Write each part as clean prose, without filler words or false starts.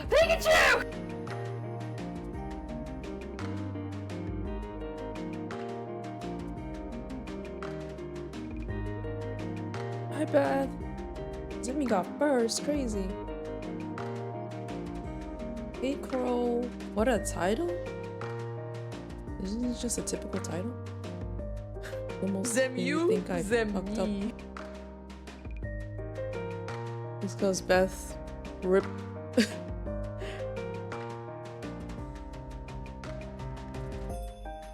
Pikachu! Hi, Beth. Jimmy got first. Crazy. Hey, Crow. What a title? Isn't it just a typical title? Almost made me think I fucked up. It's because Beth ripped.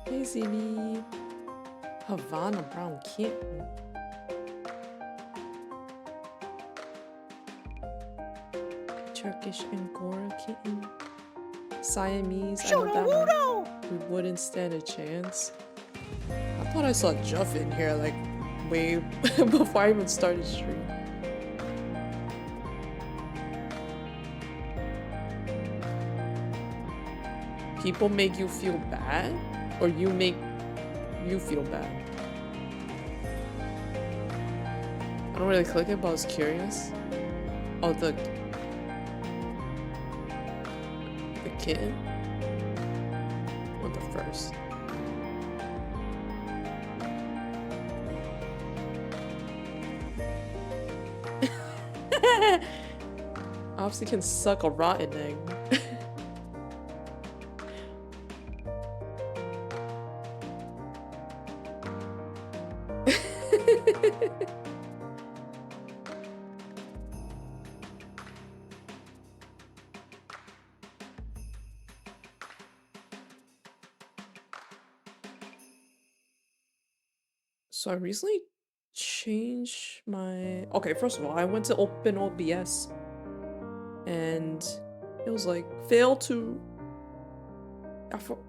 Hey, Zimi. Havana Brown Kitten. Turkish Angora Kitten. Siamese. I know that one. We wouldn't stand a chance. I thought I saw Juff in here like way before I even started stream. People make you feel bad, or you make you feel bad? I don't really click it, but I was curious. Oh, the kitten? Or the first? Obviously can suck a rotten egg. So I recently changed my... Okay, first of all, I went to open OBS and it was like, fail to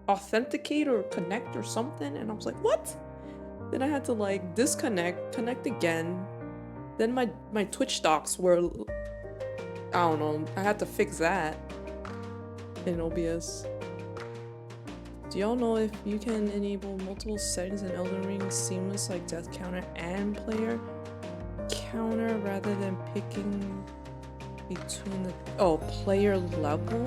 authenticate or connect or something, and I was like, what? Then I had to like disconnect, connect again. Then my Twitch docs were... I don't know, I had to fix that in OBS. Do y'all know if you can enable multiple settings in Elden Ring seamless like death counter and player counter rather than picking between the player level?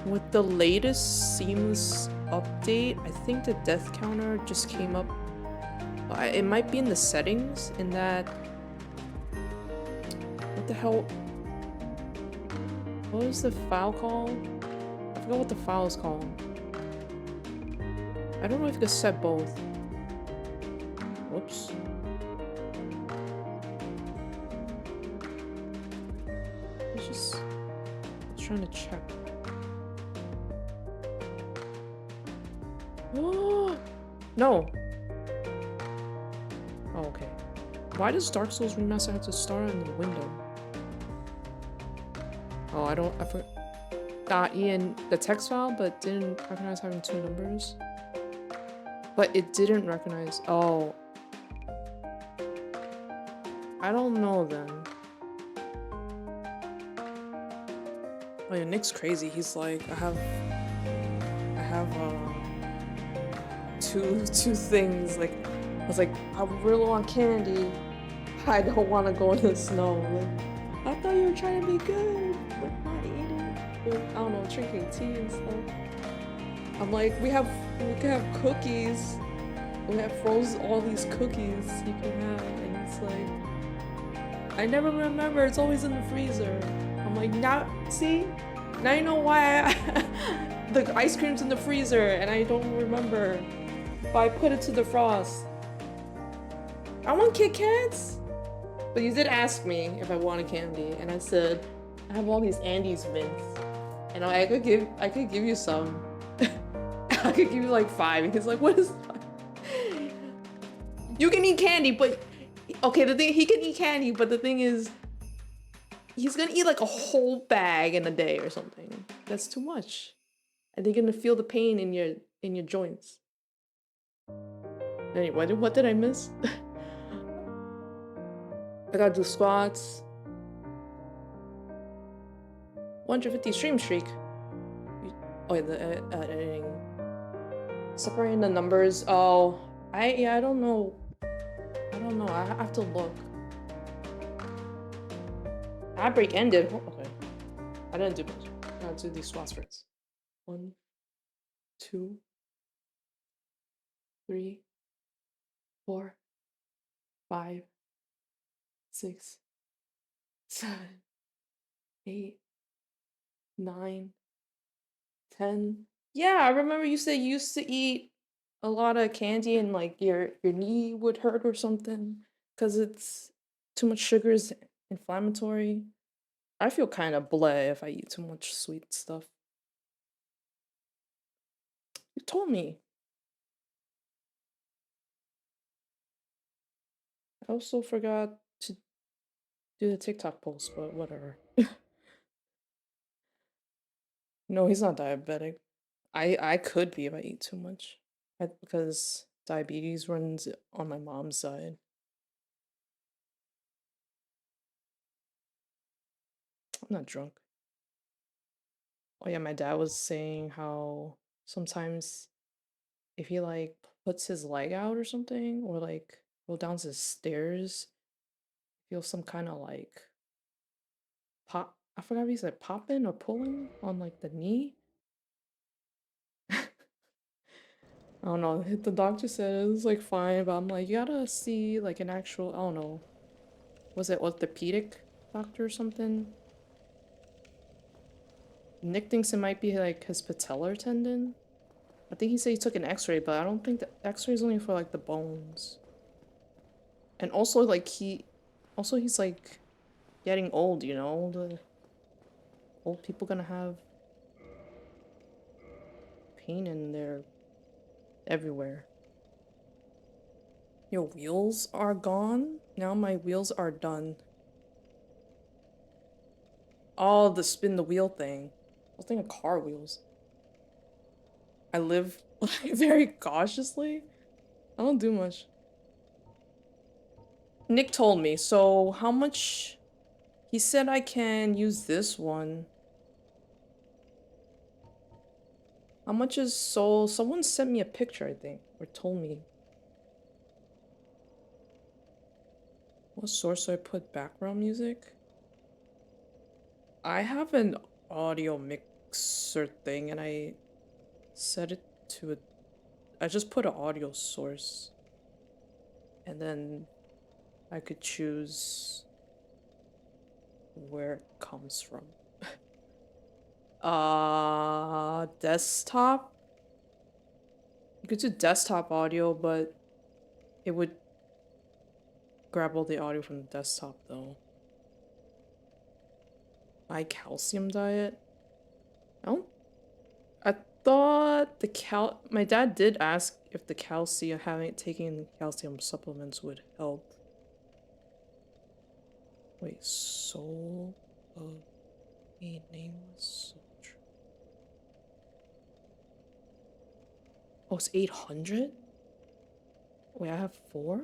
With the latest seamless update, I think the death counter just came up. It might be in the settings in that... What the hell? What is the file called? I forgot what the file is called. I don't know if you could set both. Whoops. I was trying to check. Oh no! Oh, okay. Why does Dark Souls Remaster have to start in the window? Oh, I forgot Ian the text file, but didn't recognize having two numbers. But it didn't recognize. Oh. I don't know then. Oh yeah, Nick's crazy. He's like, I have two things. Like, I was like, I really want candy. I don't want to go in the snow. Like, I thought you were trying to be good. Like, not eating. I don't know, drinking tea and stuff. I'm like, we can have cookies. We have frozen all these cookies you can have, and it's like, I never remember. It's always in the freezer. I'm like, now see, now you know why the ice cream's in the freezer, and I don't remember. But I put it to the frost. I want Kit Kats. But you did ask me if I wanted candy, and I said I have all these Andes mints, and I could give you some. I could give you like 5. And he's like, what is 5? You can eat candy, but okay, the thing, he can eat candy, but the thing is, he's gonna eat like a whole bag in a day or something. That's too much. And they're gonna feel the pain in your joints. Anyway, what did I miss? I gotta do squats. 150 stream streak. Oh yeah, the editing. Separating the numbers. Oh, I don't know. I have to look. Ad break ended. Okay. I didn't do much. I'll do these swaps first. 1, 2, 3, 4, 5, 6, 7, 8, 9, 10. Yeah, I remember you said you used to eat a lot of candy and like your knee would hurt or something because it's too much sugar is inflammatory. I feel kind of bleh if I eat too much sweet stuff. You told me. I also forgot to do the TikTok post, but whatever. No, he's not diabetic. I could be if I eat too much. Because diabetes runs on my mom's side. I'm not drunk. Oh yeah, my dad was saying how sometimes if he like puts his leg out or something, or like go down the stairs, feel some kind of like pop. I forgot if he said popping or pulling on like the knee. I don't know. The doctor said it was like fine, but I'm like, you gotta see like an actual, I don't know. Was it orthopedic doctor or something? Nick thinks it might be like his patellar tendon. I think he said he took an x-ray, but I don't think the x-ray is only for like the bones. And also like he's like getting old, you know? The old people gonna have pain in their everywhere. Your wheels are gone? Now my wheels are done. Oh, the spin the wheel thing. I was thinking car wheels. I live like very cautiously. I don't do much. Nick told me, so how much? He said I can use this one. How much is Soul? Someone sent me a picture, I think, or told me. What source do I put background music? I have an audio mixer thing and I set it to I just put an audio source. And then I could choose where it comes from. Desktop? You could do desktop audio, but it would grab all the audio from the desktop though. My calcium diet? Oh, I thought my dad did ask if the calcium, taking calcium supplements would help. Wait, Soul of a Nameless Soldier. Oh, it's 800? Wait, I have 4?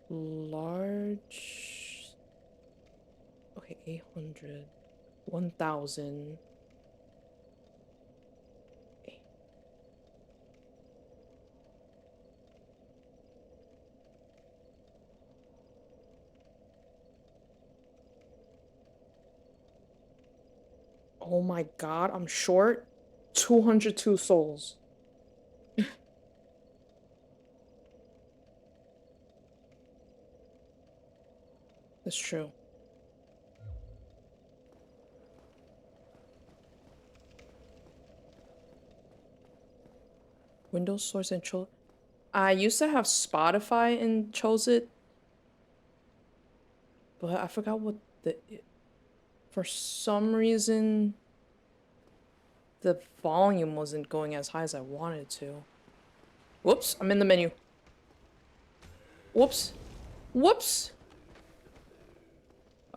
Large. Okay, 800. 1000. Oh my god, I'm short 202 souls. That's true. Windows source and chose. I used to have Spotify and chose it, but I forgot what for some reason the volume wasn't going as high as I wanted to. Whoops, I'm in the menu. Whoops. Whoops!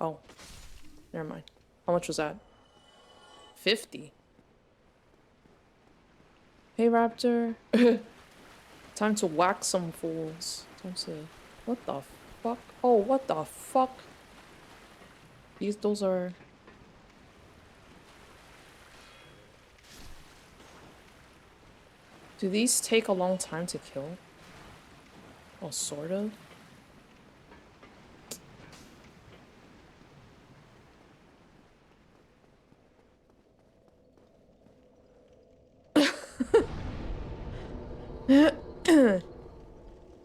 Oh, never mind. How much was that? 50. Hey, Raptor. Time to whack some fools. Time to... What the fuck? Oh, what the fuck? Those are... Do these take a long time to kill? Oh, sort of.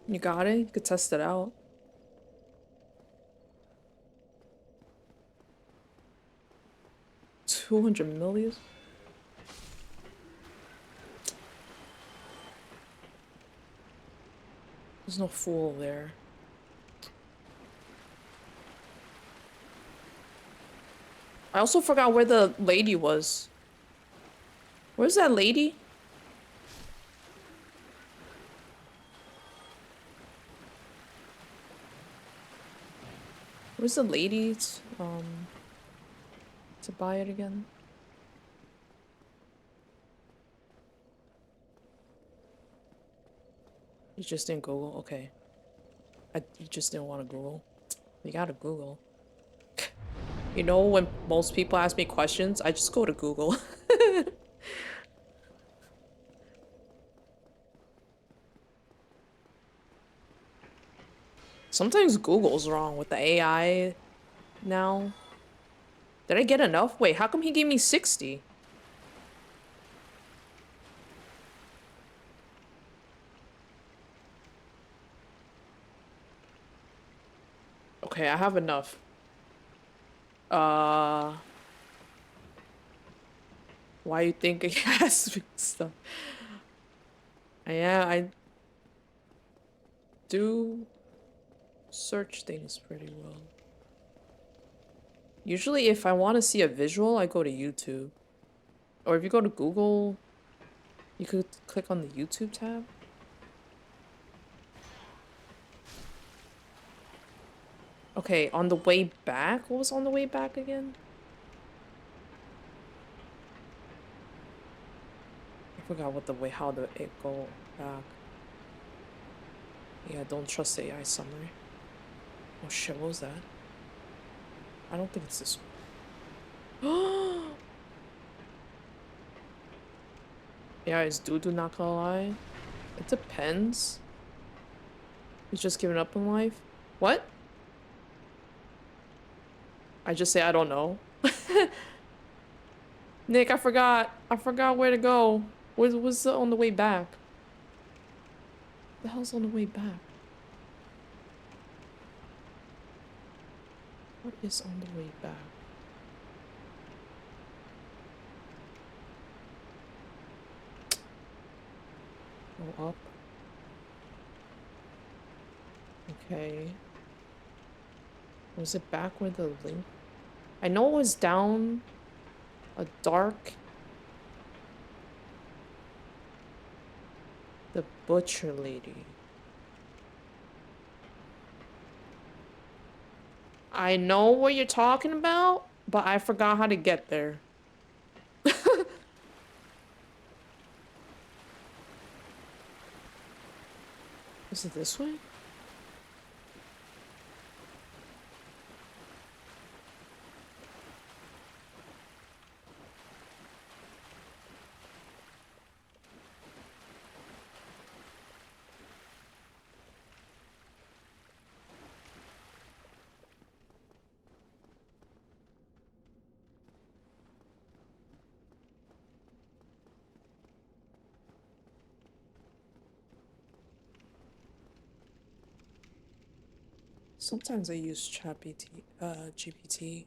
You got it? You could test it out. $200 million? There's no fool there. I also forgot where the lady was. Where's that lady? Where's the lady to buy it again? You just didn't Google? Okay. You just didn't want to Google? You gotta Google. You know, when most people ask me questions, I just go to Google. Sometimes Google's wrong with the AI now. Did I get enough? Wait, how come he gave me 60? Okay, I have enough. Why you think it has me stuff? Yeah, I do search things pretty well. Usually if I want to see a visual, I go to YouTube. Or if you go to Google, you could click on the YouTube tab. Okay, on the way back? What was on the way back again? I forgot what how it go back. Yeah, don't trust AI summary. Oh shit, what was that? I don't think it's this one. Yeah, is Dudu not gonna lie? It depends. He's just giving up on life. What? I just say I don't know. Nick, I forgot. I forgot where to go. What's on the way back? The hell's on the way back? What is on the way back? Go up. Okay. Was it back where the link? I know it was down a dark. The butcher lady. I know what you're talking about, but I forgot how to get there. Is it this way? Sometimes I use GPT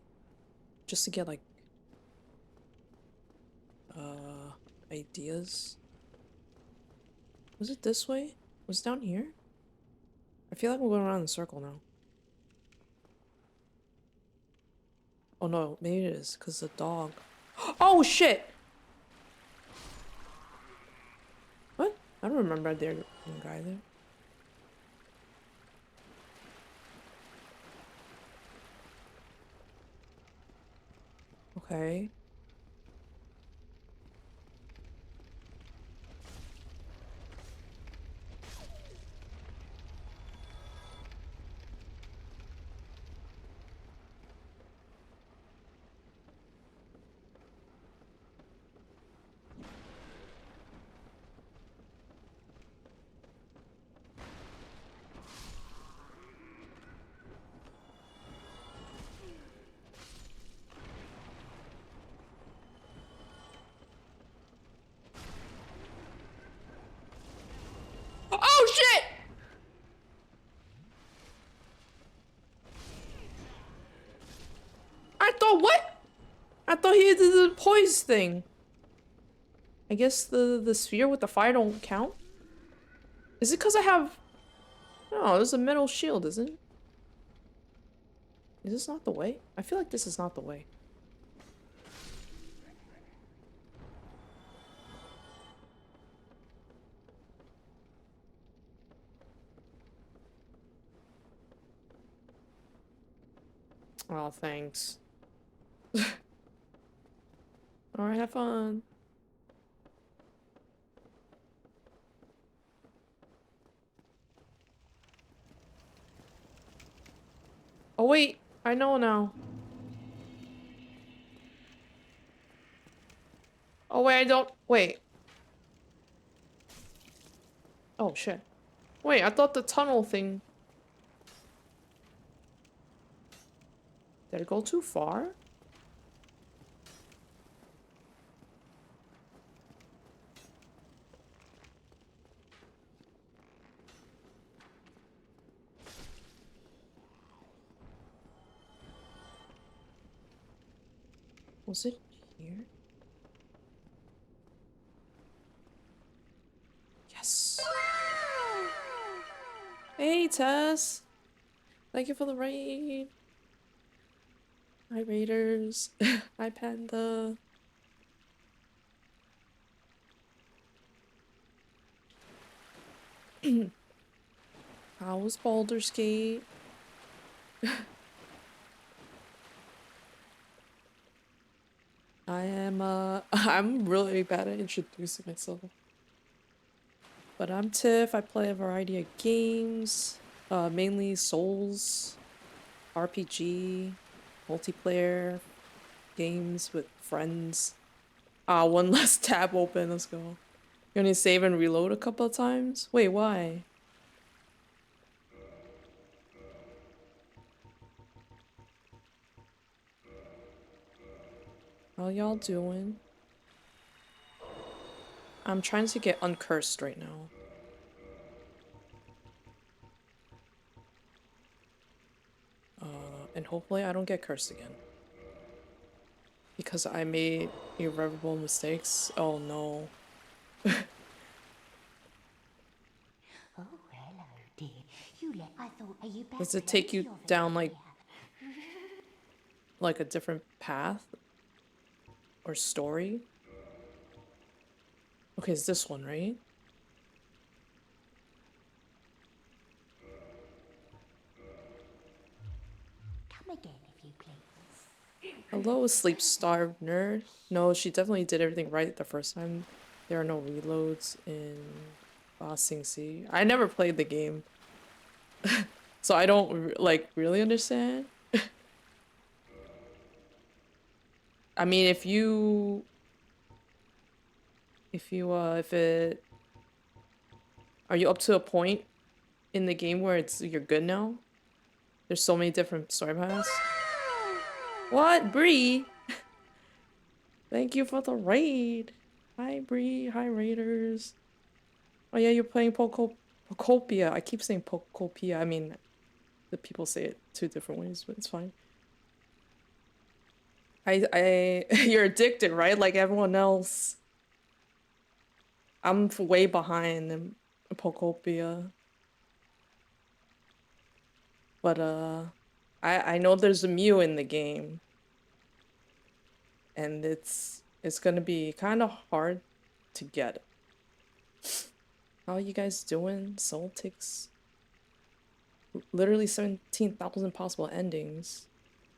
just to get like ideas. Was it this way? Was it down here? I feel like we're going around in a circle now. Oh no, maybe it is because the dog. Oh shit! What? I don't remember there being a guy there. Okay. god, what? I thought he did the poise thing. I guess the sphere with the fire don't count? Is it because I have... No, there's a metal shield, isn't it? Is this not the way? I feel like this is not the way. Oh, thanks. Alright, have fun. Oh wait, I know now. Oh wait, I don't... Wait. Oh shit. Wait, I thought the tunnel thing... Did it go too far? Was it here? Yes. Hey, Tess. Thank you for the raid. Hi, Raiders. Hi, Panda. How was Baldur's Gate? I am, I'm really bad at introducing myself. But I'm Tiff, I play a variety of games, mainly Souls, RPG, multiplayer, games with friends. One less tab open, let's go. You only save and reload a couple of times? Wait, why? How y'all doing? I'm trying to get uncursed right now. And hopefully I don't get cursed again. Because I made irreparable mistakes. Oh no. Oh, hello, dear. I thought, are you back? Does it take you down like a different path? Or story? Okay, it's this one, right? Come again, if you please. Hello, sleep-starved nerd. No, she definitely did everything right the first time. There are no reloads in Ba Sing Se. I never played the game. So I don't, like, really understand. I mean, if it... Are you up to a point in the game where you're good now? There's so many different story paths. What? Bree? Thank you for the raid. Hi, Bree. Hi, Raiders. Oh yeah, you're playing Pokopia. I keep saying Pokopia. I mean, the people say it two different ways, but it's fine. You're addicted, right? Like everyone else. I'm way behind in Pokopia. But, I know there's a Mew in the game. And it's gonna be kind of hard to get. How are you guys doing? Celtics? Literally 17,000 possible endings.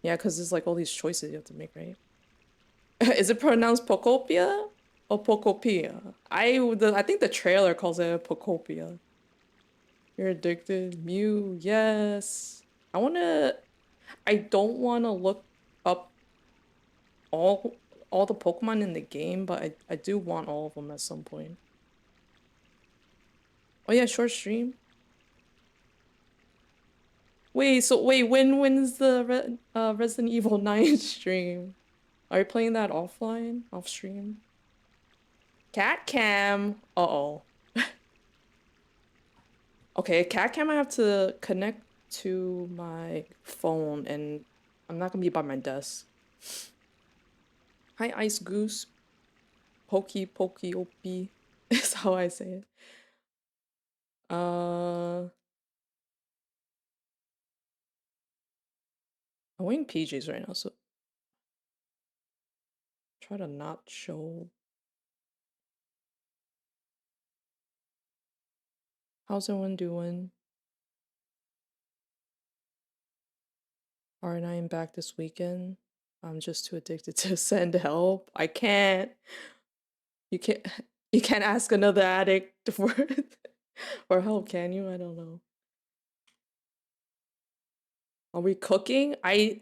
Yeah, because there's like all these choices you have to make, right? Is it pronounced Pokopia or Pokopia? I think the trailer calls it Pokopia. You're addicted. Mew, yes. I don't wanna look up all the Pokemon in the game, but I do want all of them at some point. Oh yeah, short stream. Wait, when's the Resident Evil 9 stream? Are you playing that offline? Off stream? Cat cam. Uh-oh. Okay, cat cam I have to connect to my phone and I'm not gonna be by my desk. Hi, Ice Goose. Pokey, pokey, opie is how I say it. I'm wearing PJs right now, so try to not show. How's everyone doing? Alright, I am back this weekend. I'm just too addicted to send help. I can't. You can't. You can't ask another addict for help, can you? I don't know. Are we cooking? I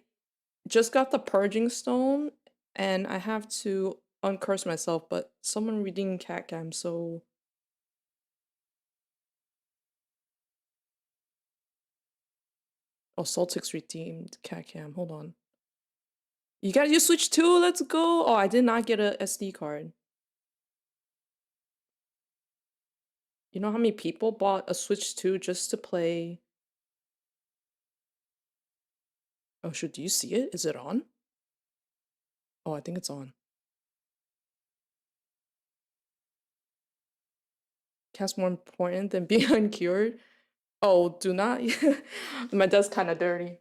just got the purging stone, and I have to uncurse myself. But someone redeemed cat cam, so oh, Celtics redeemed cat cam. Hold on. You got your Switch too? Let's go. Oh, I did not get a SD card. You know how many people bought a Switch 2 just to play? Oh, should do you see it? Is it on? Oh, I think it's on. Cat's more important than being uncured. Oh, do not. My desk kind of dirty.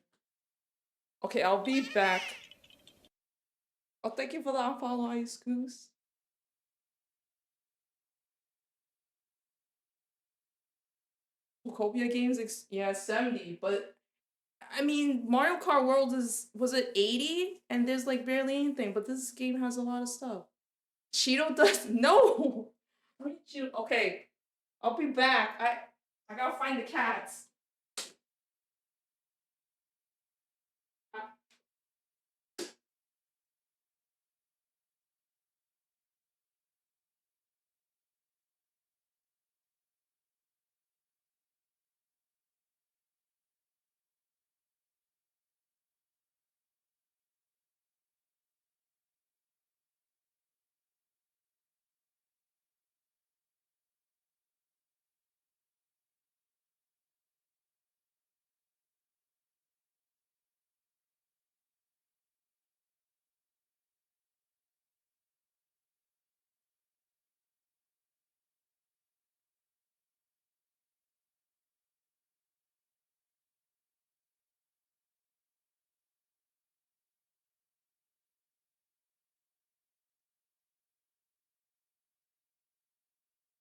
Okay, I'll be back. Oh, thank you for the unfollow, Ice Goose. Utopia games, yeah, 70, but I mean, Mario Kart World was it 80? And there's like barely anything, but this game has a lot of stuff. Cheeto does no. Cheeto. Okay, I'll be back. I gotta find the cats.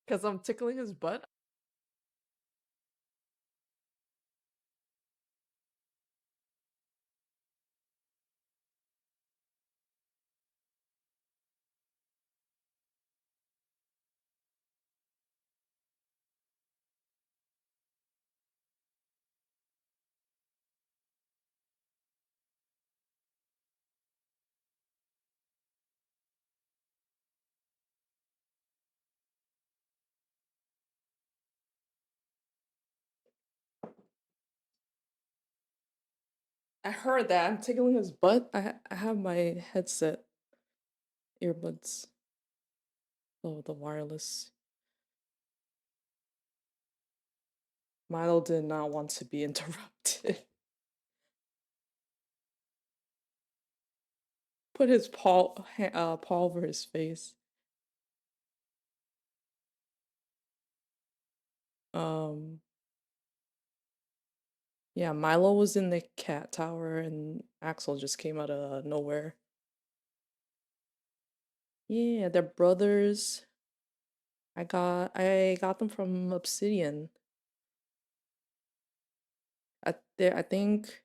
Because I'm tickling his butt. I heard that. I'm tickling his butt. I have my headset earbuds. Oh, the wireless. Milo did not want to be interrupted. Put his paw over his face. Um, yeah, Milo was in the cat tower and Axel just came out of nowhere. Yeah, they're brothers. I got them from Obsidian. I think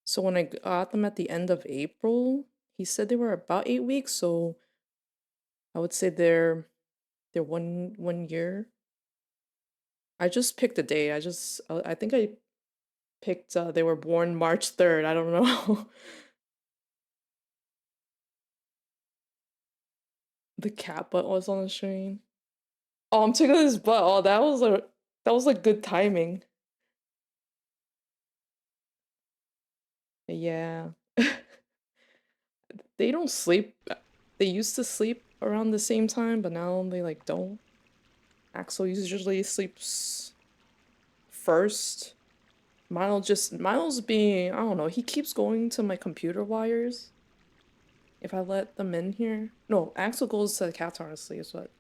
so when I got them at the end of April, he said they were about 8 weeks, so I would say they're one year. I just picked a day. I think I picked they were born March 3rd. I don't know. The cat butt was on the screen. Oh, I'm tickling his butt. Oh, that was like good timing. Yeah. They don't sleep. They used to sleep around the same time, but now they like don't. Axel usually sleeps first. Miles being, I don't know, he keeps going to my computer wires. if I let them in here. No, Axel goes to the cat honestly is what.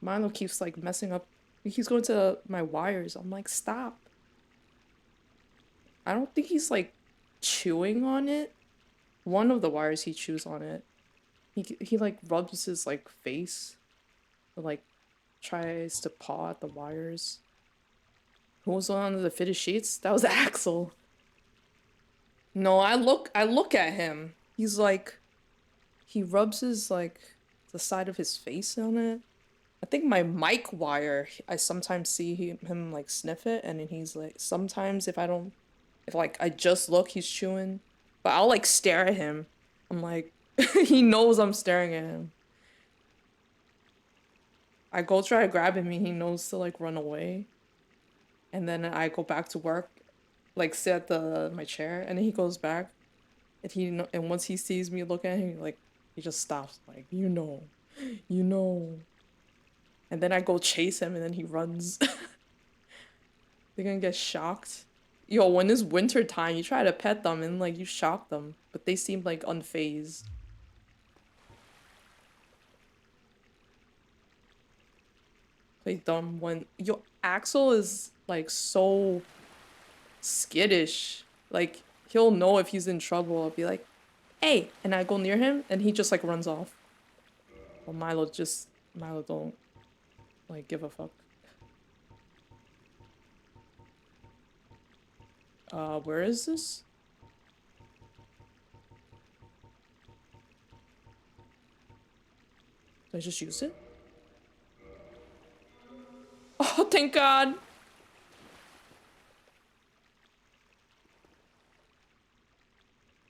Milo keeps like messing up. He's going to my wires. I'm like, stop. I don't think he's like chewing on it. One of the wires he chews on it. He like rubs his like face. Or, like tries to paw at the wires. Who was on the fitted sheets? That was Axel. No, I look at him. He's like, he rubs his like the side of his face on it. I think my mic wire, I sometimes see him like sniff it, and then he's like, sometimes if like I just look, he's chewing, but I'll like stare at him. I'm like, he knows I'm staring at him. I go try to grab him, and he knows to like run away. And then I go back to work, like sit at my chair, and then he goes back, and once he sees me look at him, like he just stops, like you know. And then I go chase him, and then he runs. They're gonna get shocked. Yo, when it's winter time, you try to pet them and like you shock them, but they seem like unfazed. Play dumb when yo Axel is like so skittish. Like he'll know if he's in trouble. I'll be like, "Hey," and I go near him, and he just like runs off. Well, Milo don't like give a fuck. Where is this? Did I just use it? Oh, thank God.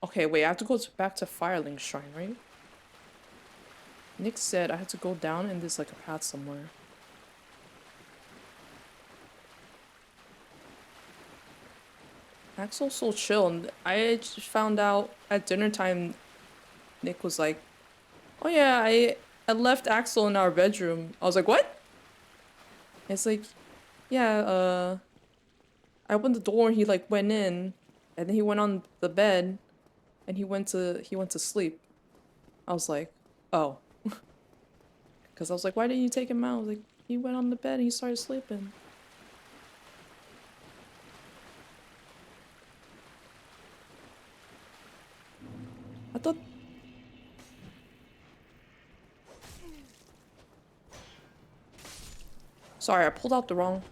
Okay, wait, I have to go back to Firelink Shrine, right? Nick said I had to go down and there's like a path somewhere. Axel's so chill, and I just found out at dinner time, Nick was like, "Oh yeah, I left Axel in our bedroom." I was like, "What?" It's like, "Yeah, I opened the door and he like went in, and then he went on the bed, and he went to sleep." I was like, "Oh," because I was like, "Why didn't you take him out?" I was like, "He went on the bed and he started sleeping." I thought. Sorry, I pulled out the wrong.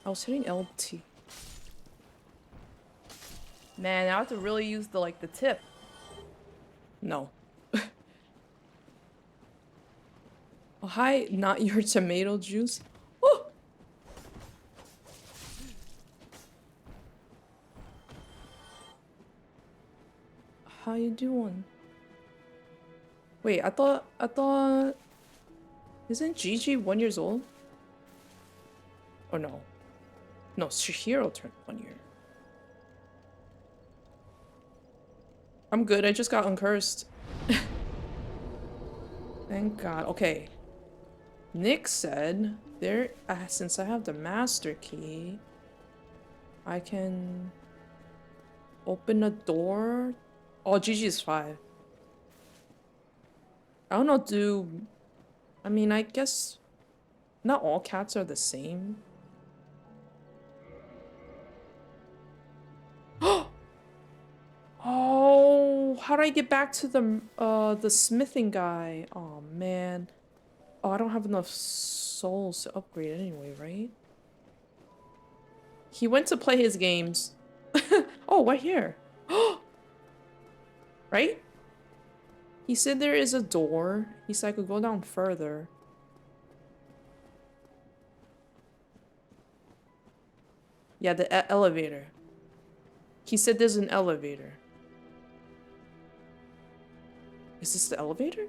I was hitting LT. Man, I have to really use the like the tip. No. Oh, hi, not your tomato juice. Oh! How you doing? Wait, I thought isn't Gigi 1 years old? Or no? No, Shihiro turned 1 year. I'm good, I just got uncursed. Thank God. Okay. Nick said there since I have the master key, I can open a door. Oh, Gigi's 5. I don't know, I mean, I guess not all cats are the same. Oh, how do I get back to the smithing guy? Oh man. Oh, I don't have enough souls to upgrade anyway, right? He went to play his games. Oh, right here. Right? He said there is a door. He said I could go down further. Yeah, the elevator. He said there's an elevator. Is this the elevator?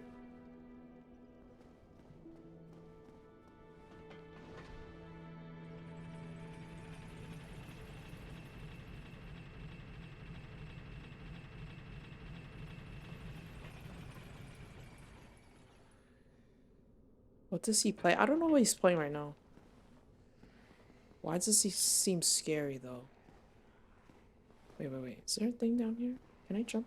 What does he play? I don't know what he's playing right now. Why does he seem scary though? Wait. Is there a thing down here? Can I jump?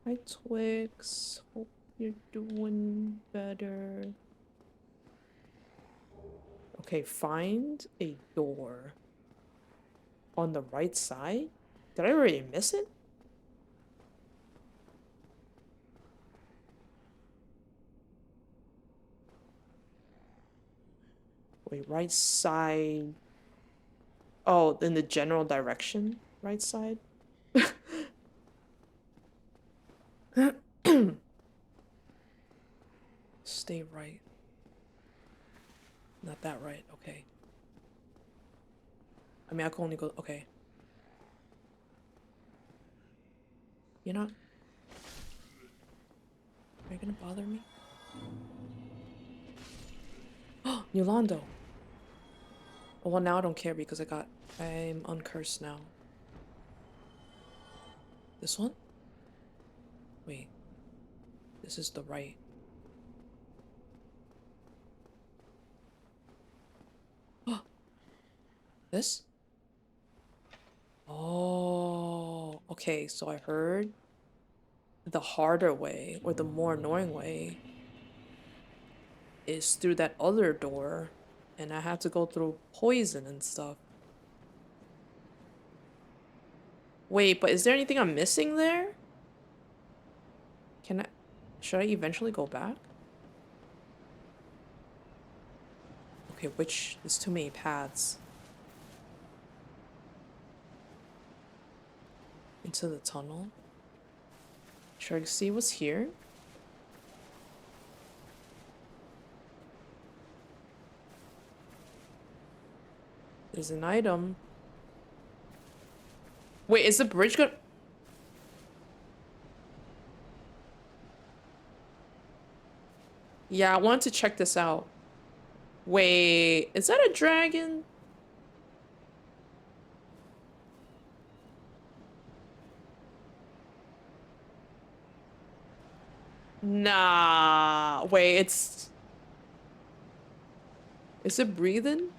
Hi, Twix. Hope you're doing better. Okay, find a door on the right side. Did I already miss it? Wait, right side. Oh, in the general direction, right side. Stay right. Not that right. Okay. I mean, I can only go. Okay. You're not. Are you gonna bother me? Oh, Yolando. Oh, well, now I don't care because I'm uncursed now. This one? Wait. This is the right. Oh, this? Oh, okay. So I heard the harder way or the more annoying way is through that other door, and I have to go through poison and stuff. Wait, but is there anything I'm missing there? Should I eventually go back? Okay, there's too many paths. Into the tunnel. Should I see what's here? There's an item. Wait, is the bridge good? Yeah, I wanted to check this out. Wait, is that a dragon? Nah, wait, is it breathing?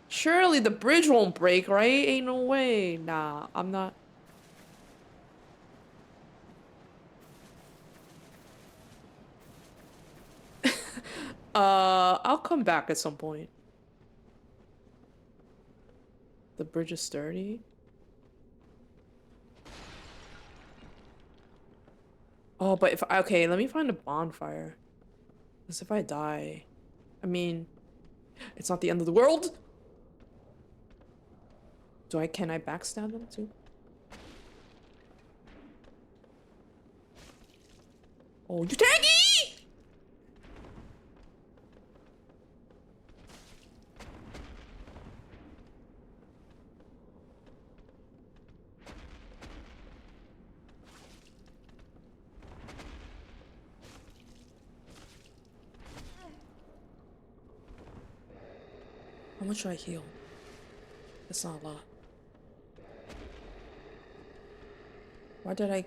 Surely the bridge won't break, right? Ain't no way. Nah, I'm not. I'll come back at some point. The bridge is sturdy. Oh, but okay, let me find a bonfire. Because if I die, I mean, it's not the end of the world. Can I backstab them too? Oh, you taggy! How much should I heal? That's not a lot. Why did I?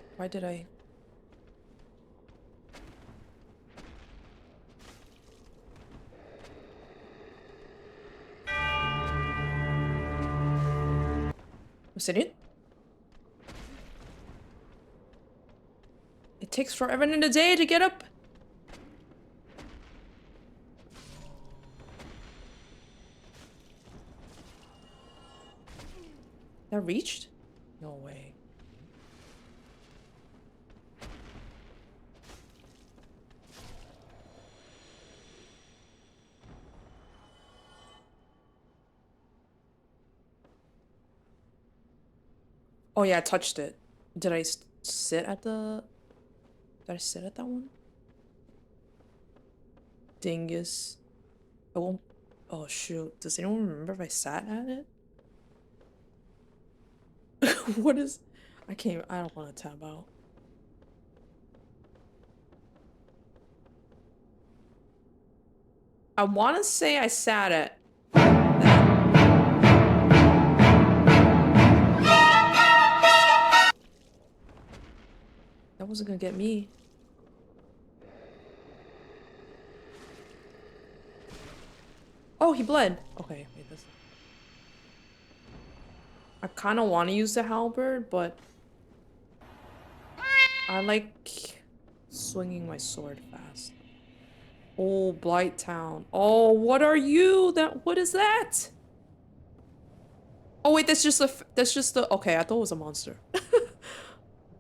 Was it it? It takes forever in a day to get up. That reached? No way. Oh yeah, I touched it. Did I sit at the... Did I sit at that one? Dingus. I won't... Oh shoot. Does anyone remember if I sat at it? What is... I don't want to tab out. I want to say I sat at... That wasn't gonna get me. Oh, he bled. Okay, wait, this. I kind of want to use the halberd, but I like swinging my sword fast. Oh, Blight Town. Oh, what are you? What is that? Oh wait, that's just a, okay, I thought it was a monster.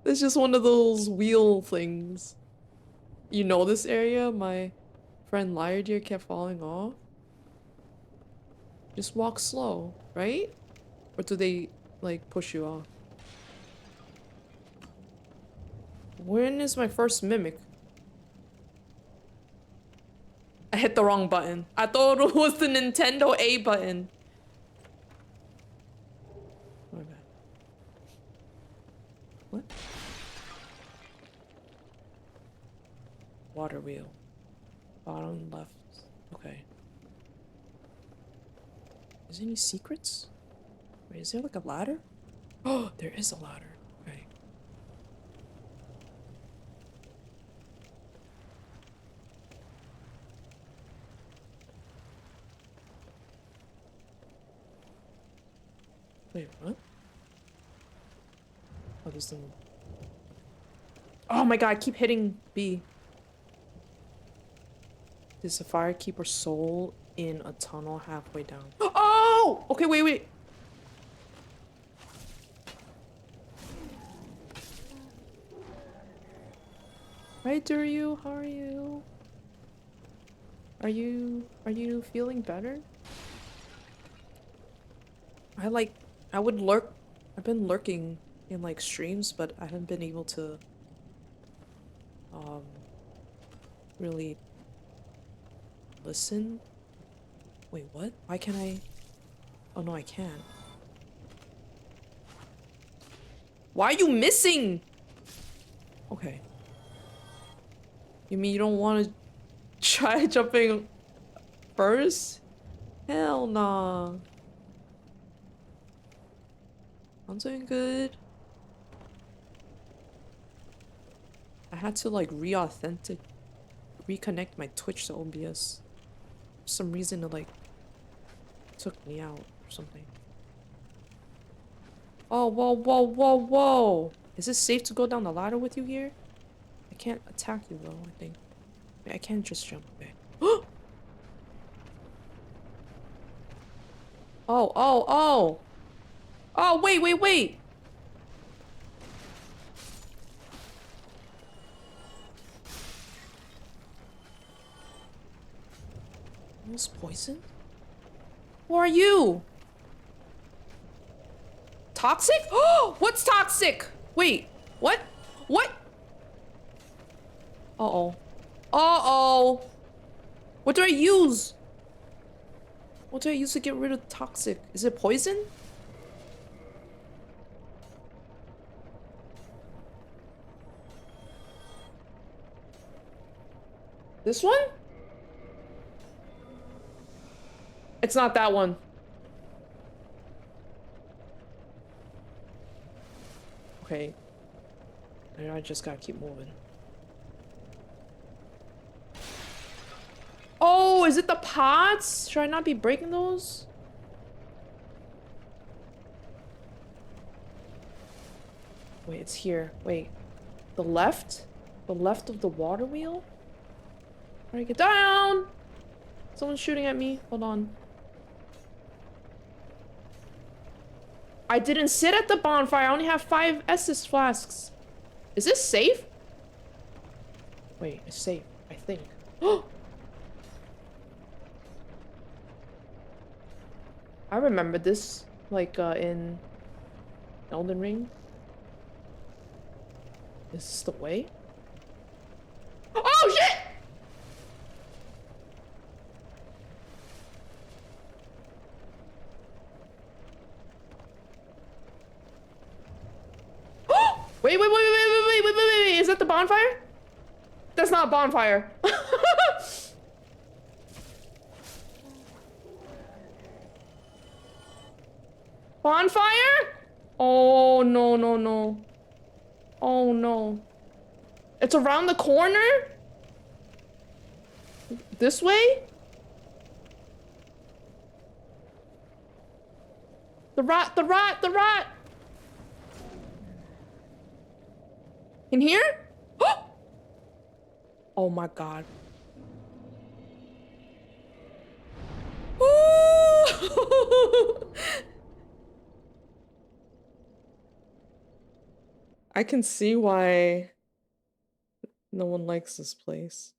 It's just one of those wheel things. You know this area? My friend Liar Deer kept falling off. Just walk slow, right? Or do they, like, push you off? When is my first mimic? I hit the wrong button. I thought it was the Nintendo A button. My bad. What? Water wheel. Bottom left. Okay. Is there any secrets? Wait, is there like a ladder? Oh, there is a ladder. Okay. Wait, what? Oh, there's some... Oh my god, I keep hitting B. There's a firekeeper soul in a tunnel halfway down. Oh! Okay, wait. Hi, Duryu, how are you? Are you feeling better? I would lurk. I've been lurking in like streams, but I haven't been able to really listen. Wait, what? Why can't I? Oh no, I can. Why are you missing? Okay. You mean you don't want to try jumping first? Hell nah. I'm doing good. I had to like reconnect my Twitch to OBS. For some reason it like took me out or something. Oh, whoa. Is it safe to go down the ladder with you here? I can't attack you though, I think. Wait, I can't just jump away. Oh. Oh, wait. Almost poisoned? Who are you? Toxic? Oh, what's toxic? Wait, what? What? Uh-oh. What do I use? What do I use to get rid of toxic? Is it poison? This one? It's not that one. Okay. I just gotta keep moving. Oh, is it the pots? Should I not be breaking those? Wait, it's here. Wait. The left? The left of the water wheel? Alright, get down! Someone's shooting at me. Hold on. I didn't sit at the bonfire. I only have 5 Estus flasks. Is this safe? Wait, it's safe. I think. I remember this, like, in Elden Ring. Is this the way? Oh, shit! Wait. Is that the bonfire? That's not a bonfire. Bonfire? Oh, no. Oh, no. It's around the corner? This way? The rat! In here? Oh my god. I can see why no one likes this place.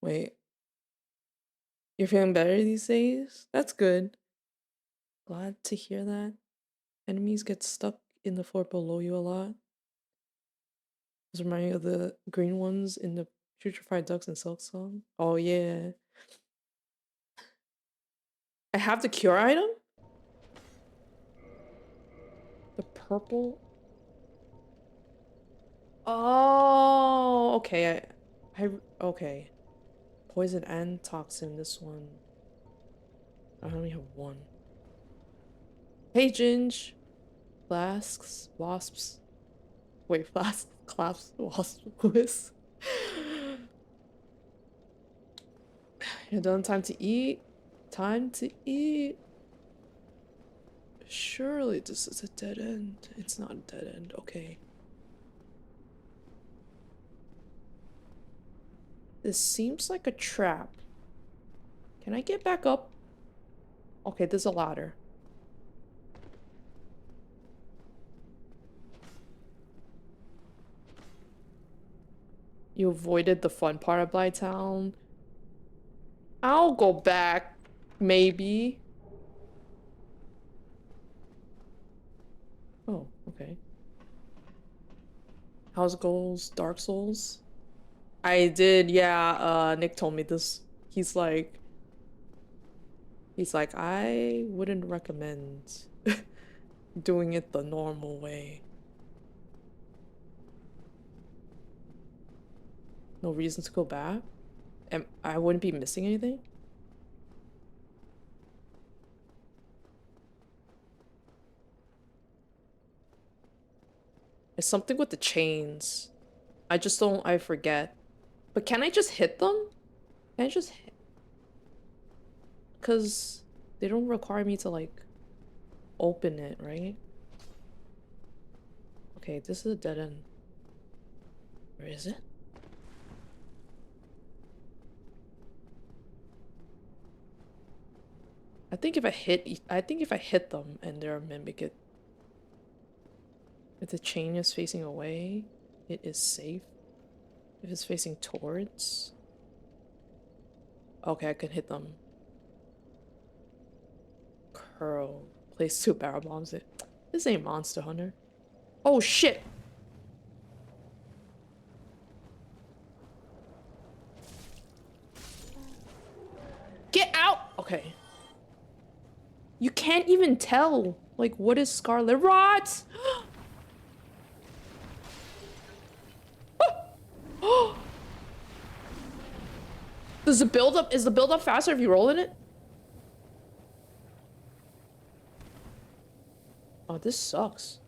Wait. You're feeling better these days? That's good. Glad to hear that. Enemies get stuck in the floor below you a lot. This reminds me of the green ones in the Putrefied Ducks and Silk Song. Oh yeah. I have the cure item? The purple? Oh, okay. Okay. Poison and toxin, this one. I only have one. Hey, Ginge. Flasks, wasps. Wait, flasks, claps, wasps, whiz. You're done. Time to eat. Time to eat. Surely this is a dead end. It's not a dead end. Okay. This seems like a trap. Can I get back up? Okay, there's a ladder. You avoided the fun part of Blytown. I'll go back, maybe. Oh, okay. How's goals? Dark Souls? I did, yeah, Nick told me this. He's like, I wouldn't recommend doing it the normal way. No reason to go back? I wouldn't be missing anything? It's something with the chains. I forget. But can I just hit them? Can I just hit? Because they don't require me to, like, open it, right? Okay, this is a dead end. Where is it? I think if I hit them and they're a mimic, if the chain is facing away, it is safe. If it's facing towards... Okay, I can hit them. Curl. Place 2 barrel bombs it. This ain't Monster Hunter. Oh shit! Get out! Okay. You can't even tell, like, what is Scarlet Rot? Does the build up, is the build up faster if you roll in it? Oh, this sucks.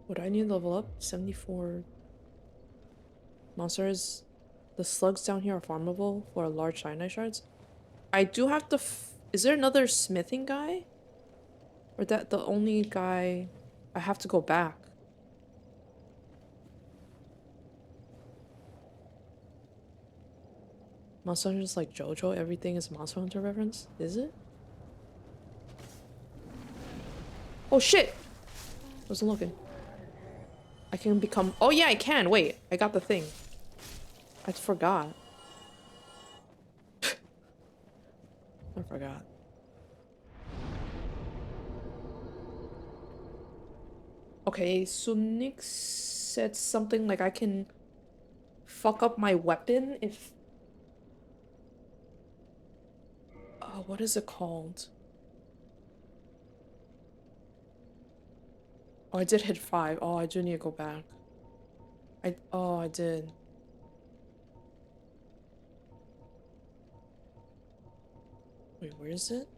What do I need to level up? 74. Monsters. The slugs down here are farmable for large cyanide shards. I do have to is there another smithing guy? Or that the only guy... I have to go back. Monster Hunter is like JoJo, everything is Monster Hunter reference? Is it? Oh shit! Wasn't looking. I can become... Oh yeah, I can! Wait, I got the thing. I forgot. I forgot. Okay, so Nick said something like I can fuck up my weapon if... what is it called? Oh, I did hit 5. Oh, I do need to go back. Oh, I did. Wait, where is it?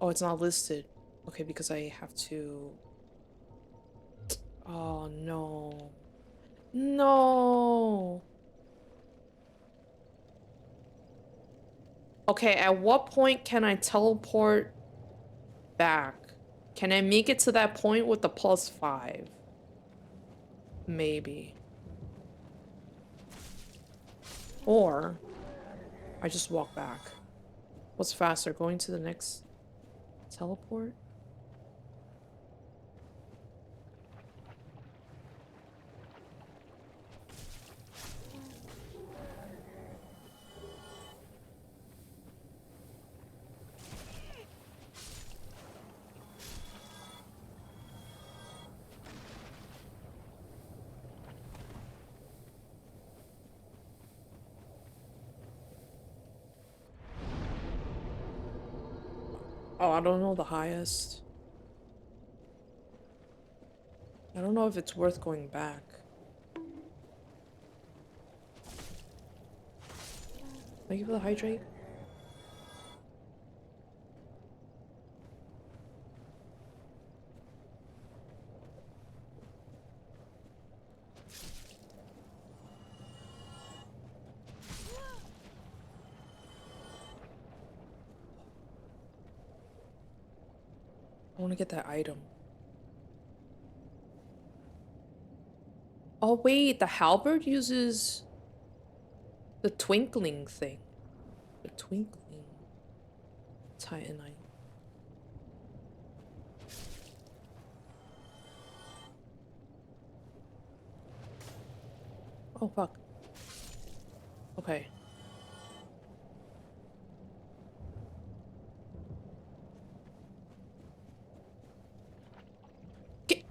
Oh, it's not listed. Okay, because I have to... Oh, no. No. Okay, at what point can I teleport back? Can I make it to that point with the +5? Maybe. Or I just walk back. What's faster, going to the next teleport? Oh, I don't know the highest. I don't know if it's worth going back. Thank you for the hydrate. I want to get that item. Oh wait, the halberd uses the twinkling thing. The twinkling titanite. Oh fuck. Okay. Get.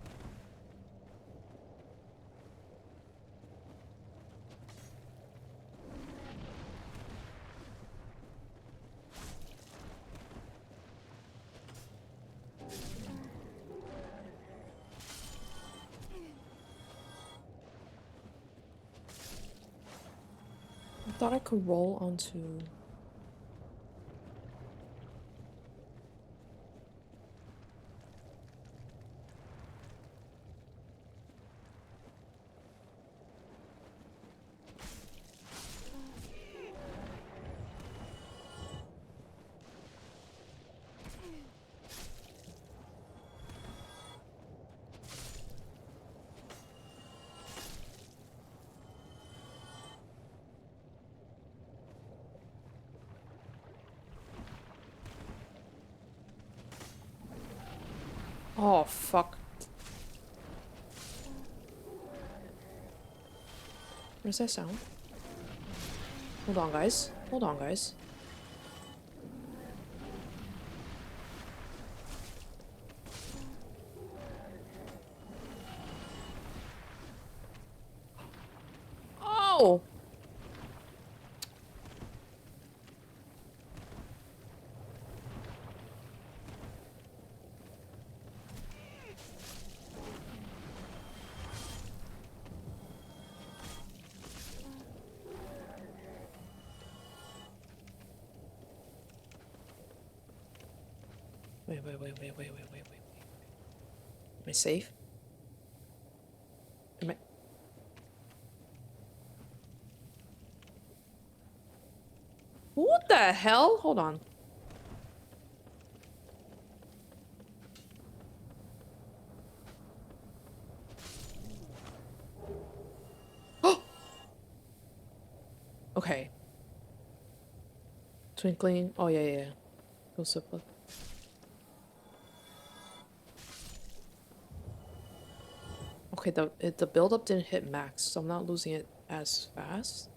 I thought I could roll onto. Oh fuck. Where's that sound? Hold on, guys. Hold on, guys. Oh! Wait. Am I safe? Am I? What the hell? Hold on. Okay. Twinkling. Oh yeah. Go simple. Okay, the build up didn't hit max, so I'm not losing it as fast.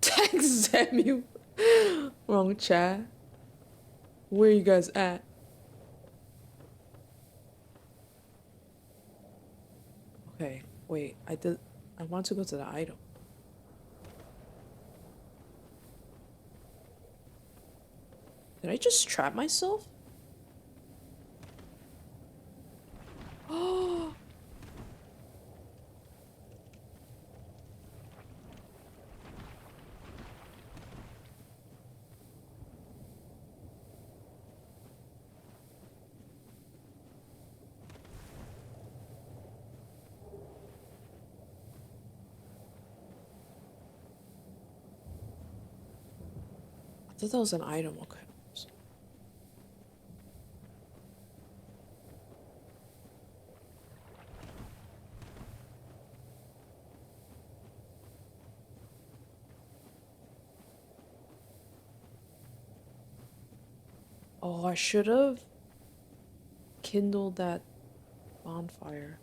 Thanks, Samuel. Wrong chat. Where you guys at? Okay, wait. I want to go to the item. Did I just trap myself? Oh. I thought that was an item. Okay. Oh, I should have kindled that bonfire.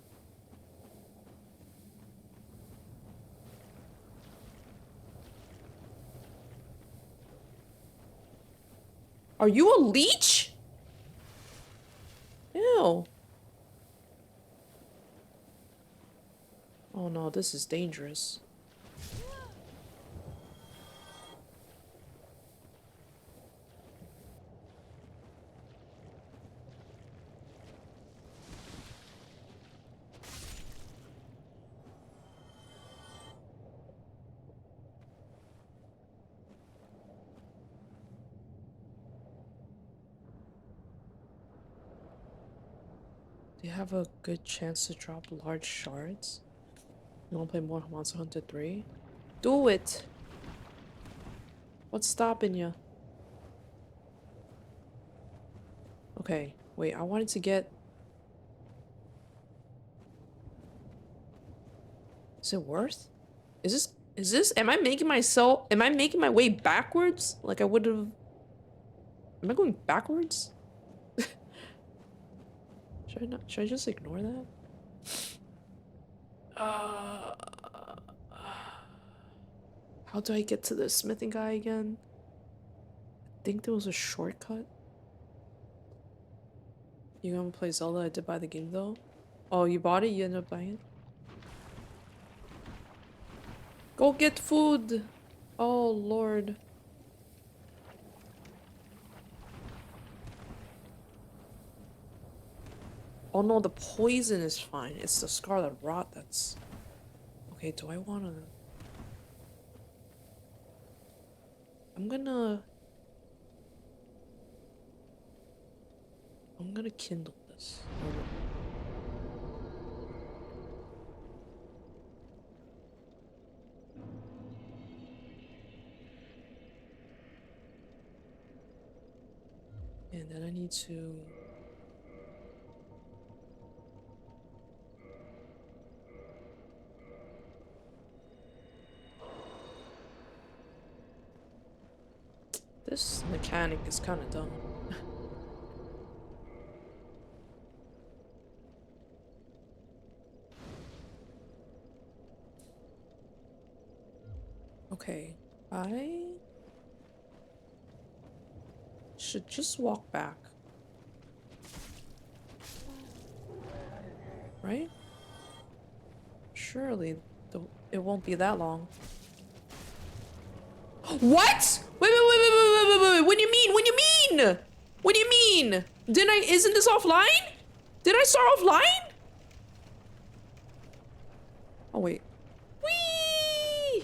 Are you a leech? Ew. Oh no, this is dangerous. Do you have a good chance to drop large shards? You wanna play more Monster Hunter 3? Do it! What's stopping you? Okay, wait, I wanted to get... Is it worth? Am I making my way backwards? Like I would've... Am I going backwards? Should I just ignore that? How do I get to the smithing guy again? I think there was a shortcut. You gonna play Zelda? I did buy the game though. Oh, you bought it? You ended up buying it? Go get food! Oh, Lord. Oh no, the poison is fine. It's the scarlet rot that's... Okay, do I wanna... I'm gonna kindle this. And then I need to... This mechanic is kind of dumb. Okay, I should just walk back. Right? Surely it won't be that long. What? Wait. What do you mean? What do you mean? What do you mean? Isn't this offline? Did I start offline? Oh, wait. Whee!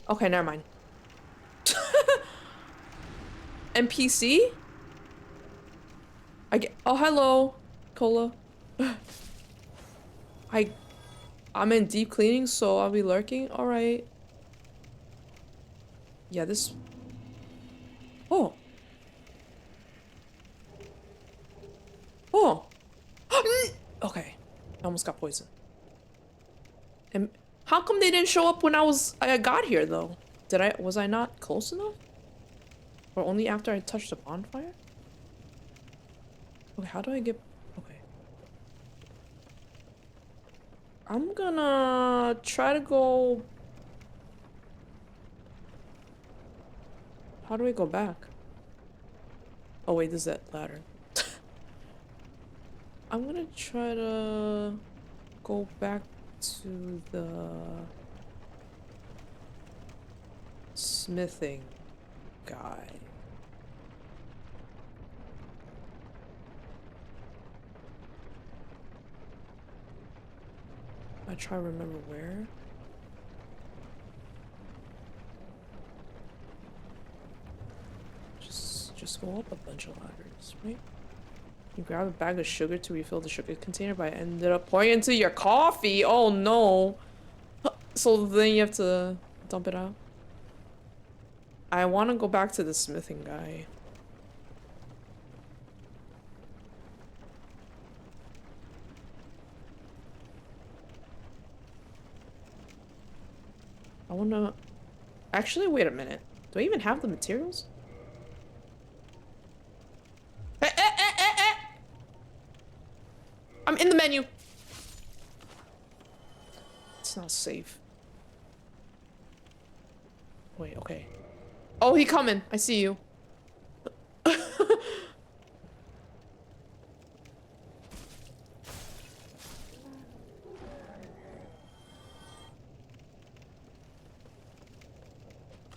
Okay, never mind. NPC? Oh, hello, Cola. I'm in deep cleaning, so I'll be lurking. All right. Yeah, this... Oh. Oh. Okay. I almost got poisoned. And how come they didn't show up when I got here, though? Was I not close enough? Or only after I touched the bonfire? Okay, how do I get... Okay. I'm gonna try to go... How do I go back? Oh wait, this is that ladder. I'm gonna try to go back to the smithing guy. I try to remember where. Just go up a bunch of ladders, right? You grab a bag of sugar to refill the sugar container, but I ended up pouring into your coffee. Oh no. So then you have to dump it out. I want to go back to the smithing guy. I want to... Actually, wait a minute. Do I even have the materials? I'm in the menu. It's not safe. Wait, okay. Oh, he coming. I see you.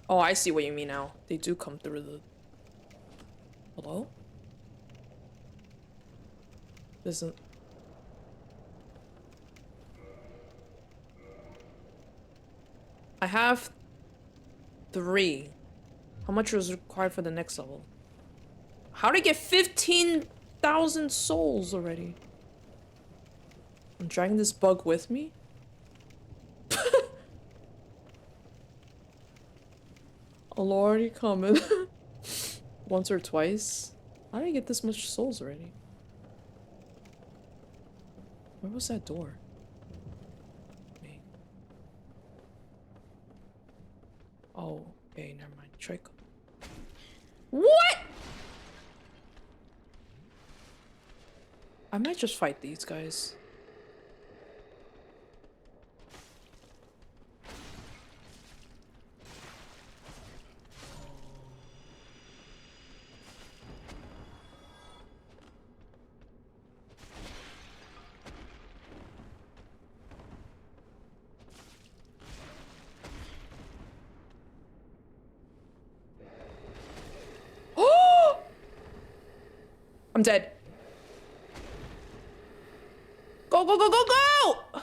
Oh, I see what you mean now. They do come through the... Hello? Isn't... I have 3. How much was required for the next level? How to get 15,000 souls already? I'm dragging this bug with me? Already coming. Once or twice? How did I get this much souls already? Where was that door? Wait. Oh, okay, never mind. Trick. What? I might just fight these guys. I'm dead. Go, go, go, go, go!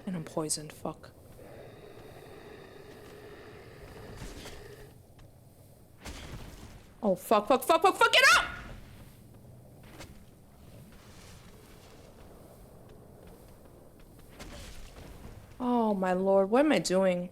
And I'm poisoned, fuck. Oh, fuck, fuck, fuck, fuck, fuck, get out! Oh, my lord, what am I doing?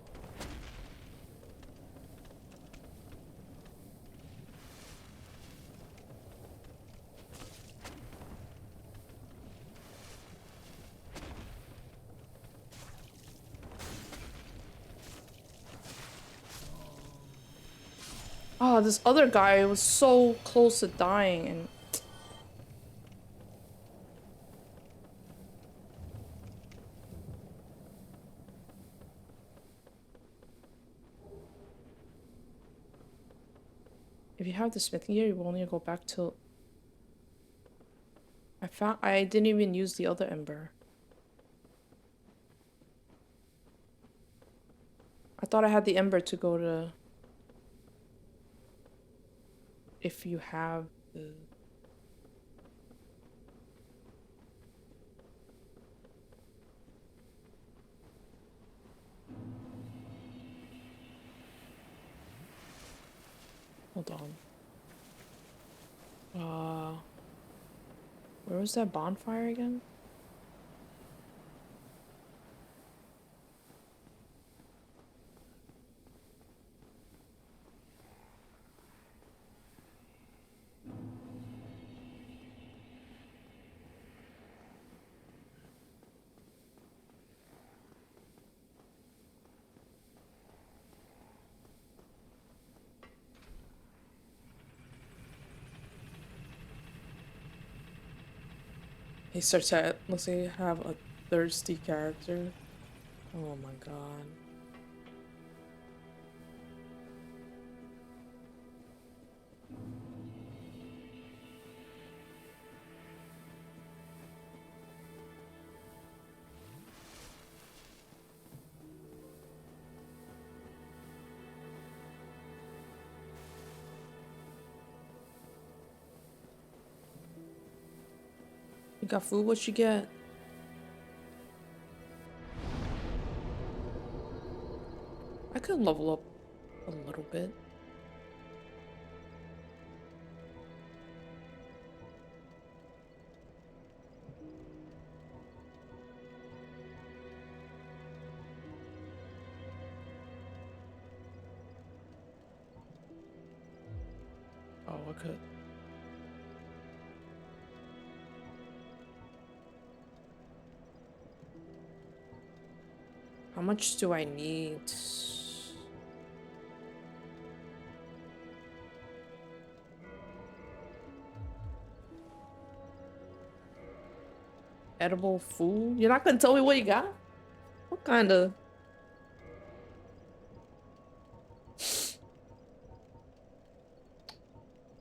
Oh, this other guy was so close to dying and... If you have the smithing gear, you will only go back to... I didn't even use the other ember. I thought I had the ember to go to... If you have the... Hold on. Where was that bonfire again? He starts to, let's say, have a thirsty character. Oh my god. You got food? What you get? I could level up a little bit. shortcut. How much do I need? Edible food? You're not gonna tell me what you got? What kind of...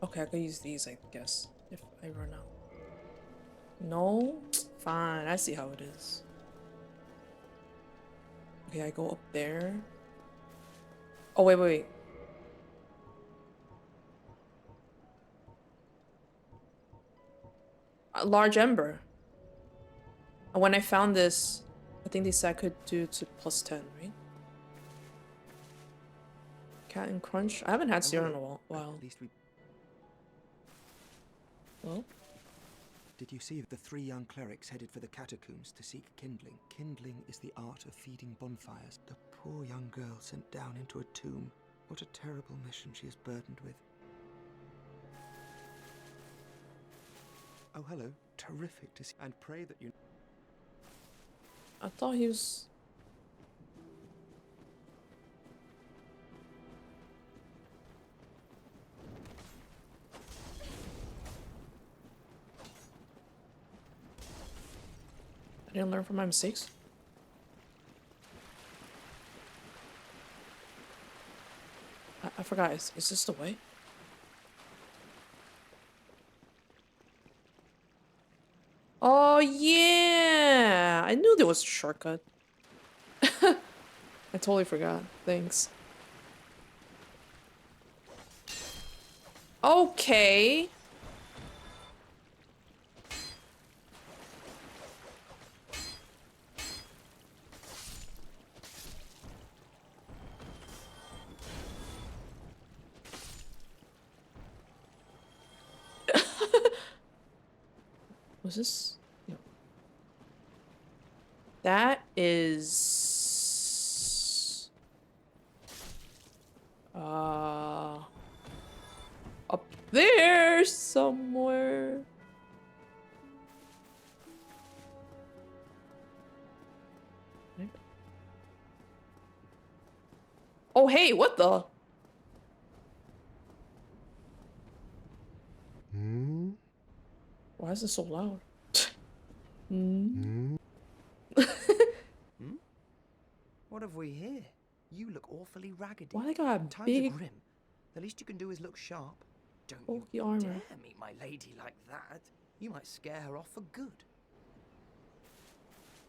Okay, I could use these, I guess, if I run out. No? Fine, I see how it is. Okay, I go up there. Oh, wait, wait, wait. A large ember. And when I found this, I think they said I could do to plus 10, right? Cat and Crunch? I haven't had cereal in a while. At least we... Well? Did you see the 3 young clerics headed for the catacombs to seek kindling? Kindling is the art of feeding bonfires. The poor young girl sent down into a tomb. What a terrible mission she is burdened with. Oh, hello. Terrific to see. And pray that you... I thought he was... I didn't learn from my mistakes. I forgot. Is this the way? Oh yeah! I knew there was a shortcut. I totally forgot. Thanks. Okay. Was this? No. That is... up there somewhere. Okay. Oh, hey, what the? Why is it so loud? What have we here? You look awfully raggedy. Why they got Times big are grim. The least you can do is look sharp. Don't bulky you armor? dare meet my lady like that. You might scare her off for good.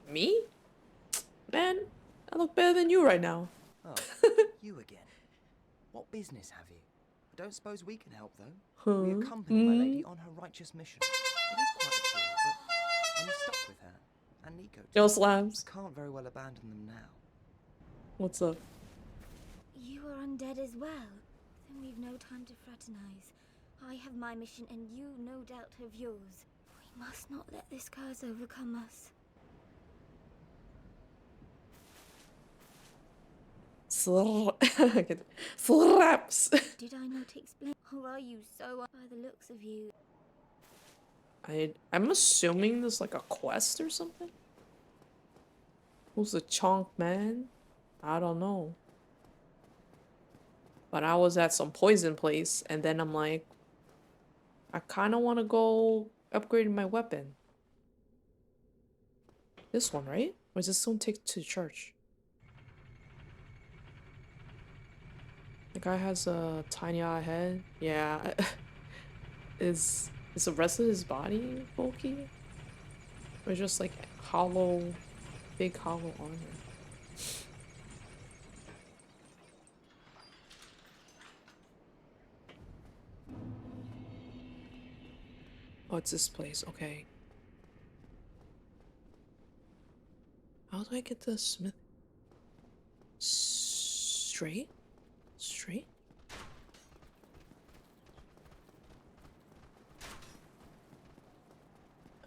Me? Man, I look better than you right now. Oh, you again. What business have you? I don't suppose we can help, though. We accompany my lady on her righteous mission. It is quite a chore, but I'm stuck with her. And Nico, too. Yo, Slams. I can't very well abandon them now. What's up? You are undead as well. Then we've no time to fraternize. I have my mission and you no doubt have yours. We must not let this curse overcome us. Slaps. Did I not explain? Or are you so by the looks of you? I'm assuming there's like a quest or something. Who's the chonk man? I don't know. But I was at some poison place and then I'm like, I kind of want to go upgrade my weapon. This one, right? Or does this one take to church? The guy has a tiny eye head. Yeah. Is the rest of his body bulky? Or just like hollow, big hollow armor? Oh, it's this place. Okay. How do I get the smith? Straight? Straight?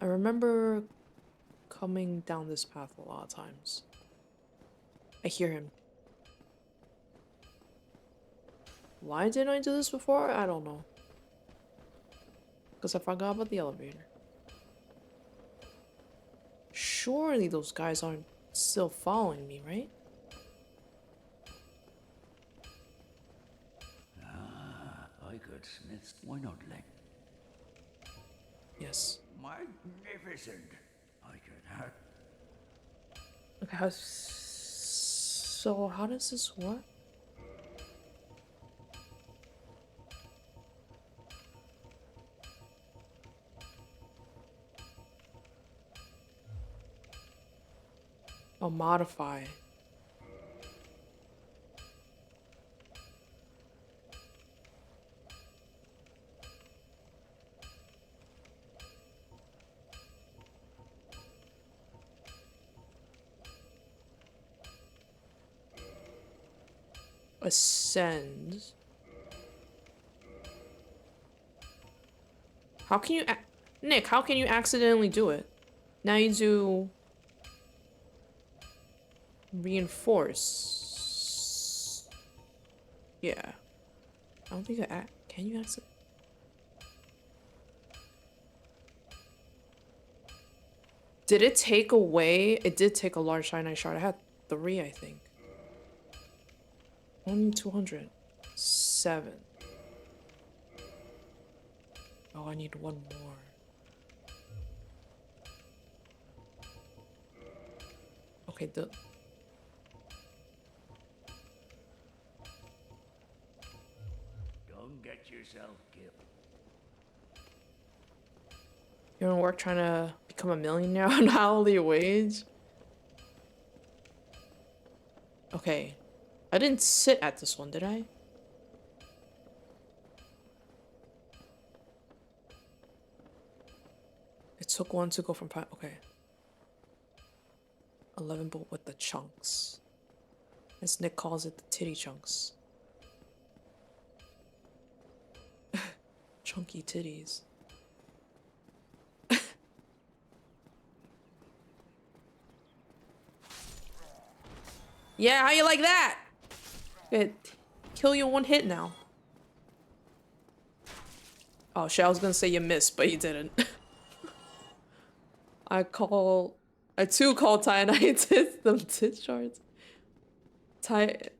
I remember coming down this path a lot of times. I hear him. Why didn't I do this before? I don't know. Because I forgot about the elevator. Surely those guys aren't still following me, right? I got Smith's. Why not like Yes. magnificent? I could have. Okay, so how does this work? Oh, modify. Ascend. How can you, Nick? How can you accidentally do it? Now you do reinforce. Yeah, I don't think can you accident? Did it take away? It did take a large cyanide shard. I had 3, I think. Only 207. Oh, I need 1 more. Okay, Don't get yourself killed. you're in work trying to become a millionaire on hourly wage? Okay. I didn't sit at this one, did I? It took 1 to go from 5. Okay. 11 but with the chunks. As Nick calls it, the titty chunks. Chunky titties. Yeah, how you like that? Good. Kill you in 1 hit now. Oh shit, I was gonna say you missed, but you didn't. I too call Titanite them tit shards.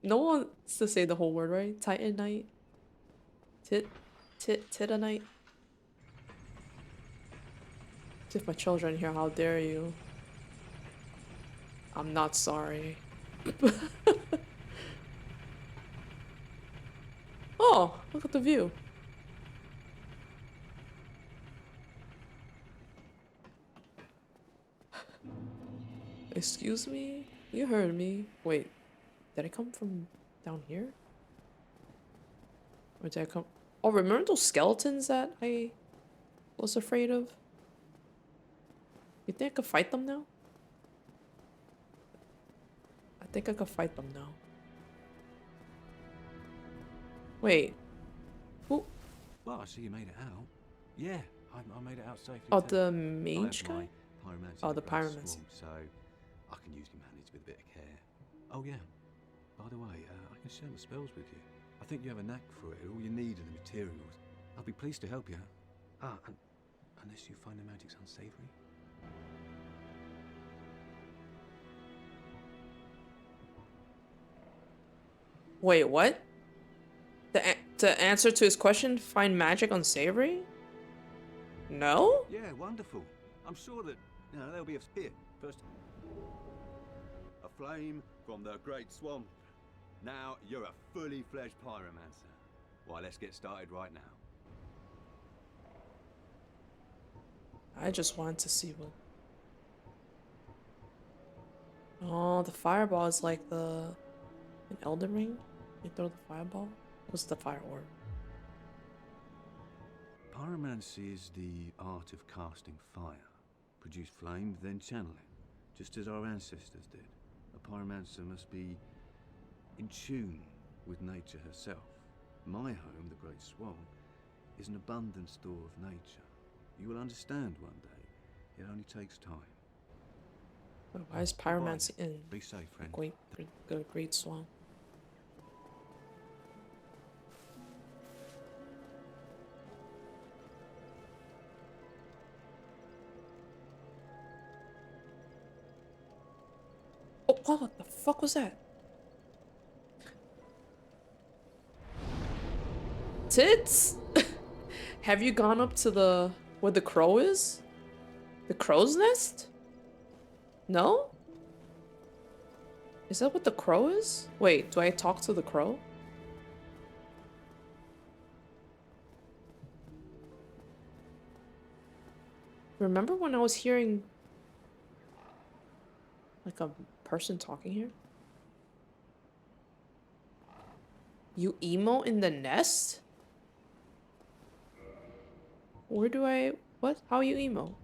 No one wants to say the whole word, right? Titanite. Titanite. If my children here, how dare you? I'm not sorry. Oh, look at the view. Excuse me? You heard me. Wait, did I come from down here? Or did I come... Oh, remember those skeletons that I was afraid of? You think I could fight them now? I think I could fight them now. Wait. Who? Well, I see you made it out. Yeah, I made it out safely. Oh, too. the I mage have guy? my pyromancy Oh, in the a great pyromancy. swarm, so I can usually manage with a bit of care. Oh yeah. By the way, I can share my spells with you. I think you have a knack for it. All you need are the materials. I'll be pleased to help you. Unless you find the magic's unsavory. Wait, what? The answer to his question, find magic unsavory? No? Yeah, wonderful. I'm sure that there'll be a here. First, a flame from the Great Swamp. Now you're a fully fledged pyromancer. Why, let's get started right now. I just wanted to see what... Oh, the fireball is like an Elden Ring? You throw the fireball? What's the fire orb? Pyromancy is the art of casting fire. Produce flame, then channel it, just as our ancestors did. A pyromancer must be in tune with nature herself. My home, the Great Swamp, is an abundant store of nature. You will understand one day. It only takes time. But why is pyromancy in Be safe, friend. Great Swamp? What the fuck was that? Tits? Have you gone up to the where the crow is? The crow's nest? No? Is that what the crow is? Wait, do I talk to the crow? Remember when I was hearing like a person talking here? You emo in the nest? Where do I... What? How you emo?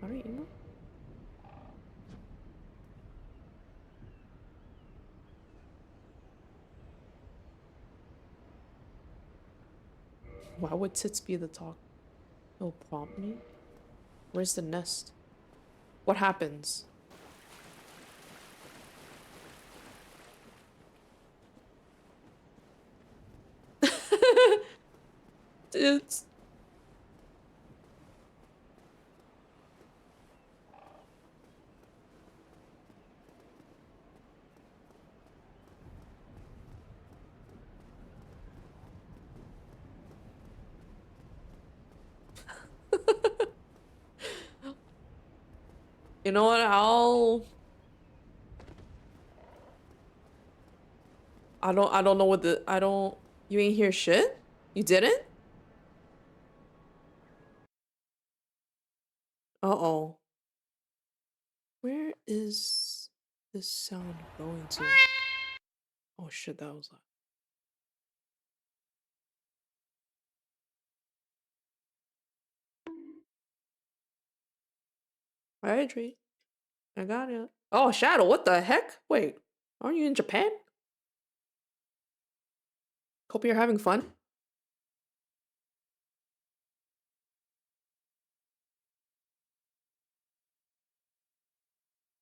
How do you emo? Why would tits be the talk? It'll prompt me? Where's the nest? What happens? It's... You know what? I don't know what the... You ain't hear shit? You didn't? Uh-oh. Where is this sound going to? Oh shit, that was loud. Alright, Tree. I got it. Oh, Shadow, what the heck? Wait, aren't you in Japan? Hope you're having fun.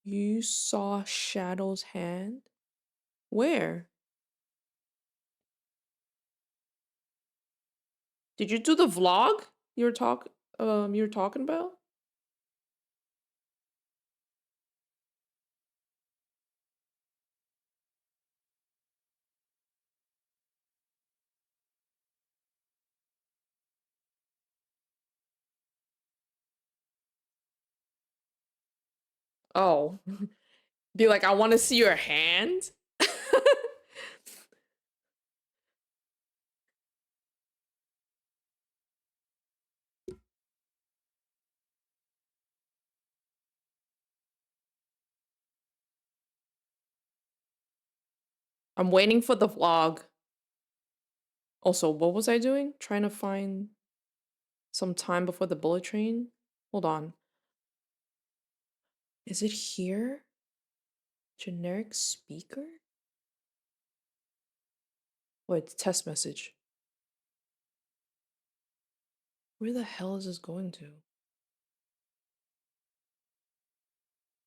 You saw Shadow's hand? Where? Did you do the vlog you were talking about? Oh. Be like, I want to see your hand? I'm waiting for the vlog. Also, what was I doing? Trying to find some time before the bullet train? Hold on. Is it here? Generic speaker? Wait, it's test message. Where the hell is this going to?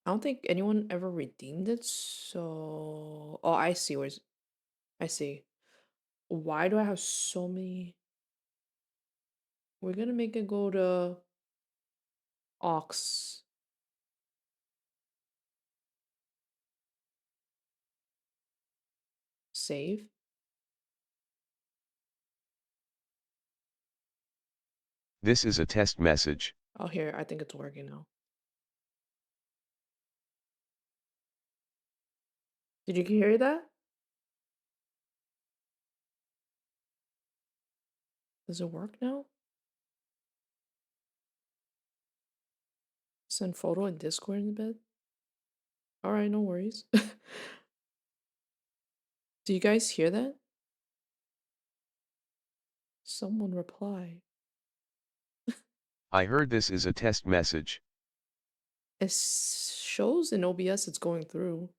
I don't think anyone ever redeemed it, so... Oh, I see where's... I see. Why do I have so many... We're gonna make it go to... Aux. Save. This is a test message. Oh, here, I think it's working now. Did you hear that? Does it work now? Send photo in Discord in bed? Alright, no worries. Do you guys hear that? Someone reply. I heard this is a test message. It shows in OBS it's going through.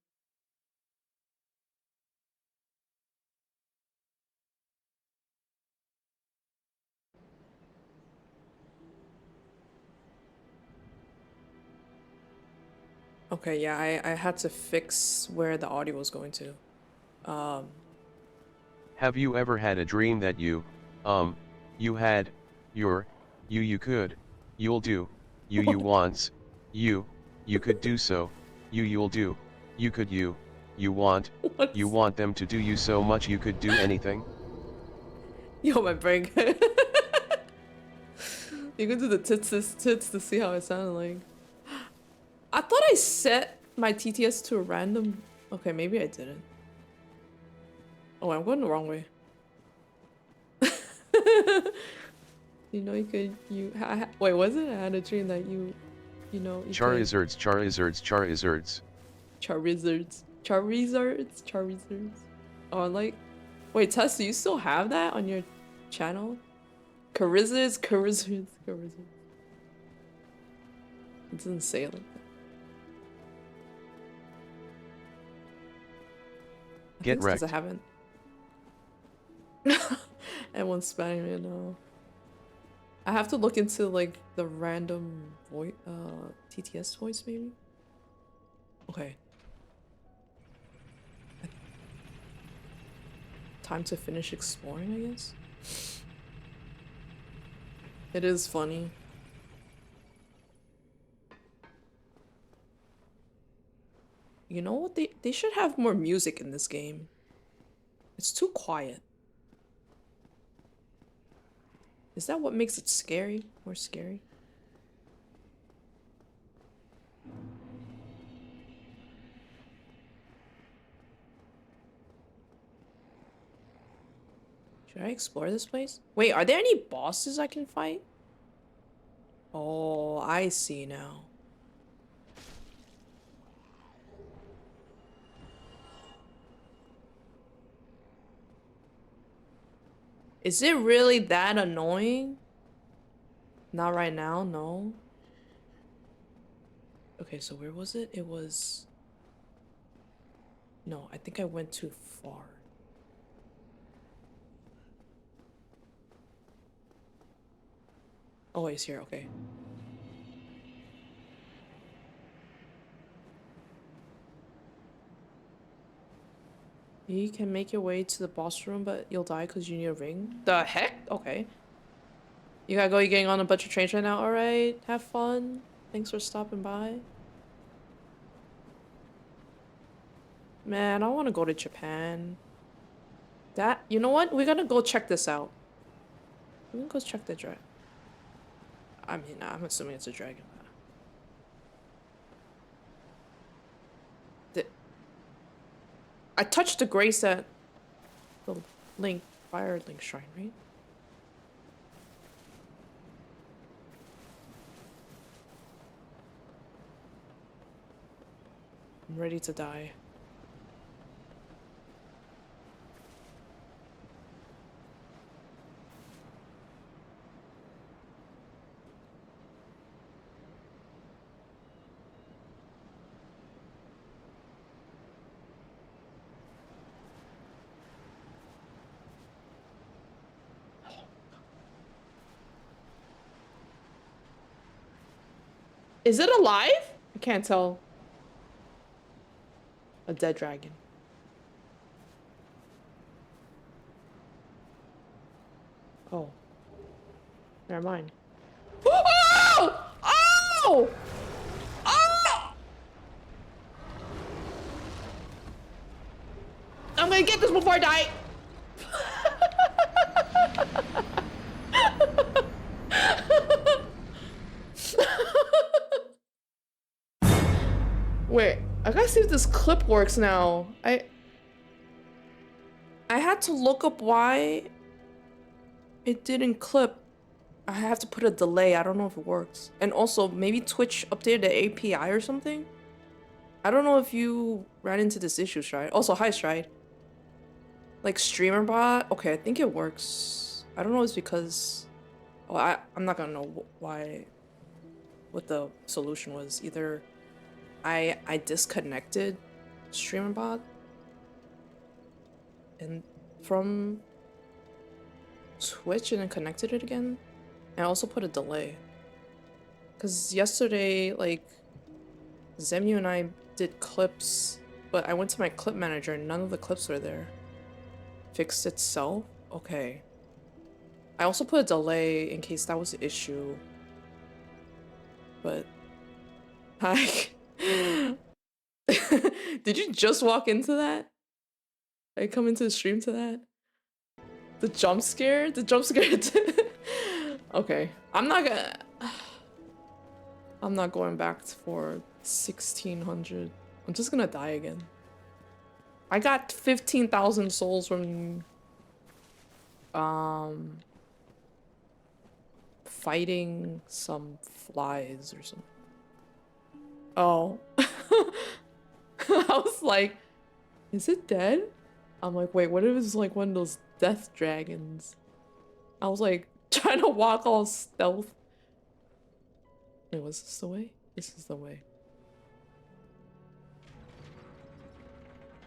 Okay, yeah, I had to fix where the audio was going to. Have you ever had a dream that you had, you could, you'll do, you once, you could do so, You'll do. You could you want. What? You want them to do you so much you could do anything? Yo, my brain. You can do the tits to see how it sounded like. I thought I set my TTS to a random. Okay, maybe I didn't. Oh, I'm going the wrong way. You know, you could wait. Was it? I had a dream that you know. You Charizards. Oh, like, wait, Tess, do you still have that on your channel? Charizards. It doesn't say it like that. Get wrecked. I haven't. Everyone's spamming me now. I have to look into like the random voice, TTS voice maybe. Okay. Time to finish exploring, I guess. It is funny. You know what? They should have more music in this game. It's too quiet. Is that what makes it scary? More scary? Should I explore this place? Wait, are there any bosses I can fight? Oh, I see now. Is it really that annoying? Not right now, no. Okay, so where was it? It was... No, I think I went too far. Oh, he's here, okay. You can make your way to the boss room, but you'll die because you need a ring. The heck? Okay. You gotta go, you're getting on a bunch of trains right now. Alright, have fun. Thanks for stopping by. Man, I want to go to Japan. You know what? We're gonna go check this out. We're gonna go check the dragon. I mean, I'm assuming it's a dragon. I touched the grace at the Fire Link Shrine, right? I'm ready to die. Is it alive? I can't tell. A dead dragon. Oh. Never mind. Oh! Oh! Oh! I'm gonna get this before I die. Wait, I gotta see if this clip works now. I had to look up why it didn't clip. I have to put a delay. I don't know if it works. And also, maybe Twitch updated the API or something? I don't know if you ran into this issue, Stride. Also, hi, Stride. Like, streamer bot? Okay, I think it works. I don't know if it's because... Oh, I'm not gonna know why... What the solution was. Either I disconnected streamer bot and from Twitch and then connected it again. And I also put a delay. Because yesterday, like, Zemu and I did clips, but I went to my clip manager and none of the clips were there. Fixed itself? Okay. I also put a delay in case that was the issue. But... Hi. Did you just walk into that? I come into the stream to that? The jump scare? The jump scare. Okay. I'm not going back for 1600. I'm just gonna die again. I got 15,000 souls from fighting some flies or something. Oh. I was like, is it dead? I'm like, wait, what if it's like one of those death dragons? I was like, trying to walk all stealth. Wait, was this the way? This is the way.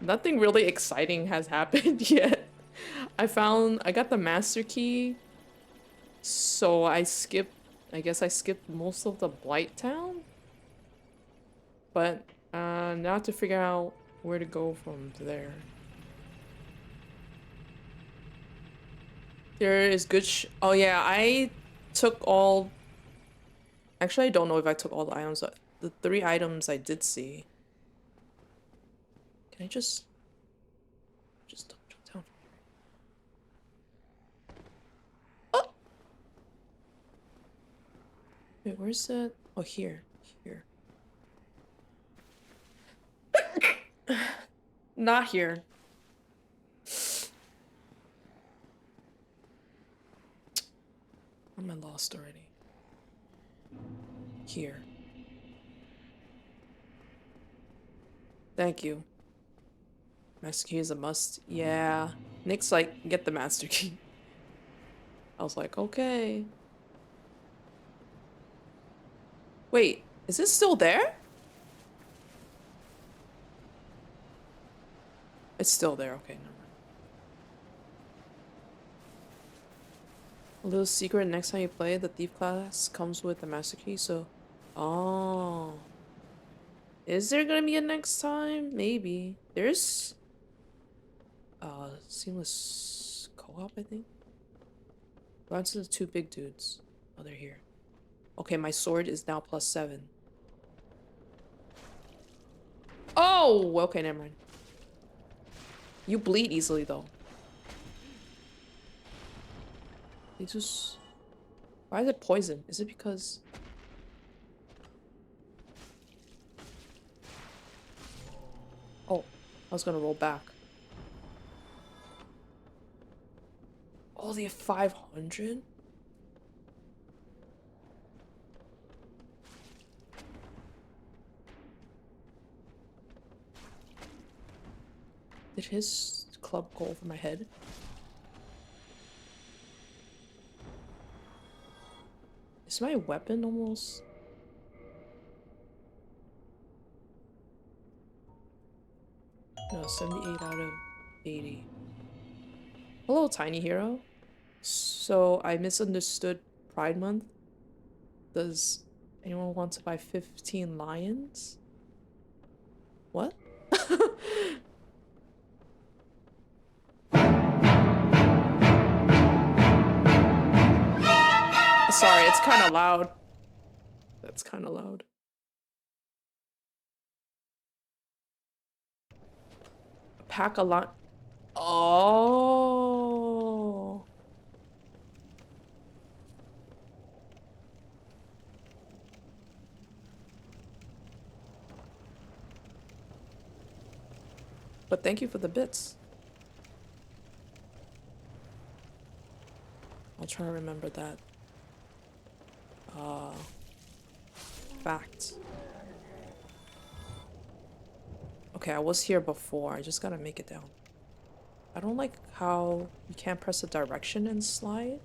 Nothing really exciting has happened yet. I got the master key. So I guess I skipped most of the Blight Town. But now I have to figure out where to go from there. There is good oh yeah, I took all... Actually, I don't know if I took all the items. The 3 items I did see. Can I just jump down? Oh! Wait, where's that? Oh, here. Here. Not here. Am I lost already? Here. Thank you. Master key is a must. Yeah. Nick's like, get the master key. I was like, okay. Wait, is it still there? It's still there. Okay, never mind. A little secret, next time you play, the thief class comes with the master key, so... Oh. Is there gonna be a next time? Maybe. There's... seamless co-op, I think? Go to the 2 big dudes. Oh, they're here. Okay, my sword is now +7. Oh! Okay, never mind. You bleed easily, though. They just... Why is it poison? Is it because... Oh, I was gonna roll back. Oh, they have 500? Did his club go over my head? Is my weapon almost... No, 78 out of 80. Hello, tiny hero. So, I misunderstood Pride Month. Does anyone want to buy 15 lions? What? Sorry, it's kind of loud. That's kind of loud. Pack a lot. Oh. But thank you for the bits. I'll try to remember that. Fact. Okay, I was here before. I just gotta make it down. I don't like how you can't press a direction and slide.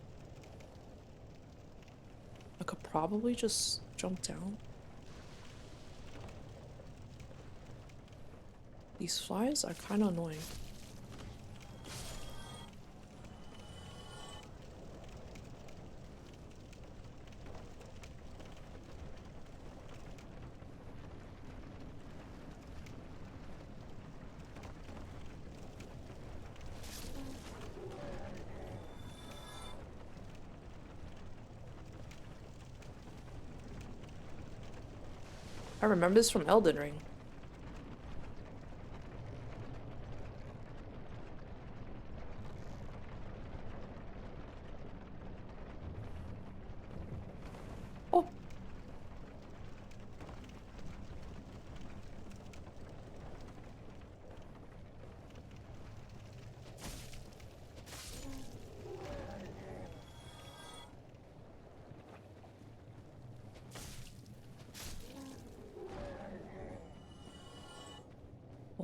I could probably just jump down. These flies are kind of annoying. I remember this from Elden Ring.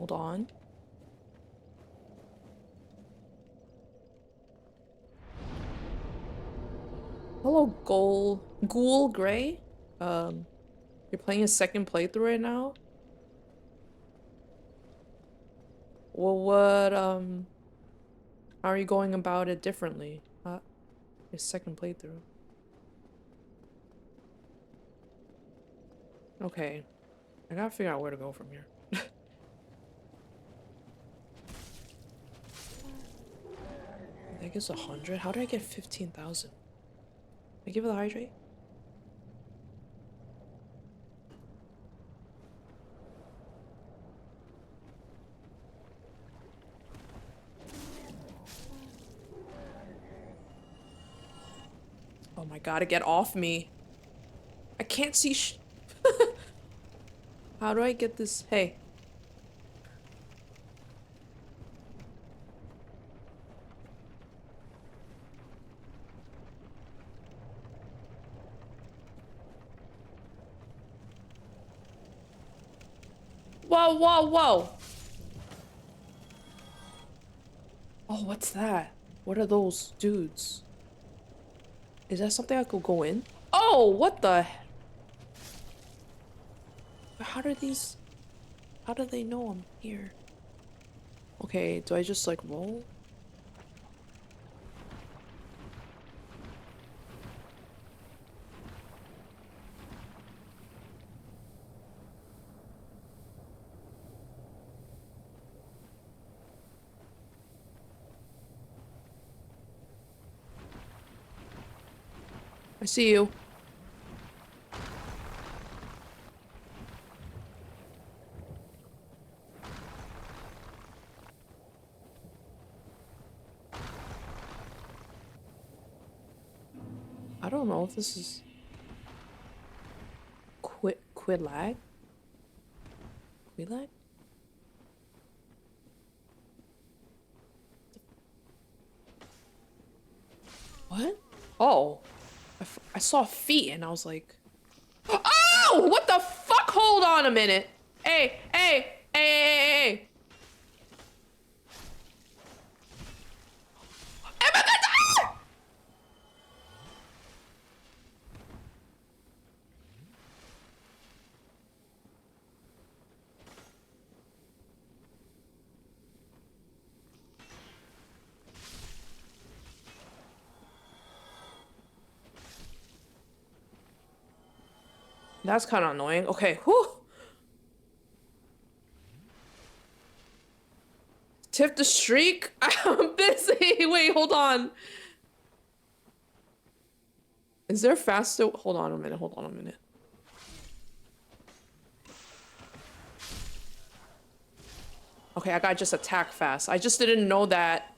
Hold on. Hello, Ghoul Gray. You're playing a second playthrough right now? Well, how are you going about it differently? Your second playthrough. Okay. I gotta figure out where to go from here. I think it's 100. How did I get 15,000? I give it the hydrate? Oh my god, get off me. I can't see How do I get this? Hey. Whoa, whoa, whoa. Oh, what's that? What are those dudes? Is that something I could go in? Oh, what the? How do they know I'm here? Okay, do I just like roll? I see you. I don't know if this is Quidlag? Quidlag? What? Oh. I saw feet and I was like, oh, what the fuck? Hold on a minute. Hey, hey, hey, hey, hey. That's kind of annoying. Okay, whew. Tip the streak? I'm busy. Wait, hold on. Is there faster? Hold on a minute. Hold on a minute. Okay, I gotta just attack fast. I just didn't know that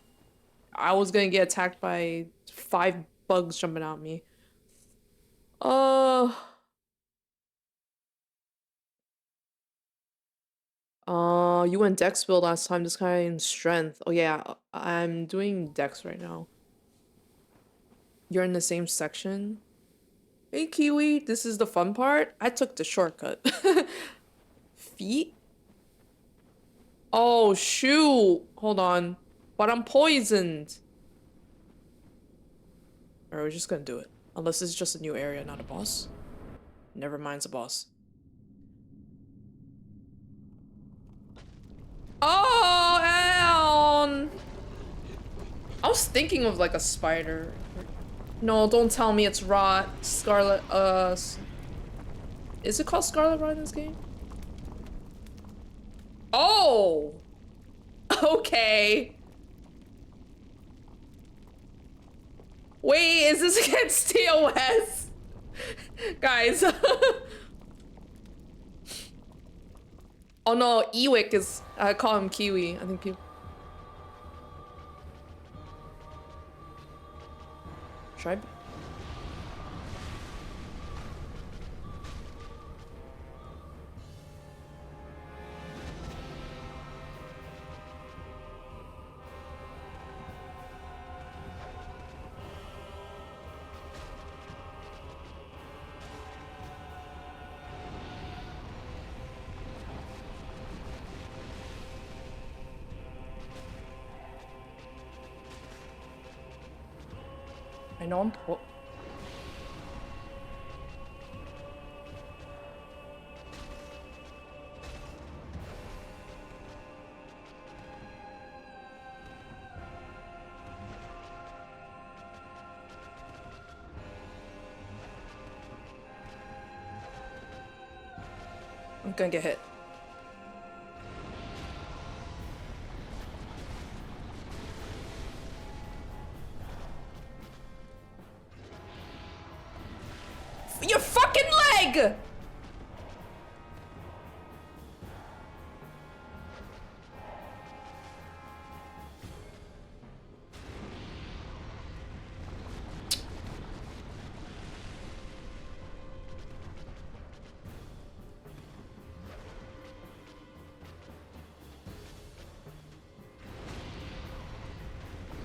I was gonna get attacked by 5 bugs jumping at me. You went Dex build last time, this guy in strength. Oh yeah, I'm doing Dex right now. You're in the same section? Hey Kiwi, this is the fun part. I took the shortcut. Feet? Oh shoot, hold on. But I'm poisoned. Alright, we're just gonna do it. Unless it's just a new area, not a boss. Never mind's a boss. Oh, Eln! I was thinking of like a spider. No, don't tell me it's rot. Scarlet, is it called Scarlet Rot in this game? Oh! Okay. Wait, is this against TOS? Guys. Oh no, Ewick is, I call him Kiwi. I think people. Should I? I know I'm poor. I'm gonna get hit. Your fucking leg!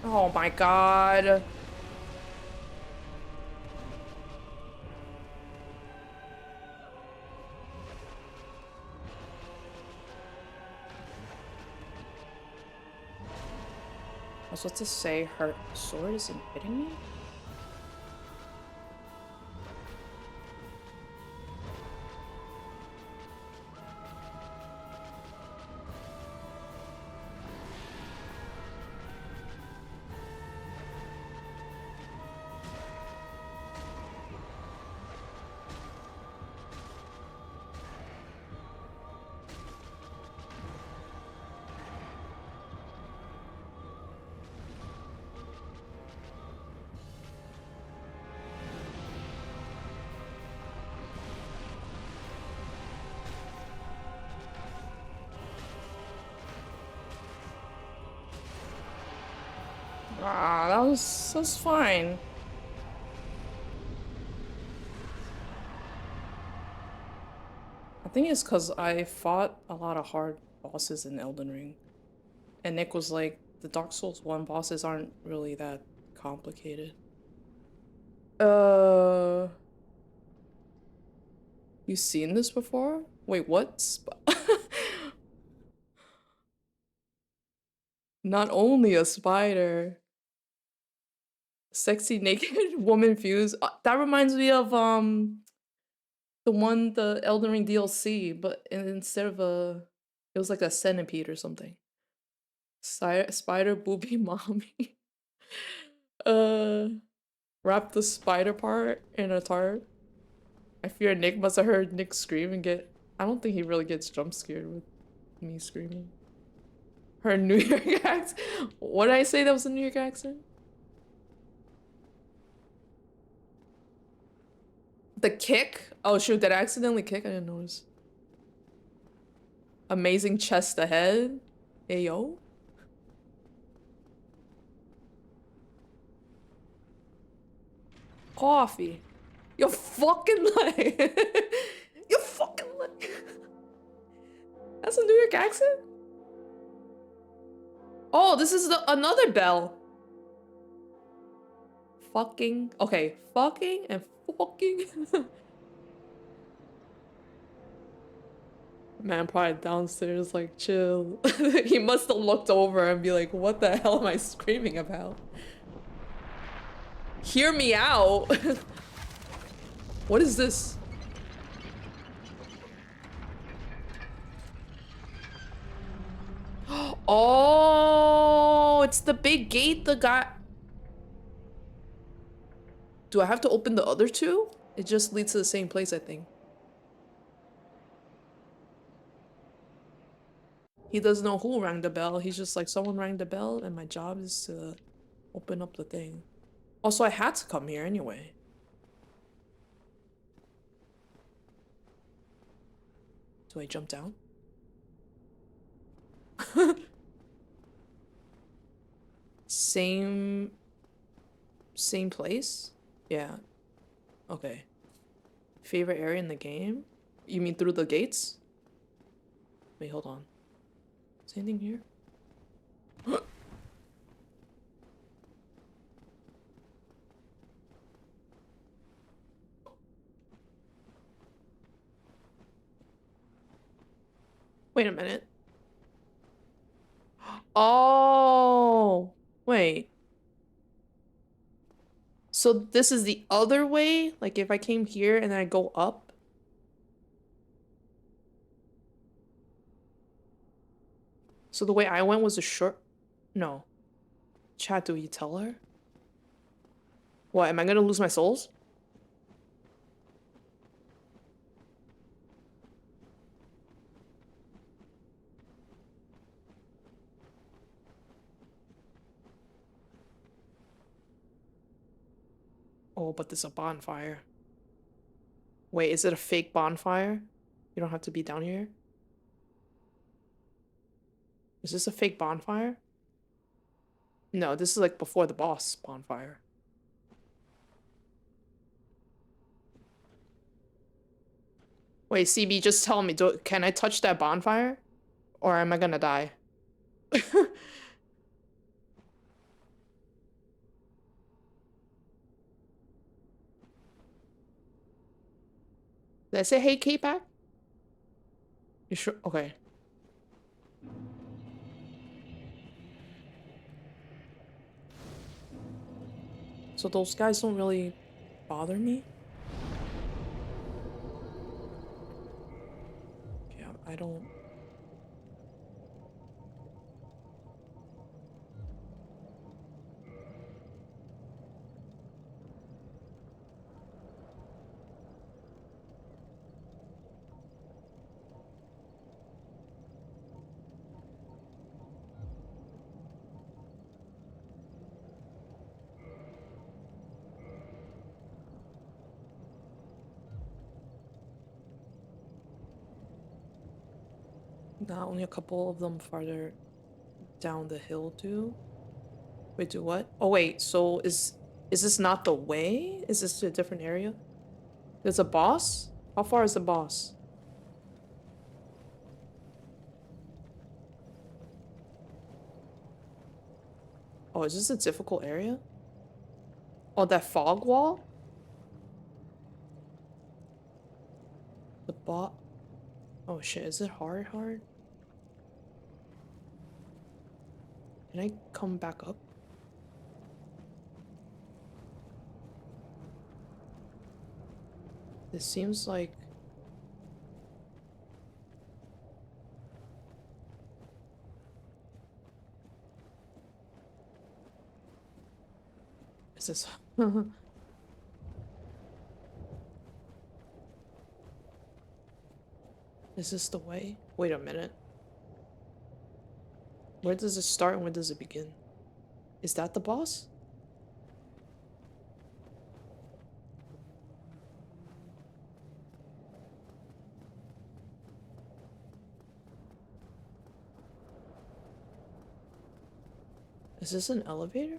Oh my god. I was supposed to say her sword isn't hitting me? Ah, that's fine. I think it's because I fought a lot of hard bosses in Elden Ring. And Nick was like, the Dark Souls 1 bosses aren't really that complicated. You seen this before? Wait, what? Not only a spider. Sexy naked woman fuse. That reminds me of the Elden Ring DLC, but instead of it was like a centipede or something. Spider booby mommy. Wrap the spider part in a tart. I fear Nick must have heard Nick scream and get. I don't think he really gets jump scared with me screaming. Her New York accent. What did I say that was a New York accent? The kick? Oh shoot, did I accidentally kick? I didn't notice. Amazing chest ahead. Hey yo. Coffee. Your fucking leg. Your fucking leg. That's a New York accent? Oh, this is another bell. Fucking. Okay, fucking and fucking. Man, probably downstairs, like, chill. He must have looked over and be like, what the hell am I screaming about? Hear me out. What is this? Oh, it's the big gate the guy... Do I have to open the other two? It just leads to the same place, I think. He doesn't know who rang the bell. He's just like, someone rang the bell and my job is to open up the thing. Also, I had to come here anyway. Do I jump down? Same place? Yeah. Okay. Favorite area in the game? You mean through the gates? Wait, hold on. Is anything here? Wait a minute. Oh, wait. So this is the other way? Like if I came here and then I go up? So the way I went was a short... No. Chat, do you tell her? What, am I gonna lose my souls? Oh, but there's a bonfire. Wait, is it a fake bonfire? You don't have to be down here? Is this a fake bonfire? No, this is like before the boss bonfire. Wait, CB, just tell me, can I touch that bonfire? Or am I gonna die? Did I say hey, K-Pack? You sure? Okay. So those guys don't really bother me? Yeah, I don't... Not only a couple of them farther down the hill too. Wait, do what? Oh wait, so is this not the way? Is this a different area? There's a boss? How far is the boss? Oh, is this a difficult area? Oh, that fog wall? The bot. Oh shit, is it hard? Can I come back up? This seems like... Is this... Is this the way? Wait a minute. Where does it start and where does it begin? Is that the boss? Is this an elevator?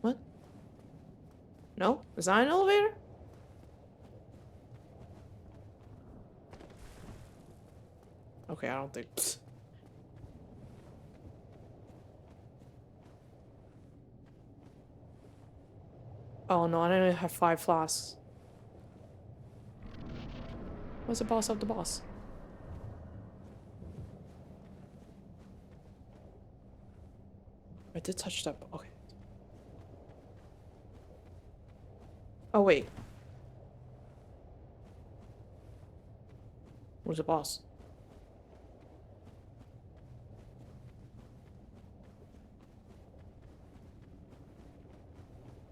What? No? Is that an elevator? Okay, I don't think... Psst. Oh no, I didn't have 5 flasks. What's the boss of the boss? I did touch that. Okay. Oh wait. Where's the boss?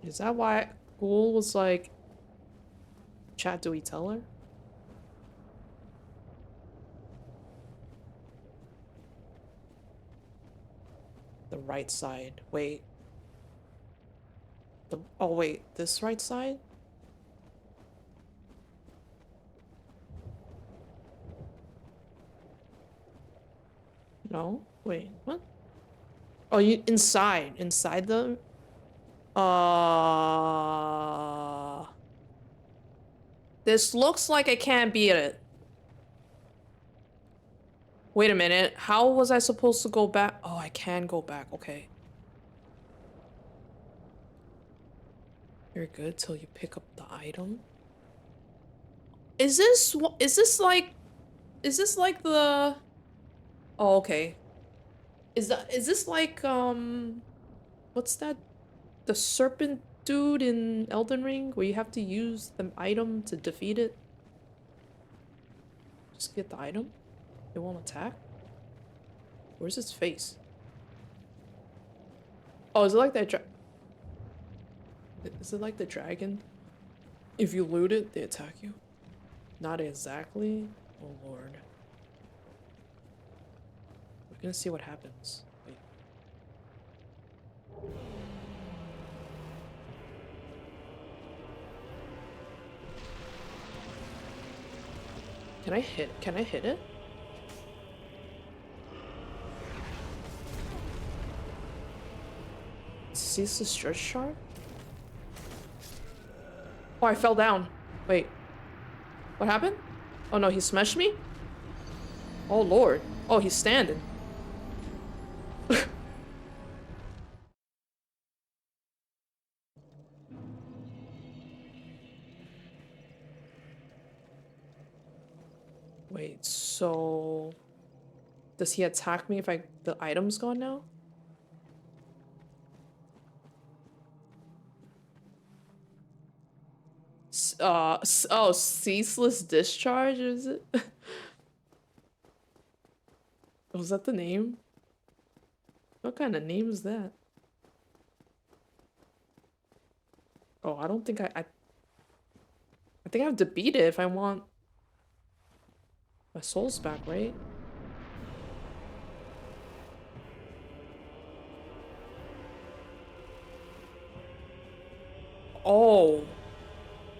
Is that why Ghoul was like, chat, do we tell her? The right side. Wait. Oh wait, this right side? No? Wait, what? Oh, you inside the... This looks like I can't beat it. Wait a minute. How was I supposed to go back? Oh, I can go back. Okay. You're good till you pick up the item. Is this like the... Oh, okay. Is this like what's that? The serpent dude in Elden Ring where you have to use the item to defeat it? Just get the item? It won't attack? Where's its face? Oh, is it like that is it like the dragon? If you loot it, they attack you? Not exactly. Oh lord. We're gonna see what happens. Wait. Can I hit it? Cease the stretch shard? Oh, I fell down. Wait. What happened? Oh no, he smashed me? Oh lord. Oh, he's standing. Wait, so... Does he attack me if the item's gone now? Oh, ceaseless discharge, is it? Was that the name? What kind of name is that? Oh, I don't think I think I have to beat it if I want my souls back, right? Oh.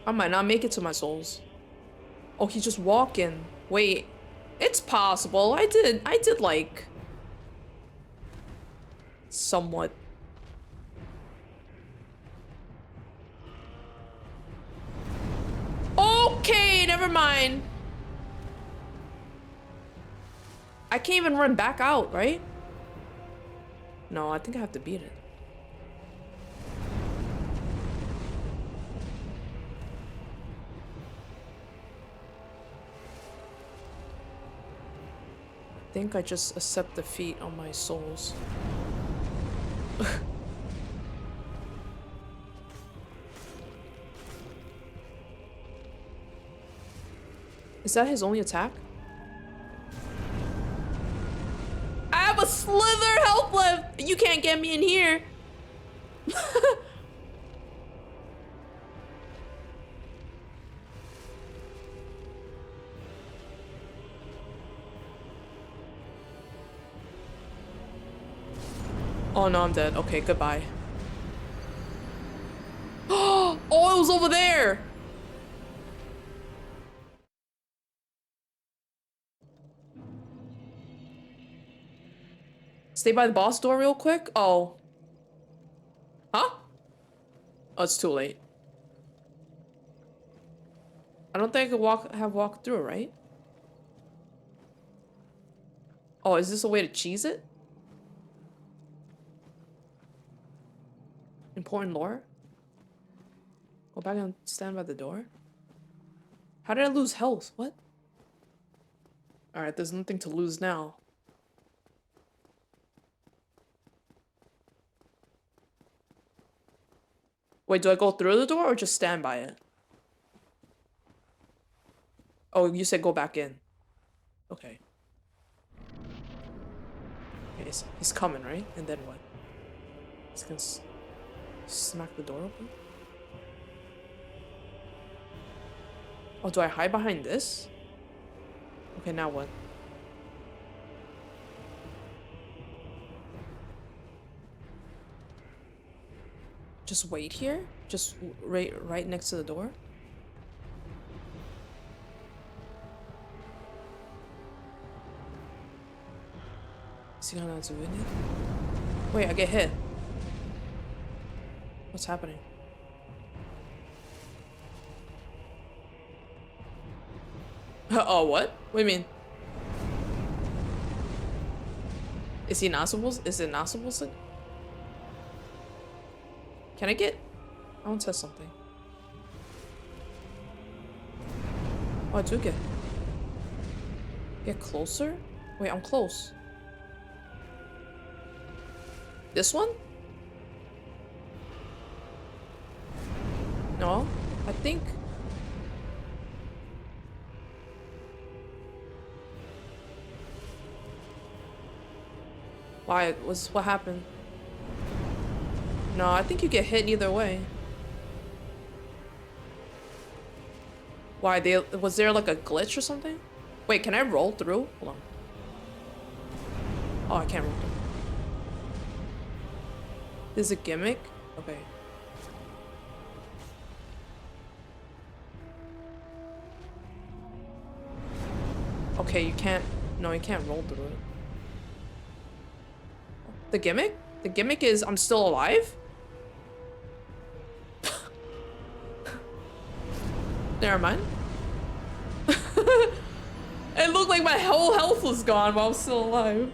I might not make it to my souls. Oh, he's just walking. Wait. It's possible. I did like somewhat. Okay, never mind. I can't even run back out, right? No, I think I have to beat it. I think I just accept defeat on my souls. Is that his only attack? I have a slither health left! You can't get me in here! Oh no, I'm dead. Okay, goodbye. Oh, it was over there! Stay by the boss door real quick? Oh. Huh? Oh, it's too late. I don't think I could have walked through, right? Oh, is this a way to cheese it? Important lore? Go back and stand by the door? How did I lose health? What? Alright, there's nothing to lose now. Wait, do I go through the door or just stand by it? Oh, you said go back in. Okay. Okay, he's coming, right? And then what? He's gonna smack the door open? Oh, do I hide behind this? Okay, now what? Just wait here? Just right next to the door? Is he gonna do it? Wait, I get hit. What's happening? Oh, what? What do you mean? Is it not supposed to? Can I get? I want to test something. Oh, I do get closer? Wait, I'm close. This one? No, I think. Why? What happened? No, I think you get hit either way. Why? Was there like a glitch or something? Wait, can I roll through? Hold on. Oh, I can't roll through. There's a gimmick? Okay. Okay, you can't. No, you can't roll through it. The gimmick? The gimmick is I'm still alive? Never mind. It looked like my whole health was gone while I was still alive.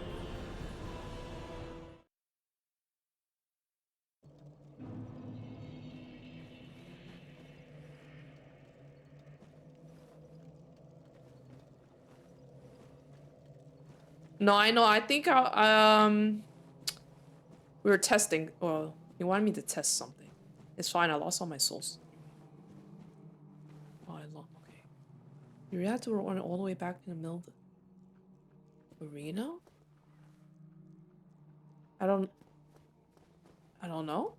No, I know. I think we were testing. Well, you wanted me to test something. It's fine. I lost all my souls. Oh, I lost. Okay. You really have to run all the way back in the middle of the arena? I don't know.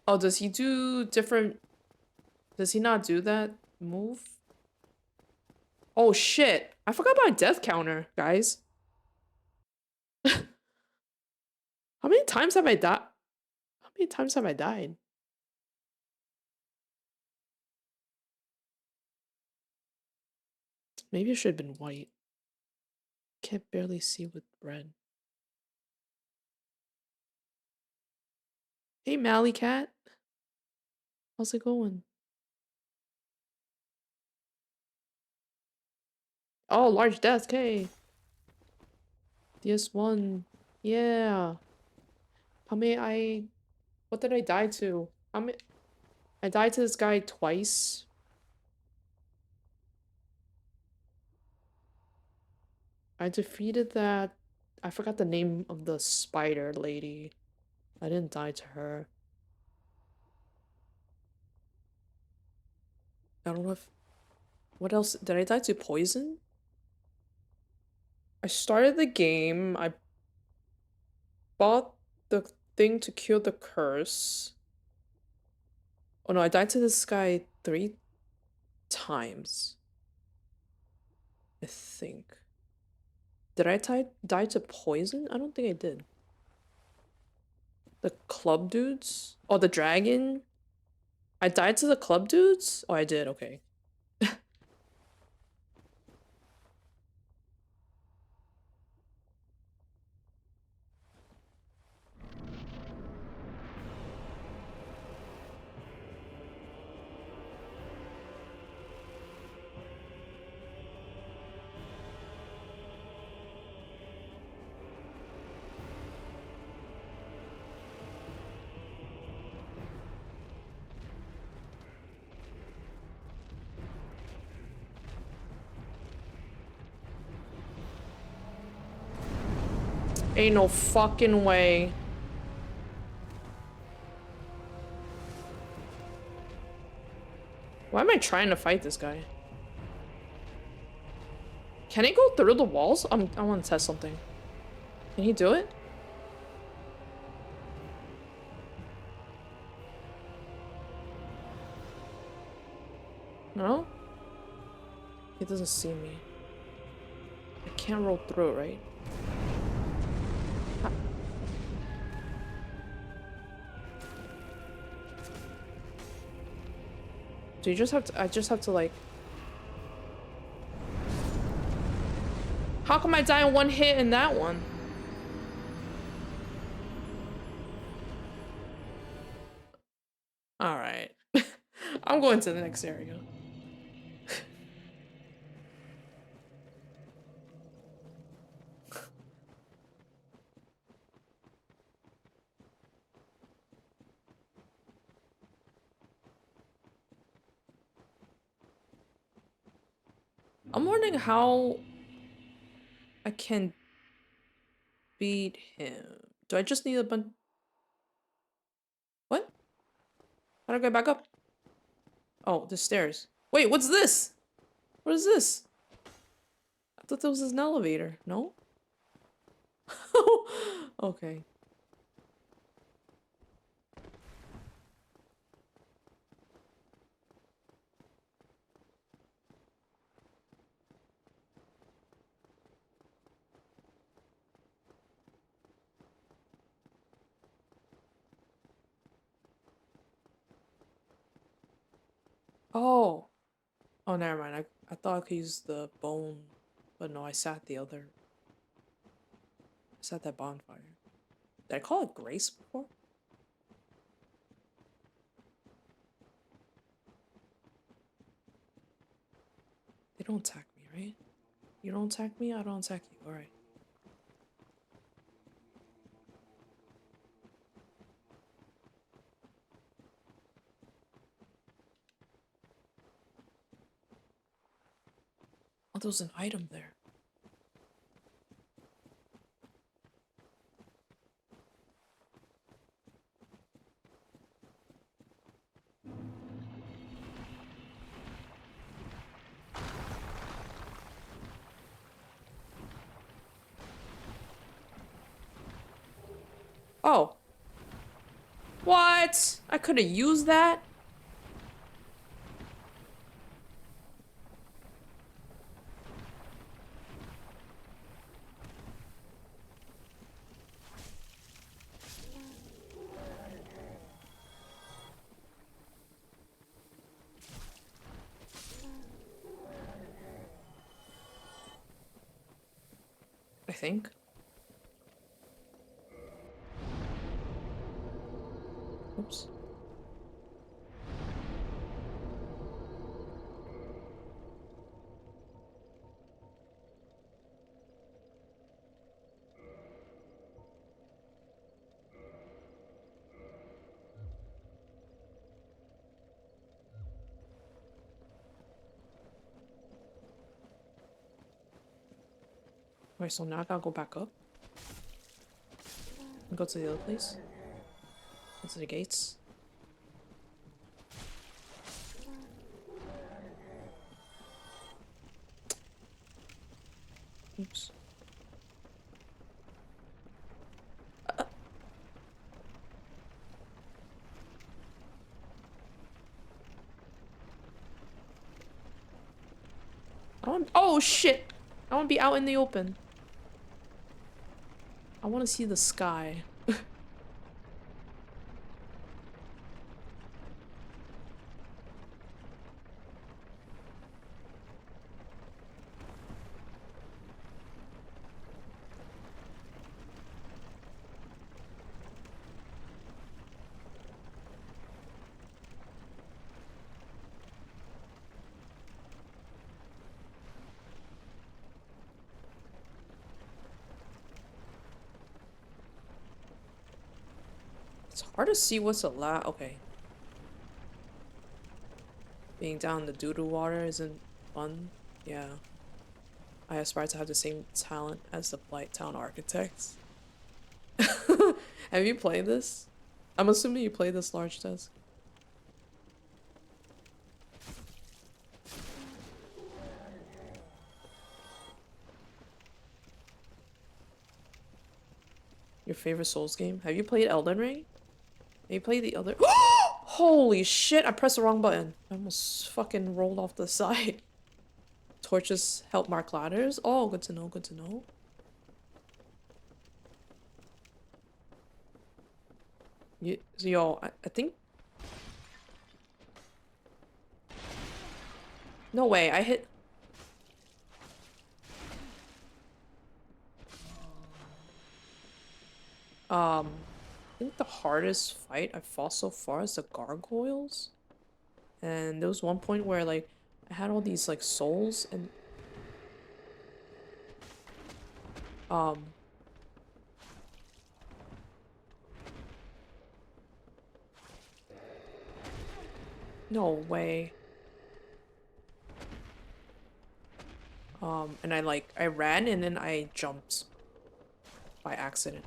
Oh, does he do different? Does he not do that move? Oh shit! I forgot about death counter, guys. How many times have I died? How many times have I died? Maybe it should have been white. Can't barely see with red. Hey, Mally Cat. How's it going? Oh, large desk. Hey. DS1. Yeah. How many what did I die to? How many? I died to this guy twice. I defeated that. I forgot the name of the spider lady. I didn't die to her. I don't know if. What else? Did I die to poison? I started the game. I bought the thing to cure the curse. Oh no, I died to this guy 3 times. I think. Did I die to poison? I don't think I did. The club dudes? Oh, the dragon? I died to the club dudes? Oh, I did. Okay. Ain't no fucking way. Why am I trying to fight this guy? Can he go through the walls? I want to test something. Can he do it? No? He doesn't see me. I can't roll through it, right? Do you just have to- I just have to like... How come I die in one hit in that one? Alright. I'm going to the next area. I'm wondering how I can beat him. Do I just need a bunch? What? How do I get back up? Oh, the stairs. Wait, what's this? What is this? I thought that was an elevator. No? Okay. Oh. Oh, never mind. I thought I could use the bone, but no, I sat the other. I sat that bonfire. Did I call it Grace before? They don't attack me, right? You don't attack me, I don't attack you. Alright. Oh, there was an item there. Oh. What? I could have used that? I think. Oops. Wait, so now I gotta go back up? And go to the other place? Go to the gates? Oops. Oh shit! I wanna be out in the open. I wanna see the sky. It's hard to see what's allowed. Okay. Being down in the doo-doo water isn't fun. Yeah. I aspire to have the same talent as the Blight Town architects. Have you played this? I'm assuming you played this large desk. Your favorite Souls game? Have you played Elden Ring? Have you played the other? Holy shit! I pressed the wrong button. I almost fucking rolled off the side. Torches help mark ladders. Oh, good to know. Good to know. Yo, I think. No way! I hit. I think the hardest fight I fought so far is the gargoyles. And there was one point where like I had all these like souls and no way. And I ran and then I jumped by accident.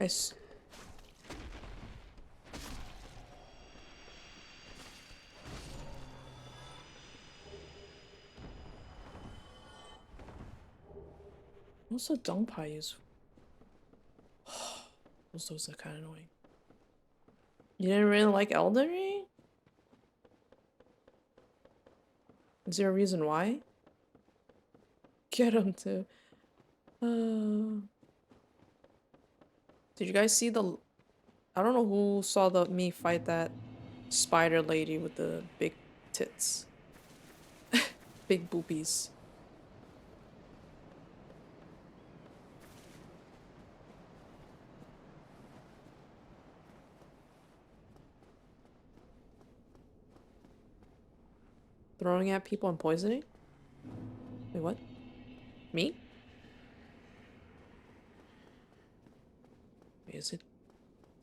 Nice. What's the dung pie use? Those are kind of annoying. You didn't really like Elden Ring? Is there a reason why? Get him to. Did you guys see the? I don't know who saw me fight that spider lady with the big tits, big boobies. Throwing at people and poisoning? Wait, what? Me? Wait, is it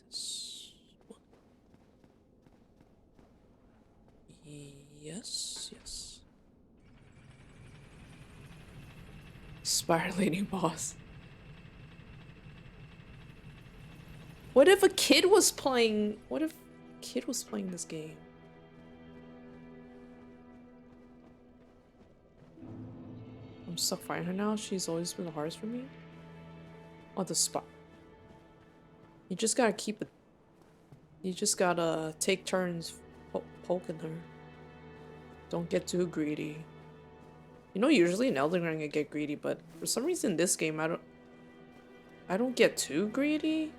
this one? Yes, yes. Spider Lady boss. What if a kid was playing? What if a kid was playing this game? I'm stuck fighting her now. She's always been the hardest for me. Oh, the spot. You just gotta keep it. You just gotta take turns poking her. Don't get too greedy. You know, usually in Elden Ring I get greedy, but for some reason this game I don't get too greedy.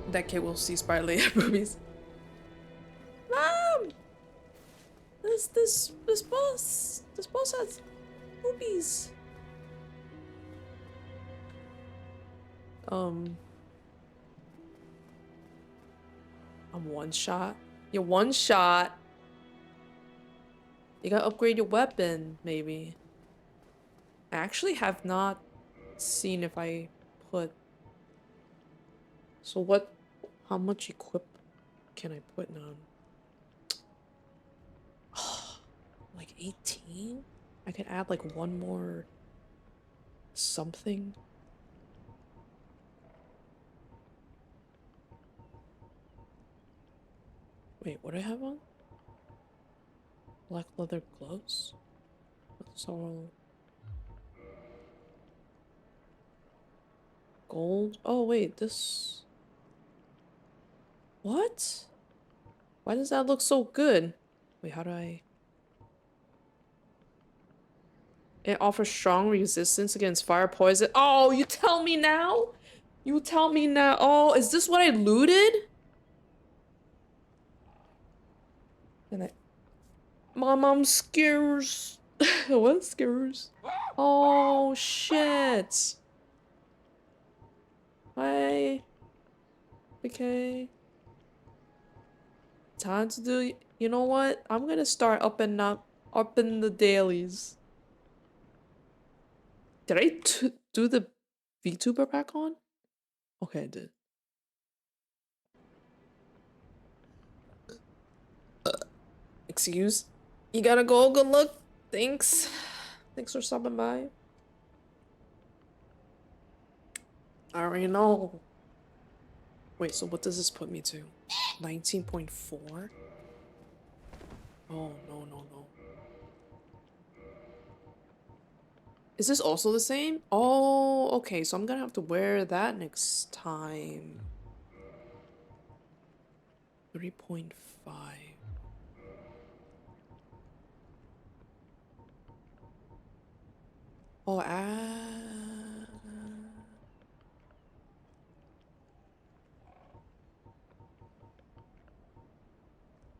That kid will see Spider Lady boobies. Mom! This boss has boobies. I'm one shot. You're one shot. You gotta upgrade your weapon, maybe. I actually have not seen if I put. So what? How much equip can I put on? Like 18? I could add like one more something. Wait, what do I have on? Black leather gloves? That's all. Gold? Oh wait, this. What? Why does that look so good? Wait, how do I? It offers strong resistance against fire poison. Oh, you tell me now? You tell me now. Oh, is this what I looted? And I'm scares. What scares? Oh shit. Hi. Okay. Time to do. You know what? I'm gonna start up in the dailies. Did I do the VTuber back on? Okay, I did. Excuse? You gotta go. Good luck. Thanks. Thanks for stopping by. I already know. Wait, so what does this put me to? 19.4? Oh, no. Is this also the same? Oh, okay, so I'm gonna have to wear that next time. 3.5. Oh,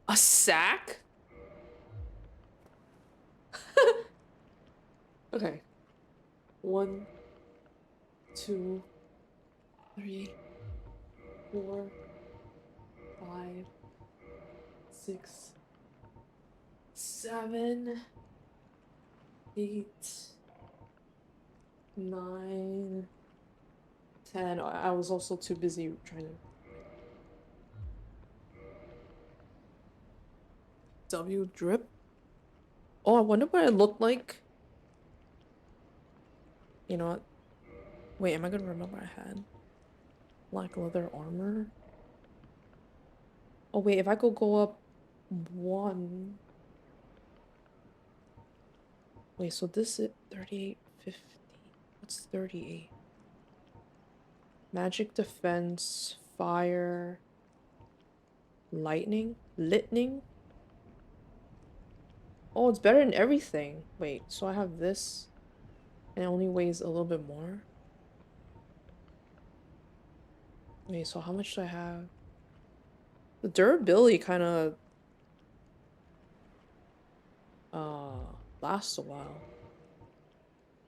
a sack? Okay. 1, 2, 3, 4, 5, 6, 7, 8, 9, 10. I was also too busy trying to. W drip? Oh, I wonder what it looked like. You know what? Wait, am I gonna remember I had black leather armor? Oh wait, if I could go up 1. Wait, so this is 3850. What's 38? Magic defense, fire, lightning, litning. Oh, it's better than everything. Wait, so I have this, and it only weighs a little bit more. Wait, so how much do I have? The durability kind of lasts a while.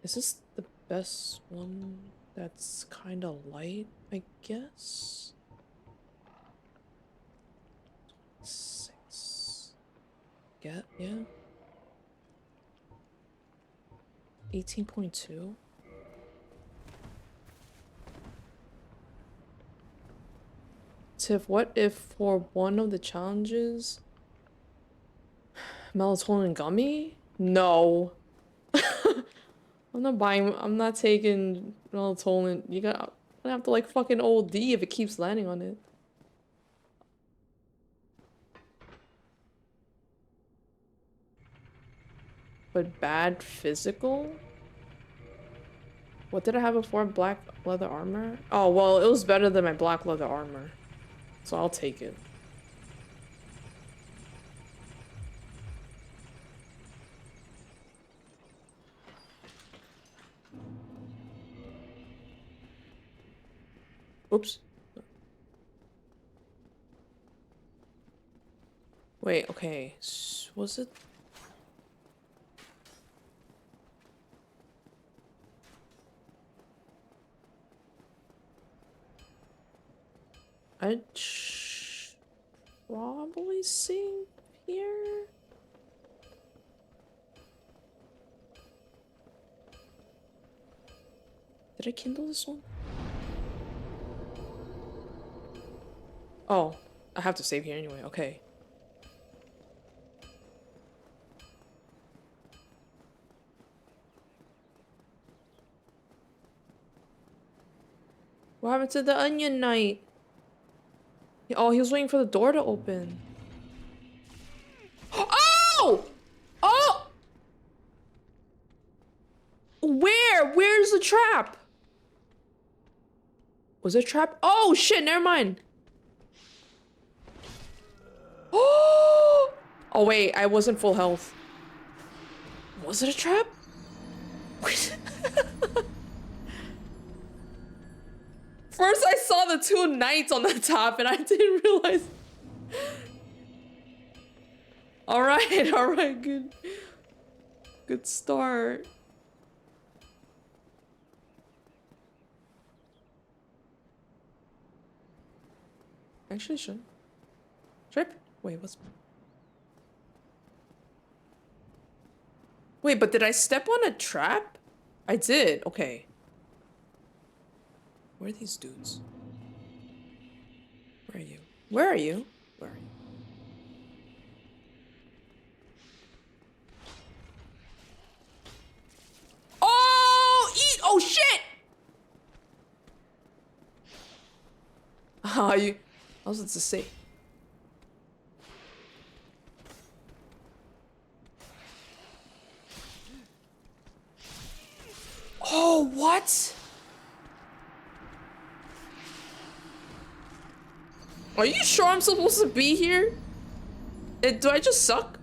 Is this the best one that's kind of light, I guess? 6. Yeah. 18.2. Tiff, what if for one of the challenges melatonin gummy? No. I'm not taking melatonin. I'm gonna have to like fucking OD if it keeps landing on it. But bad physical? What did I have before? Black leather armor? Oh, well, it was better than my black leather armor. So I'll take it. Oops. Wait, okay. Was it? I'd probably save here. Did I kindle this one? Oh, I have to save here anyway. Okay. What happened to the Onion Knight? Oh, he was waiting for the door to open. Oh! Oh! Where? Where's the trap? Was it a trap? Oh, shit, never mind. Oh! Oh, wait, I wasn't full health. Was it a trap? First, I saw the 2 knights on the top, and I didn't realize. All right, good start. Actually, should. Trip? Wait, what's? Wait, but did I step on a trap? I did. Okay. Where are these dudes? Where are you? Where are you? Where are you? Oh! Eat! Oh, shit! Ah, you... I was about to say... Oh, what? Are you sure I'm supposed to be here? Do I just suck?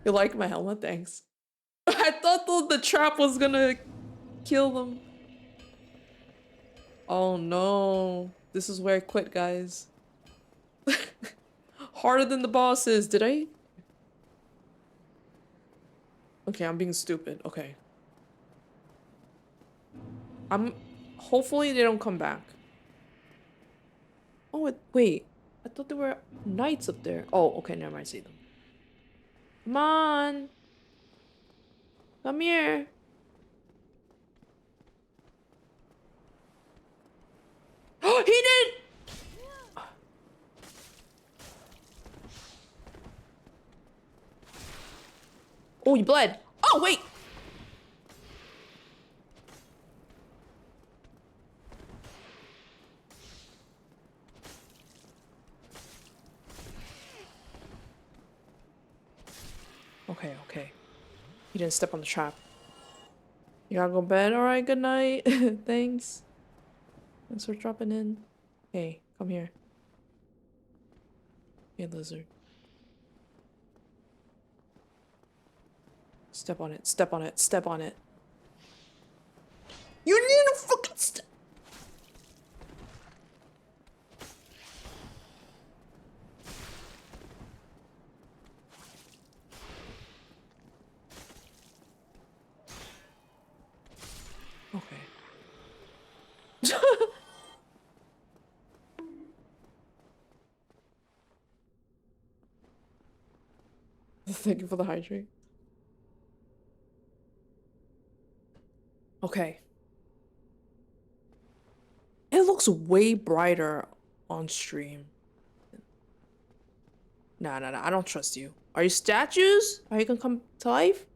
You like my helmet? Thanks. I thought the trap was gonna kill them. Oh no. This is where I quit, guys. Harder than the bosses. Did I? Okay, I'm being stupid. Okay. Hopefully they don't come back. Oh, wait. I thought there were knights up there. Oh, okay, never mind. I see them. Come on. Come here. Oh, he did! Oh, he bled. Oh, wait. Okay, okay. He didn't step on the trap. You gotta go to bed? Alright, good night. Thanks. Thanks for dropping in. Hey, come here. Hey, lizard. Step on it, step on it, step on it. You need to fucking step. Okay. Thank you for the hydrate. Okay. It looks way brighter on stream. Nah, I don't trust you. Are you statues? Are you gonna come to life?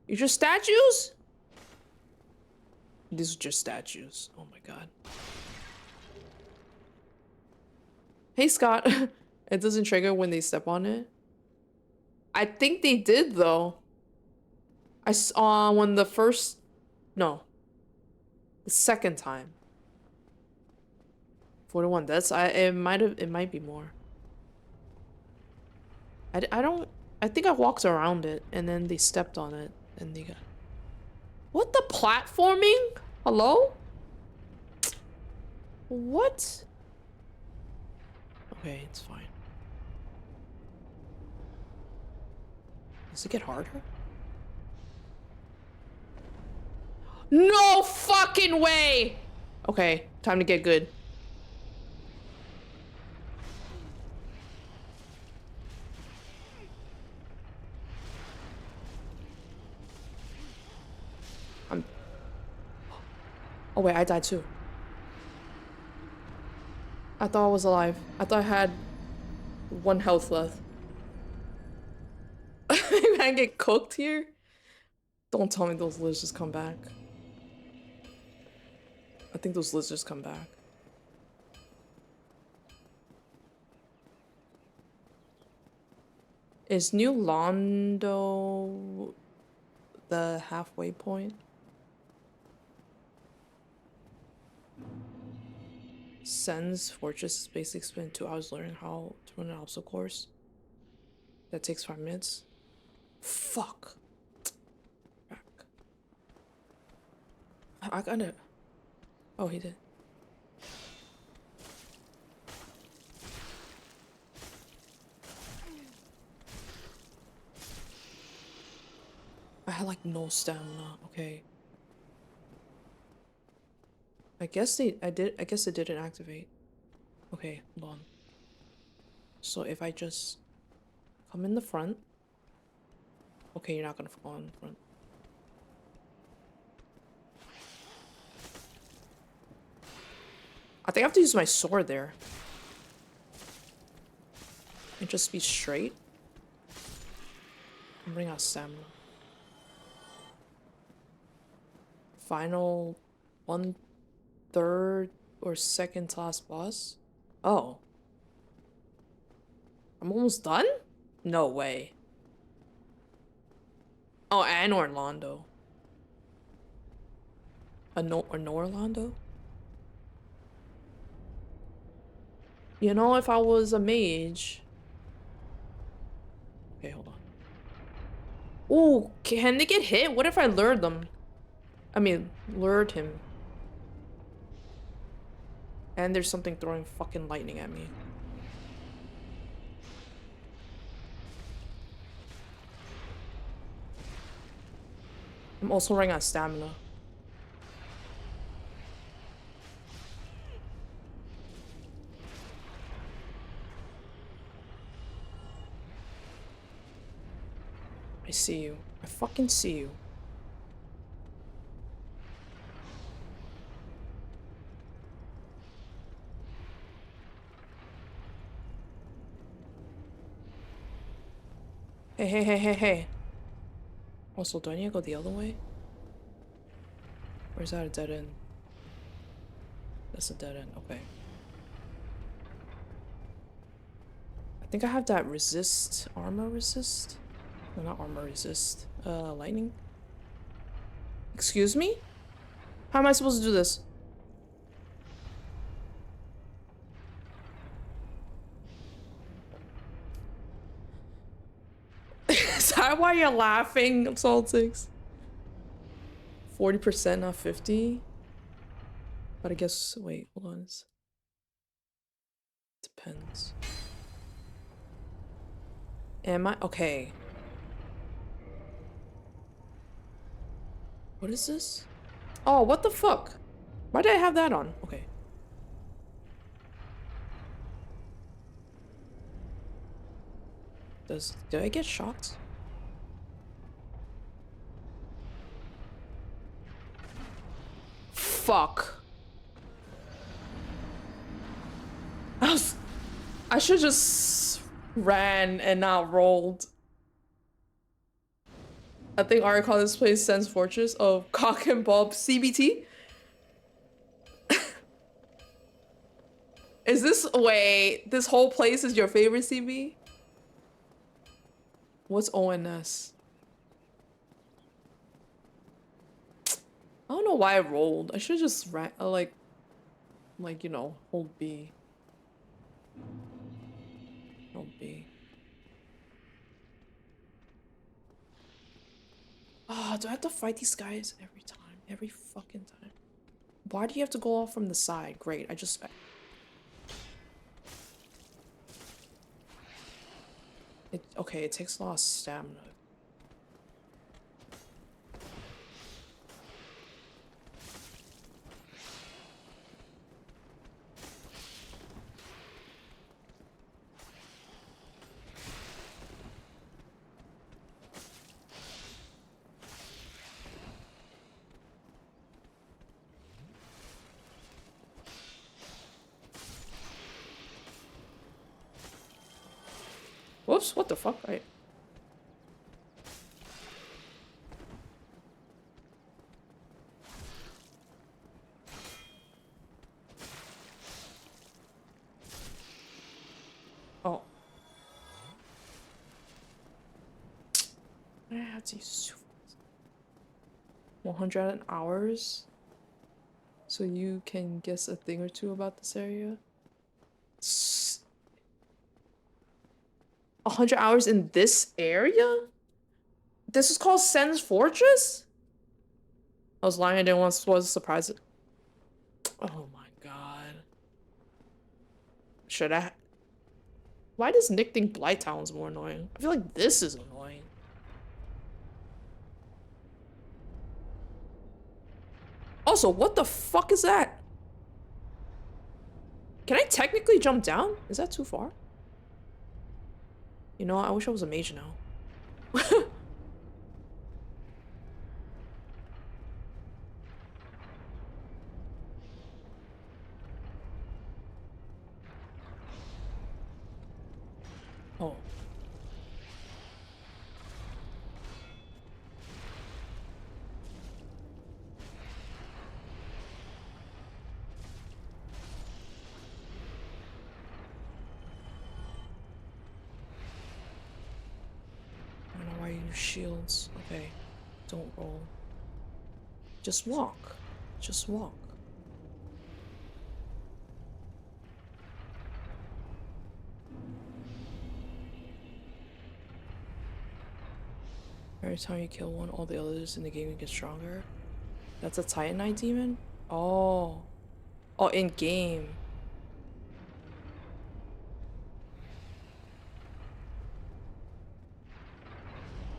You're just statues? These are just statues. Oh my god. Hey, Scott. It doesn't trigger when they step on it. I think they did, though. I saw when the first... No. The second time. 41 deaths. It might be more. I don't... I think I walked around it, and then they stepped on it, and they got... What the platforming? Hello? What? Okay, it's fine. Does it get harder? No fucking way! Okay, time to get good. Oh wait, I died too. I thought I was alive. I thought I had 1 health left. I get cooked here? Don't tell me those lizards come back. I think those lizards come back. Is New Londo the halfway point? Sen's Fortress is basically spent 2 hours learning how to run an obstacle course. That takes 5 minutes. Fuck. Back. I got it. Oh, he did. I had like no stamina. Okay. I guess it didn't activate. Okay, hold on. So if I just come in the front. Okay, you're not gonna fall in the front. I think I have to use my sword there. And just be straight. And bring out stamina. Final 1/3 or second to last boss? Oh. I'm almost done? No way. Oh, and Orlando. No Orlando? You know, if I was a mage... Okay, hold on. Ooh, can they get hit? What if I lured them? I mean, lured him. And there's something throwing fucking lightning at me. I'm also running out of stamina. I see you. I fucking see you. Hey, hey, hey, hey, hey. Also, do I need to go the other way? Or is that a dead end? That's a dead end, okay. I think I have that resist, armor resist? No, not armor resist. Lightning? Excuse me? How am I supposed to do this? Is that why you're laughing, Saltix? 40%, not 50? But I guess, wait, hold on. Depends. Am I? Okay. What is this? Oh, what the fuck? Why did I have that on? Okay. Did I get shocked? Fuck. I should just ran and not rolled. I think Ari called this place Sen's Fortress of Cock and Bob CBT. Is this, wait, this whole place is your favorite CB? What's ONS? I don't know why I rolled. I should just like, you know, hold B. Hold B. Ah, do I have to fight these guys every time? Every fucking time. Why do you have to go off from the side? Great, I just... Okay, it takes a lot of stamina. Whoops, what the fuck? Oh. I have to use 100 hours so you can guess a thing or two about this area. 100 hours in this area? This is called Sen's Fortress? I was lying, I didn't want to surprise it. Oh my god. Should I? Why does Nick think Blighttown's more annoying? I feel like this is annoying. Also, what the fuck is that? Can I technically jump down? Is that too far? You know, I wish I was a mage now. Oh. I don't know why you use shields. Okay. Don't roll. Just walk. Just walk. Every time you kill one, all the others in the game get stronger. That's a Titanite demon? Oh. Oh, in game.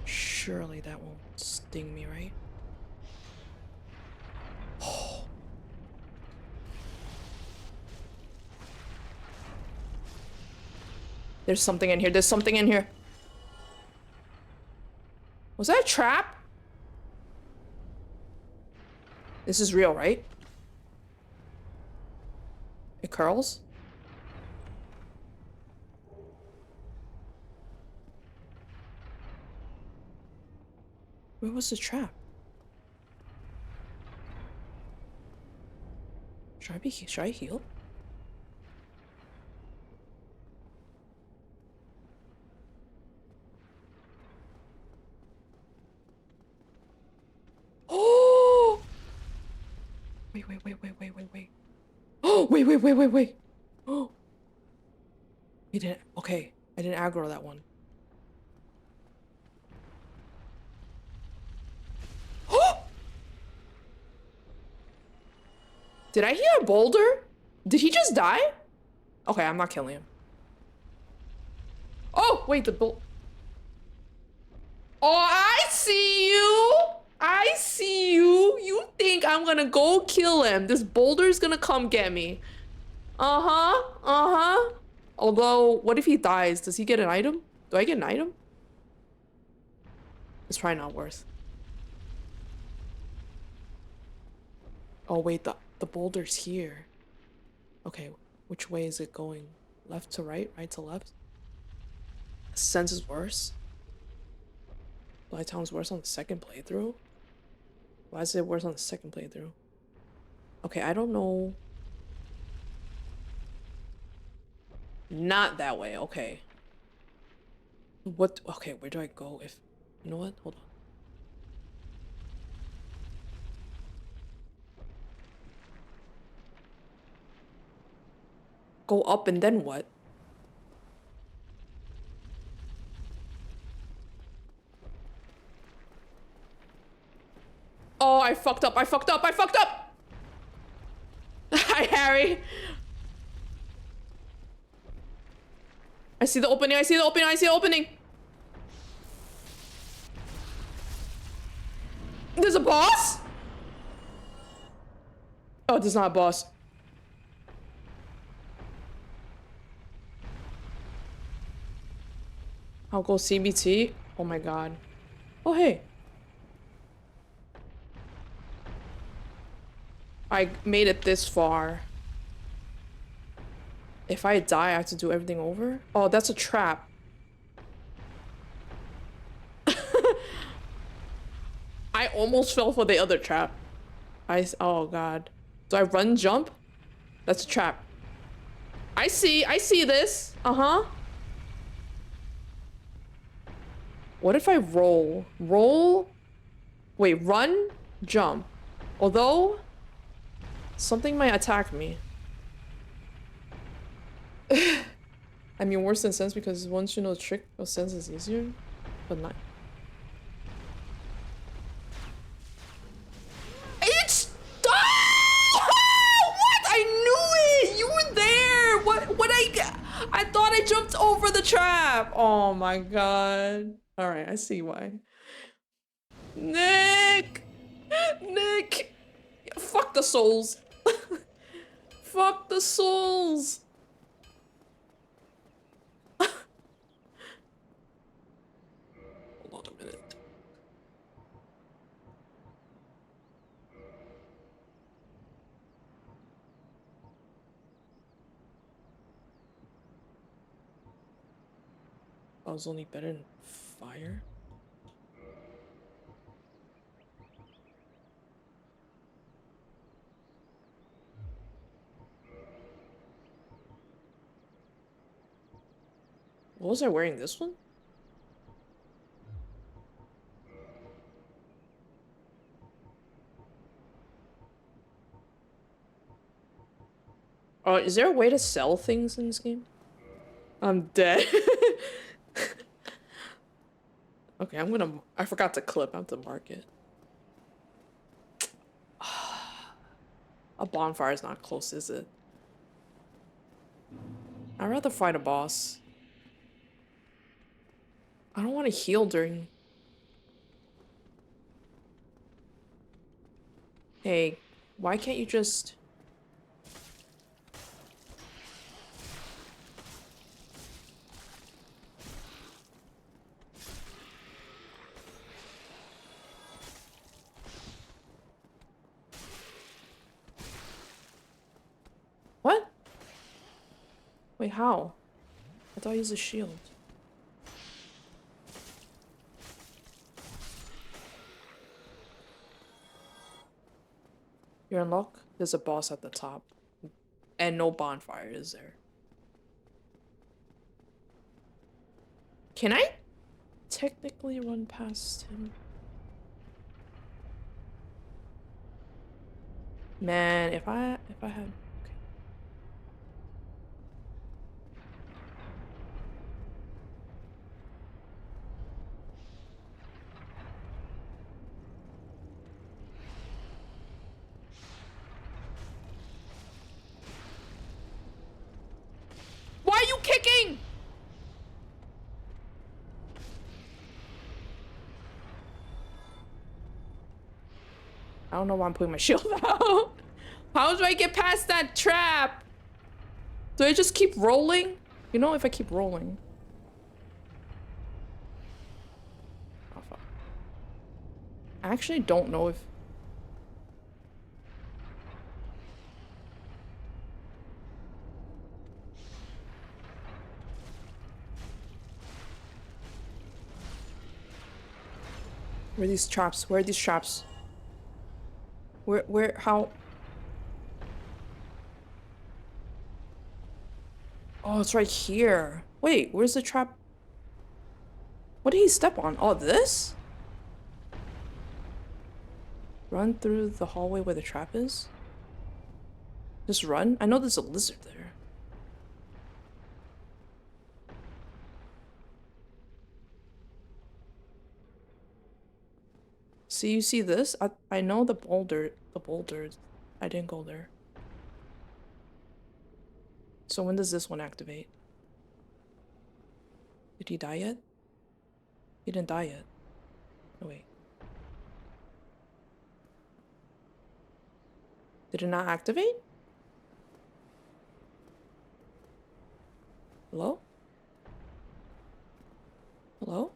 Surely that won't sting me, right? Oh. There's something in here. There's something in here. Was that a trap? This is real, right? It curls? Where was the trap? Should I heal? Oh! Wait. Oh, wait. Oh. He didn't. Okay, I didn't aggro that one. Oh! Did I hear a boulder? Did he just die? Okay, I'm not killing him. Oh, wait, the bull. Oh, I see you. I see you. You think I'm gonna go kill him. This boulder's gonna come get me. Uh-huh. Although, what if he dies? Does he get an item? Do I get an item? It's probably not worth. Oh, wait, the boulder's here. Okay, which way is it going? Left to right? Right to left? Sense is worse? Blighttown's worse on the second playthrough? Why is it worse on the second playthrough? Okay, I don't know. Not that way, okay. What? Okay, where do I go if... You know what? Hold on. Go up and then what? Oh, I fucked up. Hi, Harry. I see the opening. There's a boss? Oh, there's not a boss. I'll go CBT. Oh my god. Oh, hey. I made it this far. If I die, I have to do everything over? Oh, that's a trap. I almost fell for the other trap. Oh god. Do I run, jump? That's a trap. I see this. Uh-huh. What if I roll? Wait, run, jump. Although, something might attack me. I mean, worse than sense because once you know the trick of sense is easier, but not. It's... Oh! What? I knew it! You were there! What I thought I jumped over the trap! Oh my god. Alright, I see why. Nick! Fuck the souls. Fuck the souls. Hold on a minute. I was only better than fire. What was I wearing? This one? Oh, is there a way to sell things in this game? I'm dead. Okay, I forgot to clip. I have to mark it. A bonfire is not close, is it? I'd rather fight a boss. I don't want to heal during... Hey, why can't you just... Wait, how? I thought I used a shield. You're in luck. There's a boss at the top. And no bonfire is there. Can I technically run past him? Man, if I had okay. Why are you kicking? I don't know why I'm putting my shield out. How do I get past that trap? Do I just keep rolling? You know, if I keep rolling. Oh, fuck. I actually don't know if... Where are these traps? Where are these traps? Where, how? Oh, it's right here. Wait, where's the trap? What did he step on? Oh, this? Run through the hallway where the trap is? Just run? I know there's a lizard there. See, you see this? I know the boulders. I didn't go there. So when does this one activate? Did he die yet? He didn't die yet. Oh, wait. Did it not activate? Hello? Hello?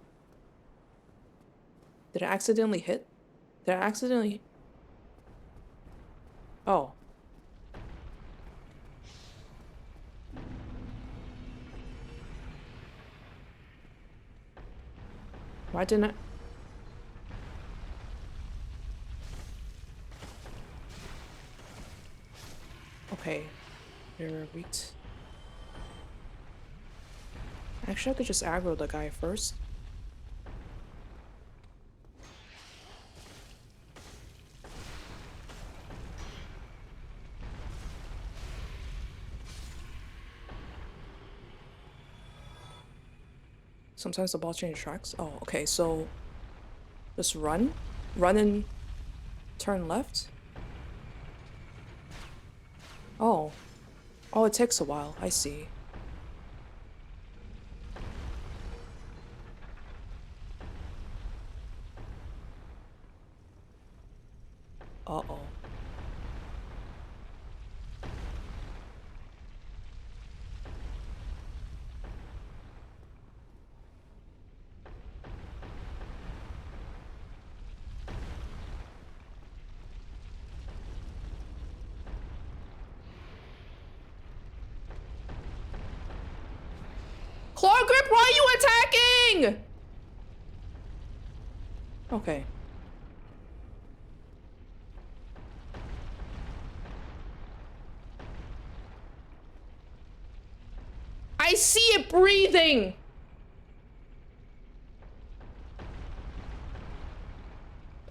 Did I accidentally hit? Did I accidentally... Oh. Why didn't I... Okay. You're weak. Actually, I could just aggro the guy first. Sometimes the boss changes tracks. Oh, okay, so just run. Run and turn left. Oh. Oh, it takes a while. I see. Uh-oh. Claw grip, why are you attacking? Okay. I see it breathing.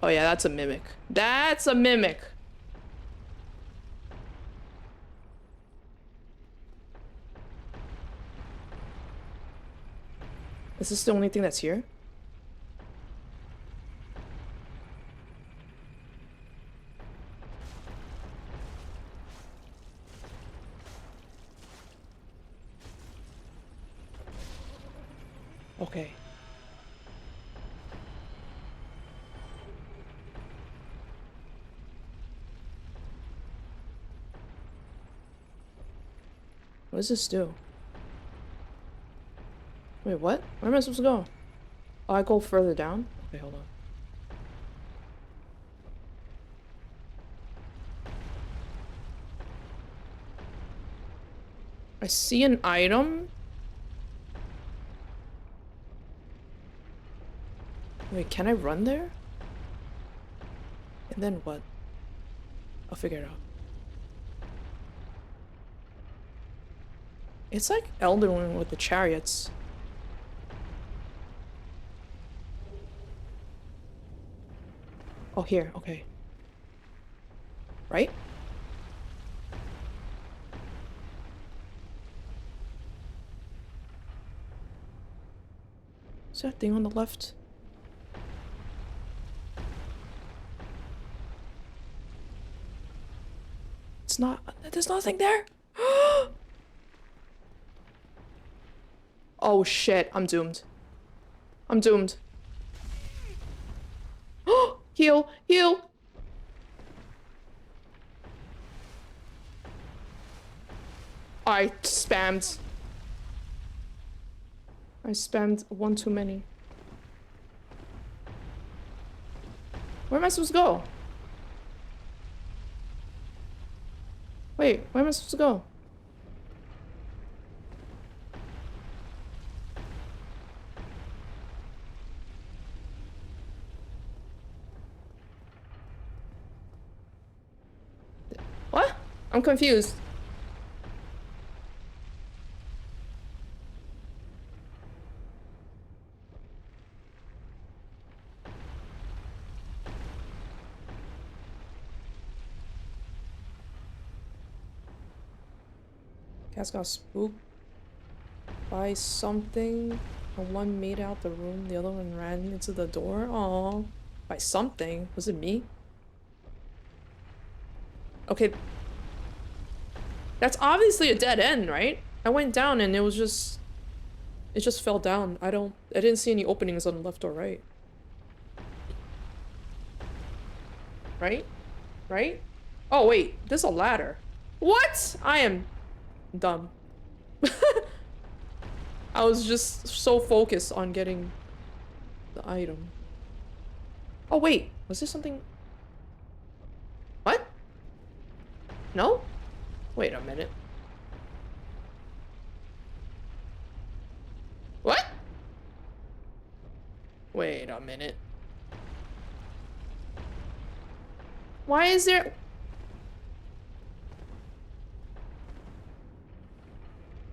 Oh yeah, that's a mimic. That's a mimic. Is this the only thing that's here? Okay. What does this do? Wait, what? Where am I supposed to go? Oh, I go further down? Okay, hold on. I see an item. Wait, can I run there? And then what? I'll figure it out. It's like Elden Ring with the chariots. Oh, here, okay. Right? Is that thing on the left? It's not. There's nothing there. Oh shit, I'm doomed. I'm doomed. Heal, heal. I spammed one too many. Where am I supposed to go? Wait, where am I supposed to go? What? I'm confused. Cass got spooked by something. The one made out the room, the other one ran into the door. Aww. By something. Was it me? Okay. That's obviously a dead end, right? I went down and it was just... It just fell down. I didn't see any openings on the left or right. Right? Right? Oh wait, there's a ladder. What? I am dumb. I was just so focused on getting the item. Oh wait, was there something? What? No? Wait a minute. What? Wait a minute. Why is there...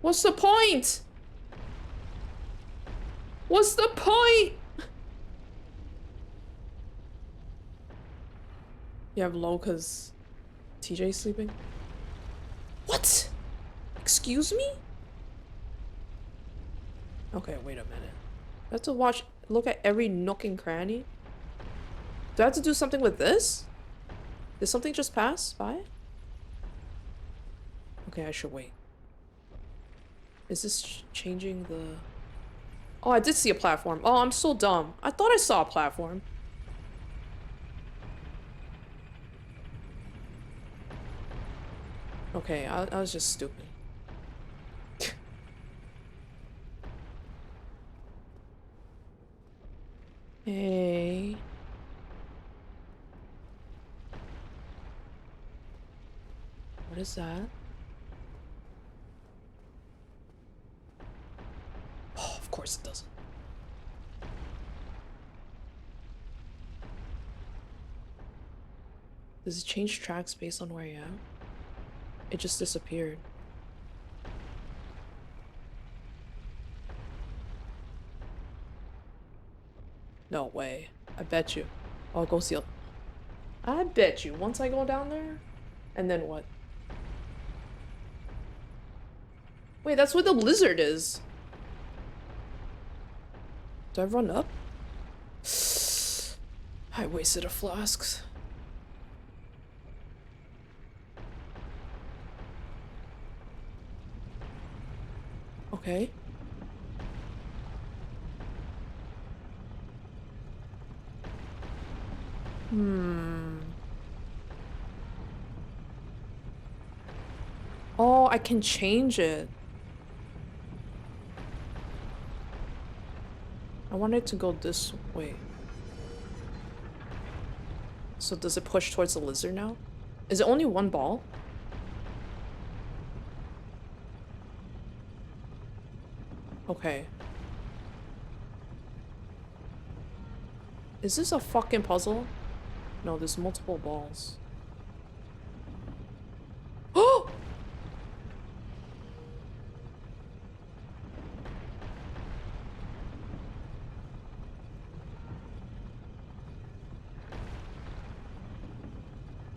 What's the point? What's the point? You have low cause TJ's sleeping? What? Excuse me? Okay, wait a minute. I have to look at every nook and cranny? Do I have to do something with this? Did something just pass by? Okay, I should wait. Is this changing the... Oh, I did see a platform. Oh, I'm so dumb. I thought I saw a platform. Okay, I was just stupid. Hey. What is that? Oh, of course it doesn't. Does it change tracks based on where you am? It just disappeared. No way. I bet you. I'll go see. I bet you once I go down there, and then what? Wait, that's where the lizard is. Do I run up? I wasted a flask. Okay. Oh, I can change it. I want it to go this way. So does it push towards the lizard now? Is it only one ball? Okay. Is this a fucking puzzle? No, there's multiple balls. Oh!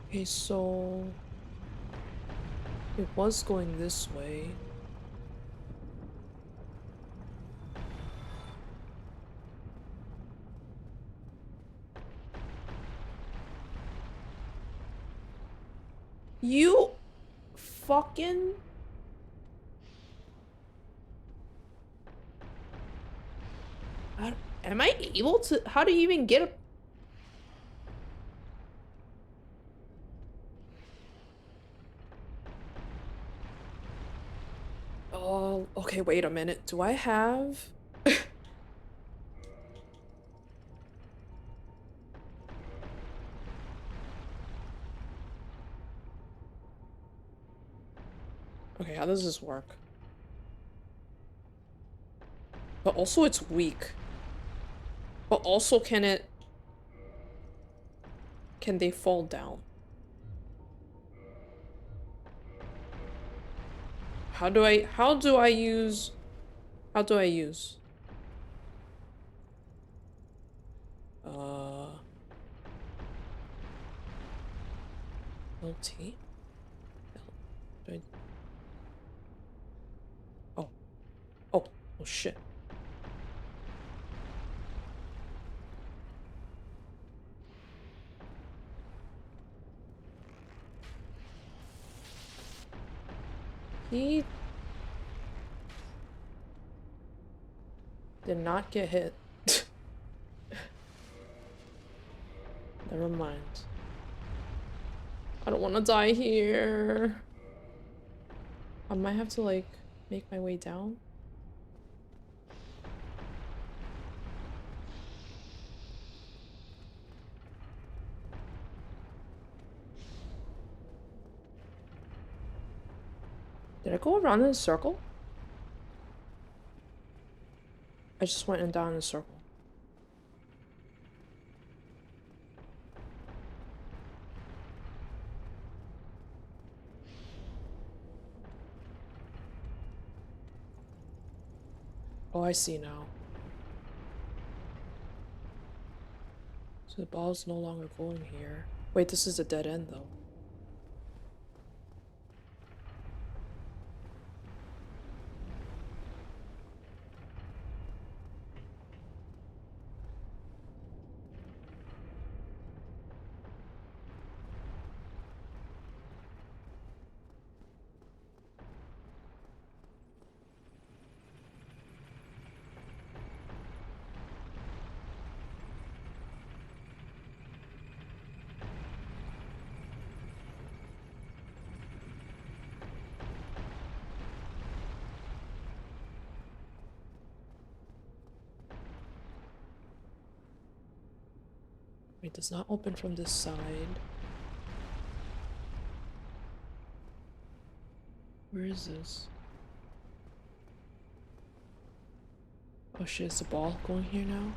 Okay, so it was going this way. You fucking... Am I able to... How do you even get a... Oh, okay, wait a minute. Do I have... Okay, how does this work? But also it's weak. But also can it... Can they fall down? How do I use... How do I use? LT? Do I... Oh. Oh. Oh shit. He did not get hit. Never mind. I don't want to die here. I might have to like make my way down. Did I go around in a circle? I just went and down in a circle. Oh, I see now. So the ball's no longer going here. Wait, this is a dead end though. Wait, does not open from this side. Where is this? Oh shit, is the ball going here now?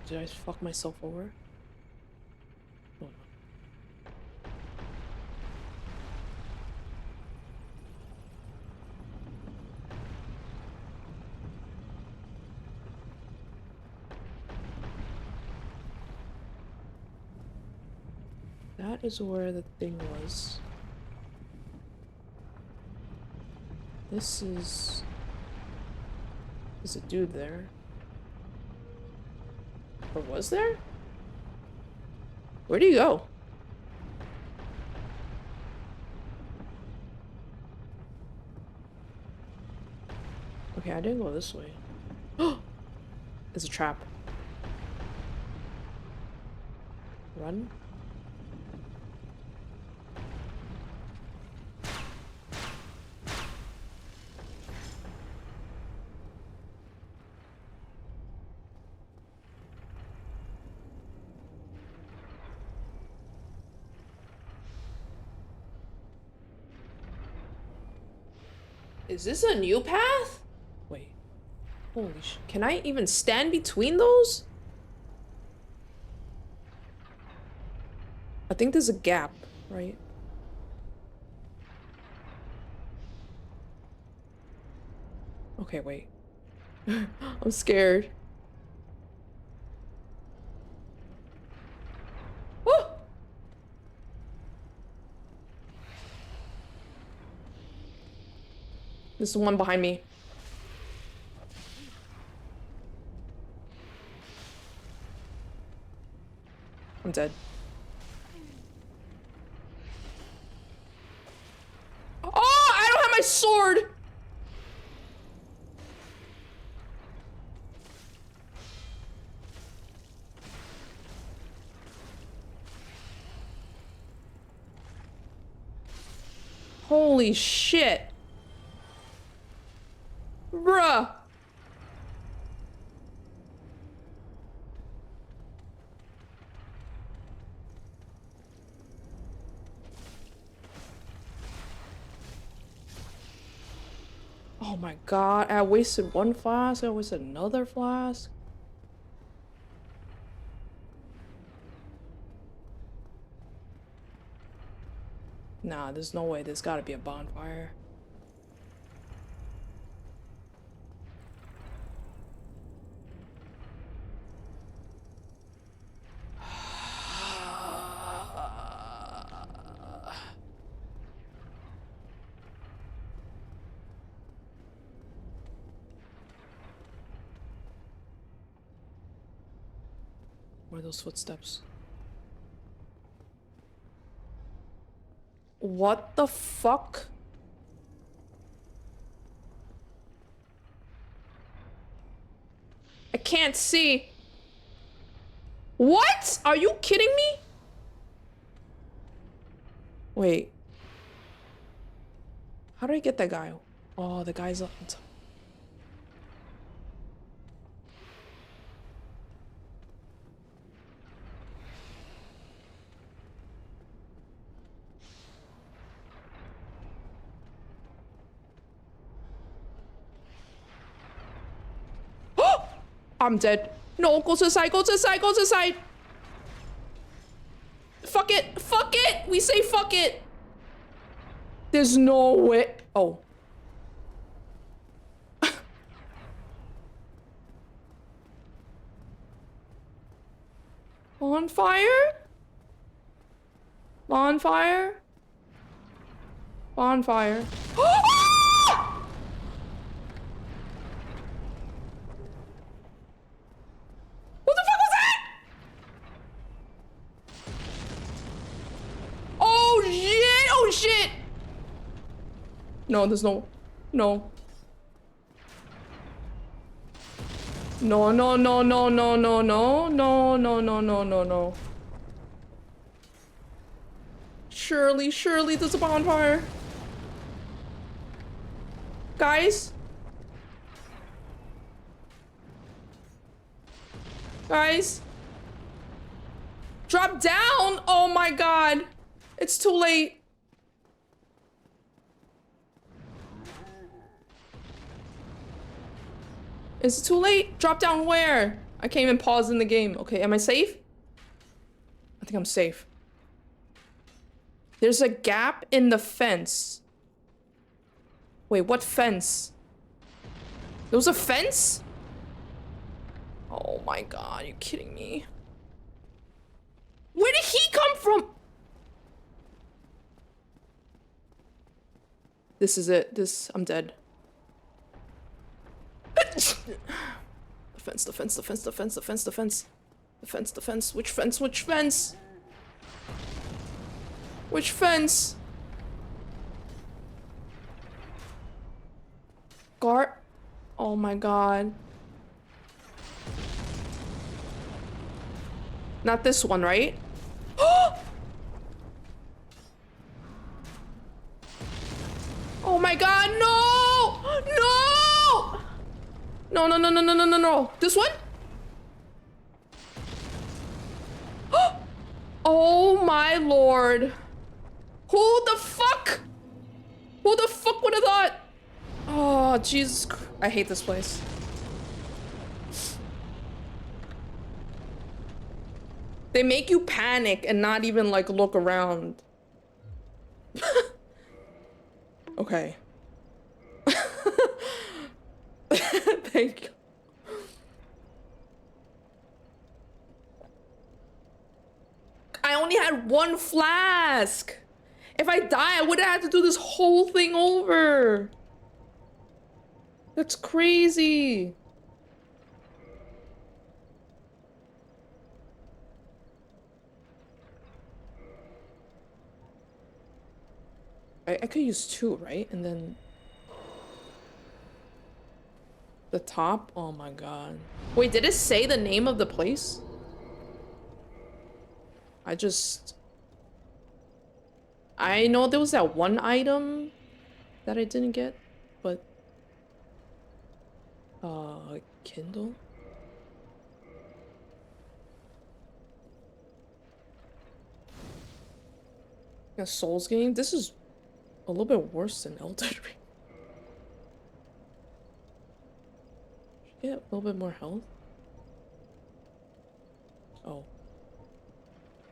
Did I fuck myself over? Oh no. That is where the thing was. This is... There's a dude there. Or was there? Where'd he go? Okay, I didn't go this way. It's a trap. Run. Is this a new path? Wait. Holy sh... Can I even stand between those? I think there's a gap, right? Okay, wait. I'm scared. Oh! There's the one behind me. I'm dead. Oh, I don't have my sword! Holy shit. Bruh. Oh my god, I wasted one flask, I wasted another flask. Nah, there's no way, there's gotta be a bonfire. Where are those footsteps? What the fuck? I can't see. What? Are you kidding me? Wait. How did I get that guy? Oh, the guy's up. I'm dead. No, go to the side, go to the side, go to the side. Fuck it, fuck it. We say fuck it. There's no way. Oh. Bonfire? Bonfire? Bonfire. What the fuck was that? Oh shit! Oh shit! No, there's no. No. No, no, no, no, no, no, no, no, no, no, no, no, no. Surely, surely there's a bonfire. Guys? Guys? Drop down! Oh my god. It's too late. Is it too late? Drop down where? I can't even pause in the game. Okay, am I safe? I think I'm safe. There's a gap in the fence. Wait, what fence? There was a fence? Oh my god, are you kidding me? Where did he come from? This is it. I'm dead. The fence, the fence, the fence, the fence, the fence, the fence. The fence, the fence. Which fence? Which fence? Which fence? Guard. Oh my god. Not this one, right? Oh my god, no! No! No, no, no, no, no, no, no, no. This one? Oh my lord. Who the fuck? Who the fuck would have thought? Jesus. I hate this place. They make you panic and not even like look around. Okay. Thank you. I only had one flask. If I die, I would have had to do this whole thing over. That's crazy. I could use 2, right? And then the top? Oh my god. Wait, did it say the name of the place? I know there was that one item that I didn't get, but Kindle? A Souls game? This is a little bit worse than Elden Ring. Should get a little bit more health. Oh.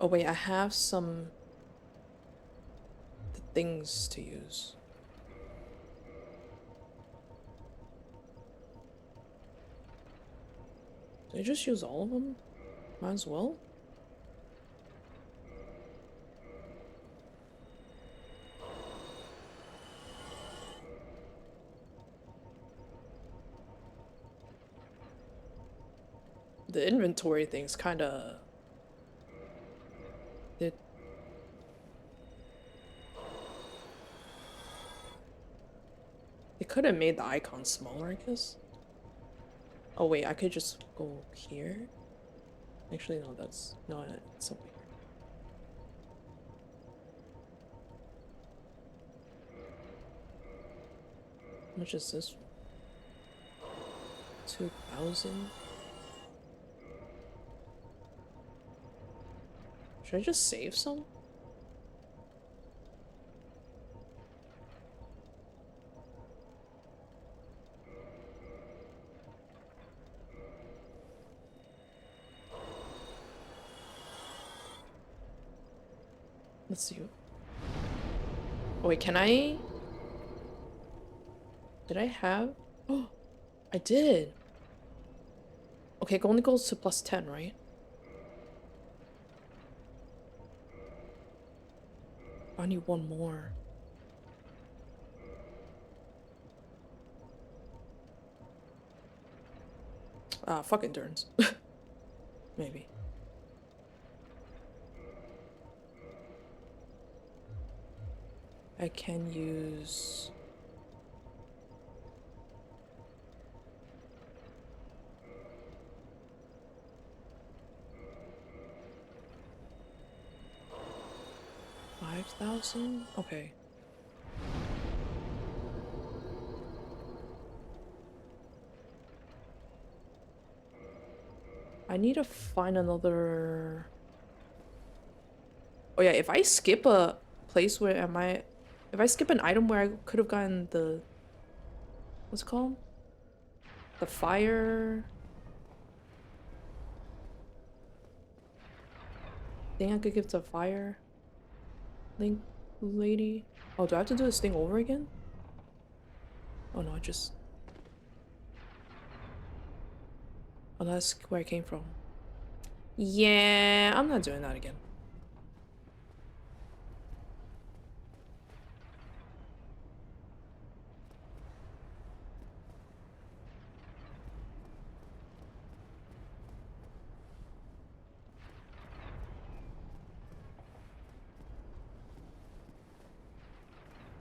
Oh wait, I have some things to use. Did I just use all of them? Might as well. The inventory thing's kinda... They could have made the icon smaller, I guess. Oh wait, I could just go here? Actually, no, that's... No, it's over here. How much is this? 2,000? Should I just save some? Let's see. Oh wait, can I? Did I have? Oh, I did. Okay, it only goes to +10, right? I need one more. Fuck endurance. Maybe. I can use... $5,000? Okay. I need to find another... Oh yeah, if I skip a place where if I skip an item where I could have gotten the... What's it called? The fire... thing I could give to fire... Link lady. Oh, do I have to do this thing over again? Oh no, I just... Oh, that's where I came from. Yeah, I'm not doing that again.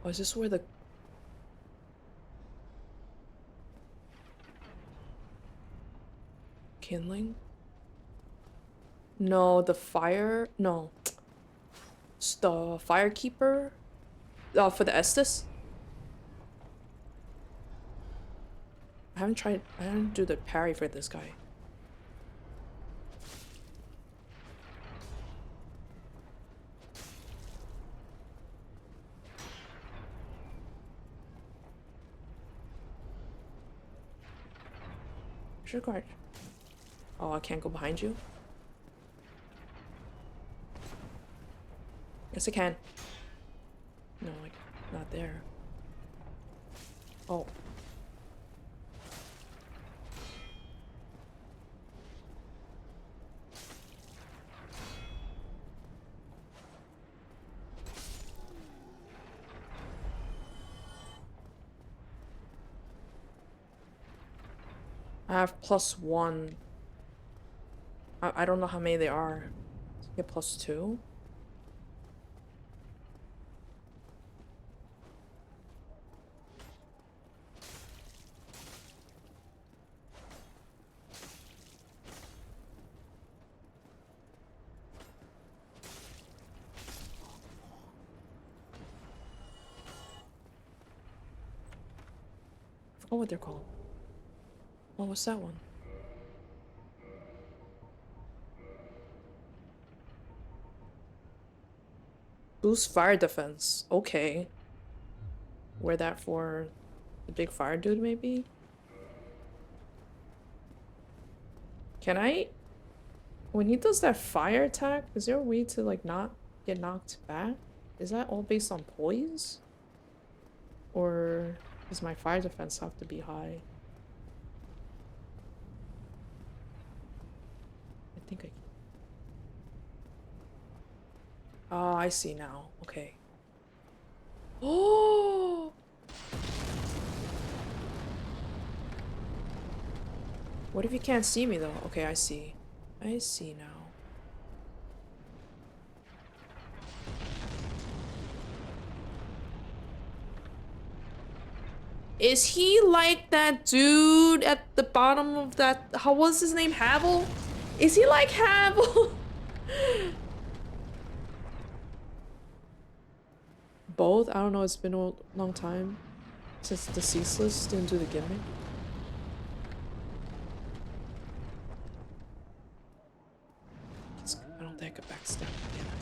Oh, is this where the... Kindling? No, the fire... No. It's the firekeeper? For the Estus? I haven't do the parry for this guy. Treasure card. Oh, I can't go behind you? Yes, I can. No, like, not there. Oh. I have +1. I don't know how many they are. Get +2. I forgot what they're called. Oh, what's that one? Boost fire defense. Okay. Wear that for the big fire dude, maybe? Can I... When he does that fire attack, is there a way to, like, not get knocked back? Is that all based on poise? Or does my fire defense have to be high? I think I... Oh, I see now. Okay. Oh! What if you can't see me, though? Okay, I see. I see now. Is he like that dude at the bottom of that... How was his name? Havel? Is he like Havel? Both? I don't know. It's been a long time since the Ceaseless didn't do the gimmick. I don't think I could backstab, can I?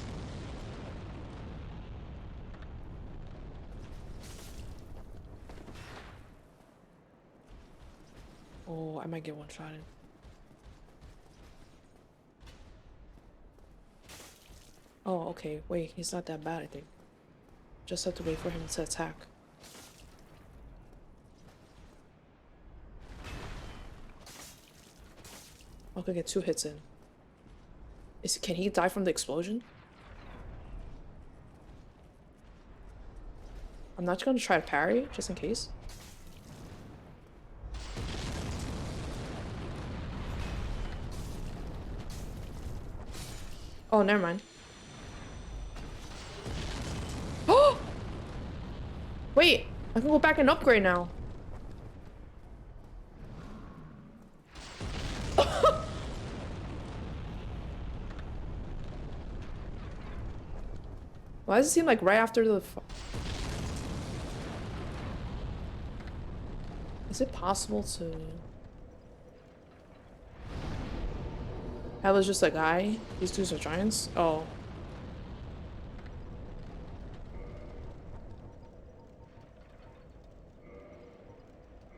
Oh, I might get one-shotted. Oh, okay. Wait, he's not that bad, I think. Just have to wait for him to attack. I could get 2 hits in. Can he die from the explosion? I'm not gonna try to parry, just in case. Oh, never mind. Oh! Wait, I can go back and upgrade now. Why does it seem like right after the... Is it possible to... That was just a guy? These dudes are giants? Oh.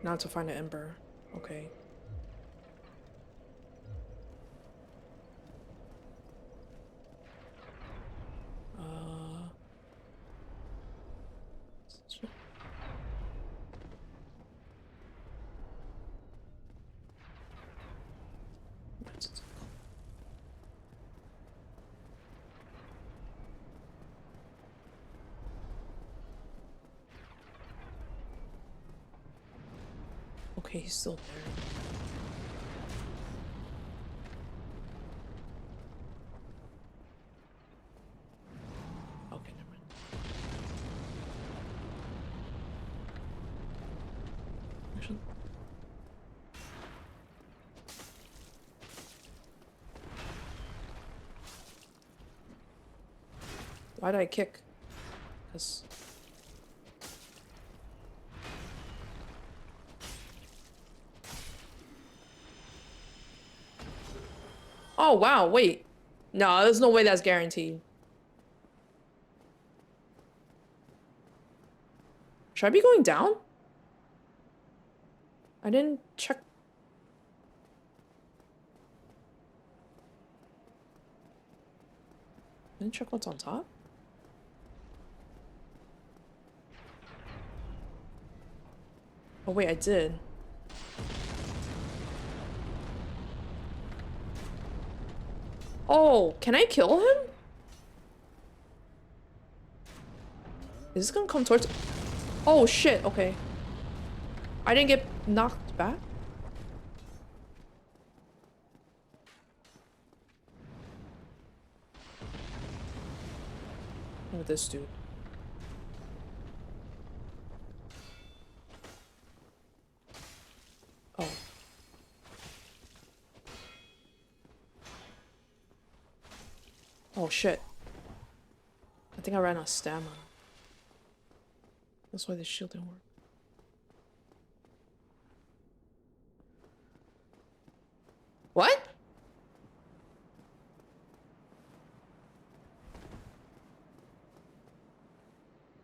Not to find an ember. Okay. Okay, he's still there. Okay, never mind. Actually... Why did I kick? Because... Oh, wow, wait. No, there's no way that's guaranteed. Should I be going down? I didn't check. Didn't check what's on top? Oh wait, I did. Oh, can I kill him? Is this gonna come towards... Oh shit, okay. I didn't get knocked back? Oh, this dude. Oh. Oh shit. I think I ran out of stamina. That's why the shield didn't work. What?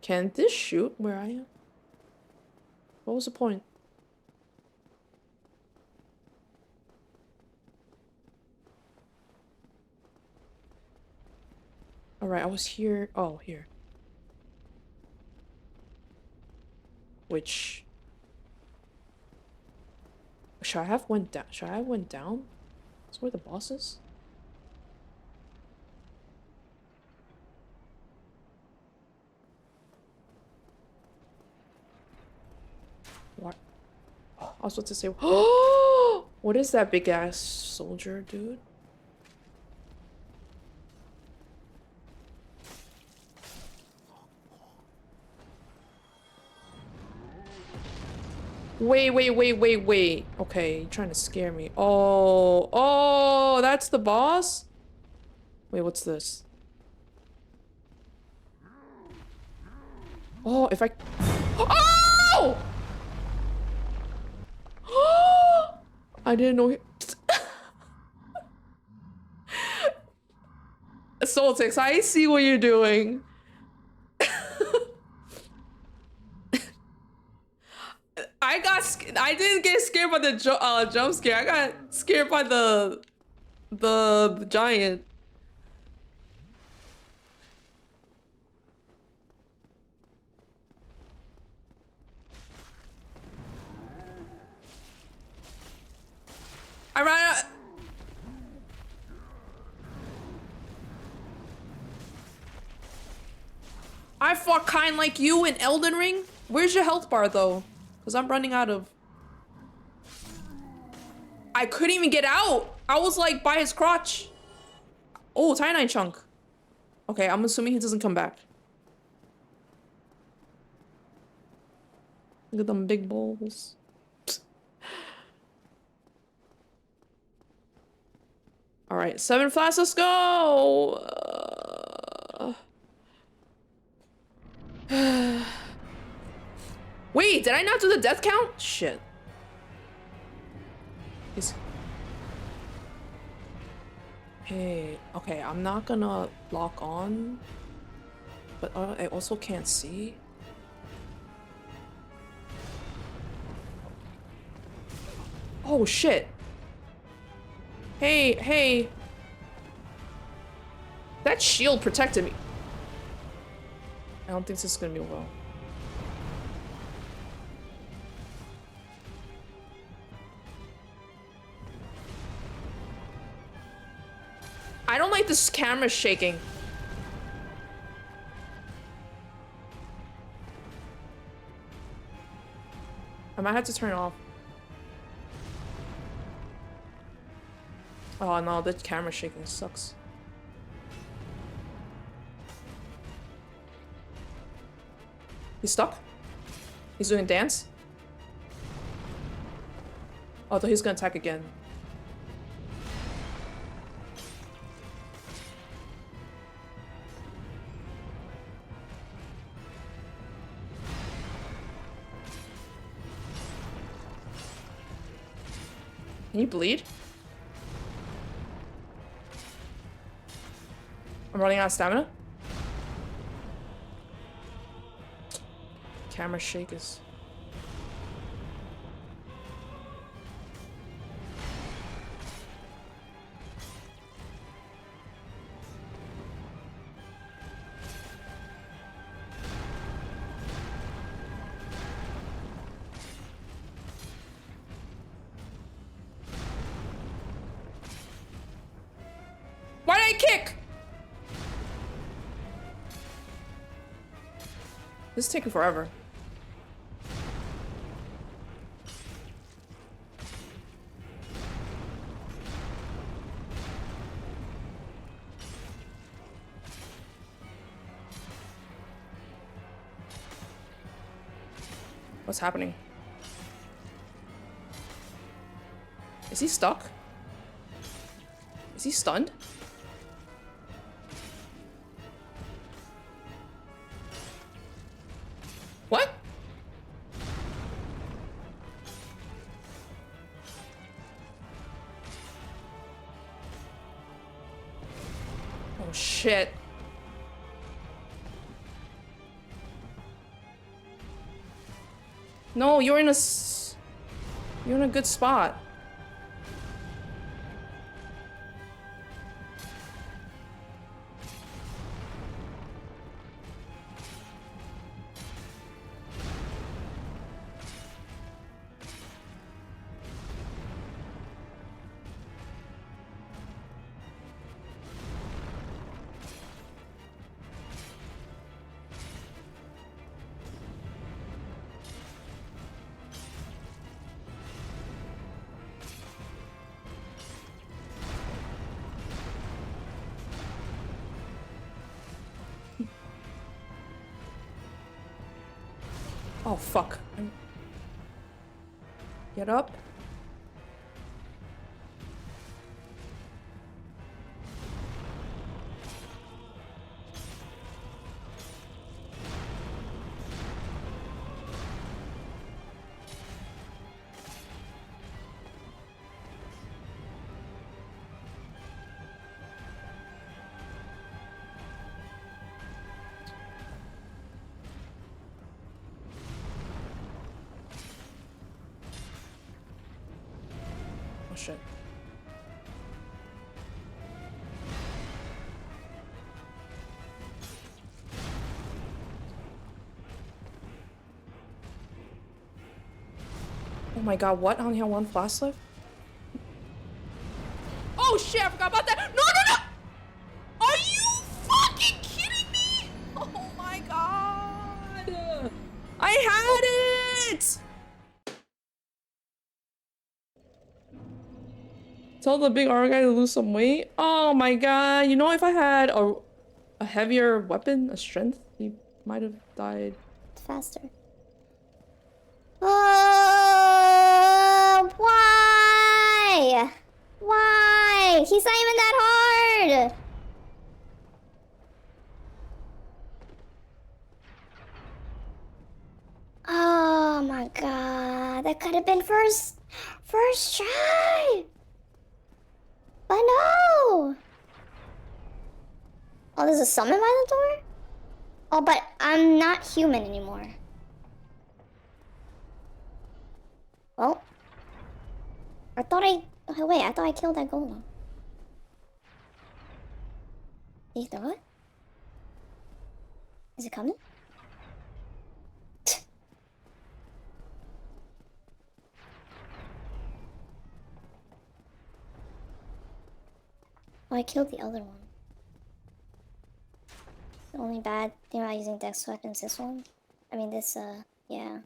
Can this shoot where I am? What was the point? Alright, I was here. Oh, here. Which... Should I have went down? Should I have went down? That's where the boss is? What? Oh, I was about to say... Oh! What is that big ass soldier, dude? Wait. Okay, you're trying to scare me. Oh, that's the boss? Wait, what's this? Oh, if I... Oh! I didn't know he... Soltix, I see what you're doing. I didn't get scared by the jump scare. I got scared by the giant. I ran out. I fought kind like you in Elden Ring. Where's your health bar though? Because I'm running out of... I couldn't even get out. I was like by his crotch. Oh, Titanite chunk. Okay, I'm assuming he doesn't come back. Look at them big balls. All right, 7 flasks, let's go. Wait, did I not do the death count? Shit. Hey, okay, I'm not gonna lock on, but I also can't see. Oh shit. Hey. That shield protected me. I don't think this is gonna be well. I don't like this camera shaking. I might have to turn it off. Oh no, the camera shaking sucks. He's stuck? He's doing a dance? Oh, I thought he's gonna attack again. Can you bleed? I'm running out of stamina. Camera shake is... This is taking forever. What's happening? Is he stuck? Is he stunned? What? Oh shit. No, you're in a good spot. Oh, fuck. Get up. Shit. Oh my god, what? I only have one flask left? Oh shit, I forgot about that! No, no, no! Are you fucking kidding me? Oh my god! I had it! Tell the big R guy to lose some weight. Oh my god! You know, if I had a heavier weapon, a strength, he might have died faster. Why? Why? He's not even that hard. Oh my god, that could have been first try. But no! Oh, there's a summon by the door? Oh, but I'm not human anymore. Well, I thought oh, wait, I thought I killed that golem. Did you throw it? Is it coming? Oh, I killed the other one. The only bad thing about using dex weapons, this one. I mean, this, yeah.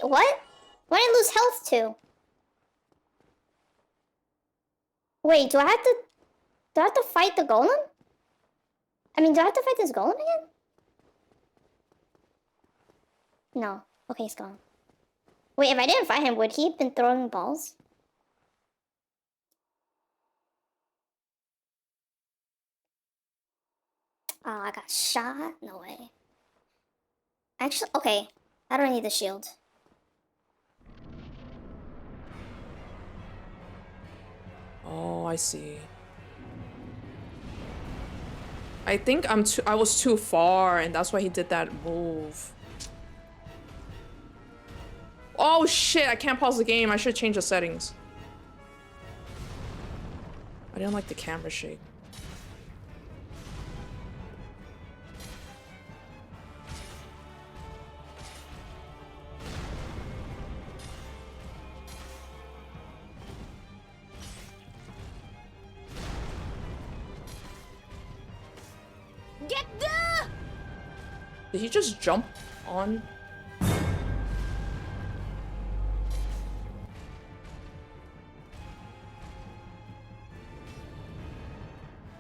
What? What did I lose health to? Wait, do I have to fight the golem? I mean, do I have to fight this golem again? No. Okay, he's gone. Wait, if I didn't fight him, would he have been throwing balls? Oh, I got shot? No way. Actually, okay. I don't need the shield. Oh, I see. I think I was too far, and that's why he did that move. Oh shit, I can't pause the game. I should change the settings. I didn't like the camera shake. Get there! Did he just jump on?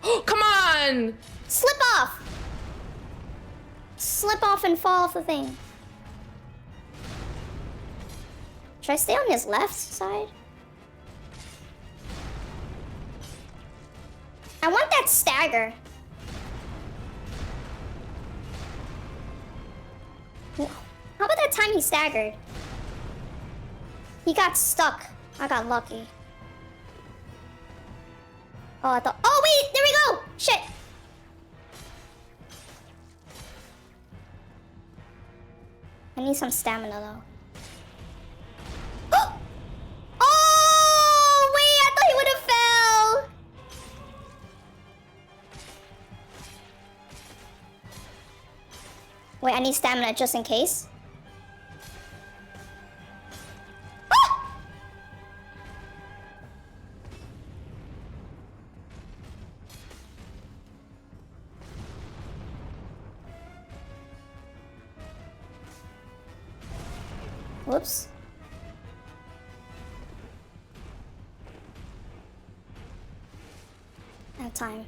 Oh, come on! Slip off! Slip off and fall off the thing. Should I stay on his left side? I want that stagger. How about that time he staggered? He got stuck. I got lucky. Oh, I thought. Oh, wait! There we go! Shit! I need some stamina, though. Oh, wait! I thought he would have fell! Wait, I need stamina just in case. Whoops. That time.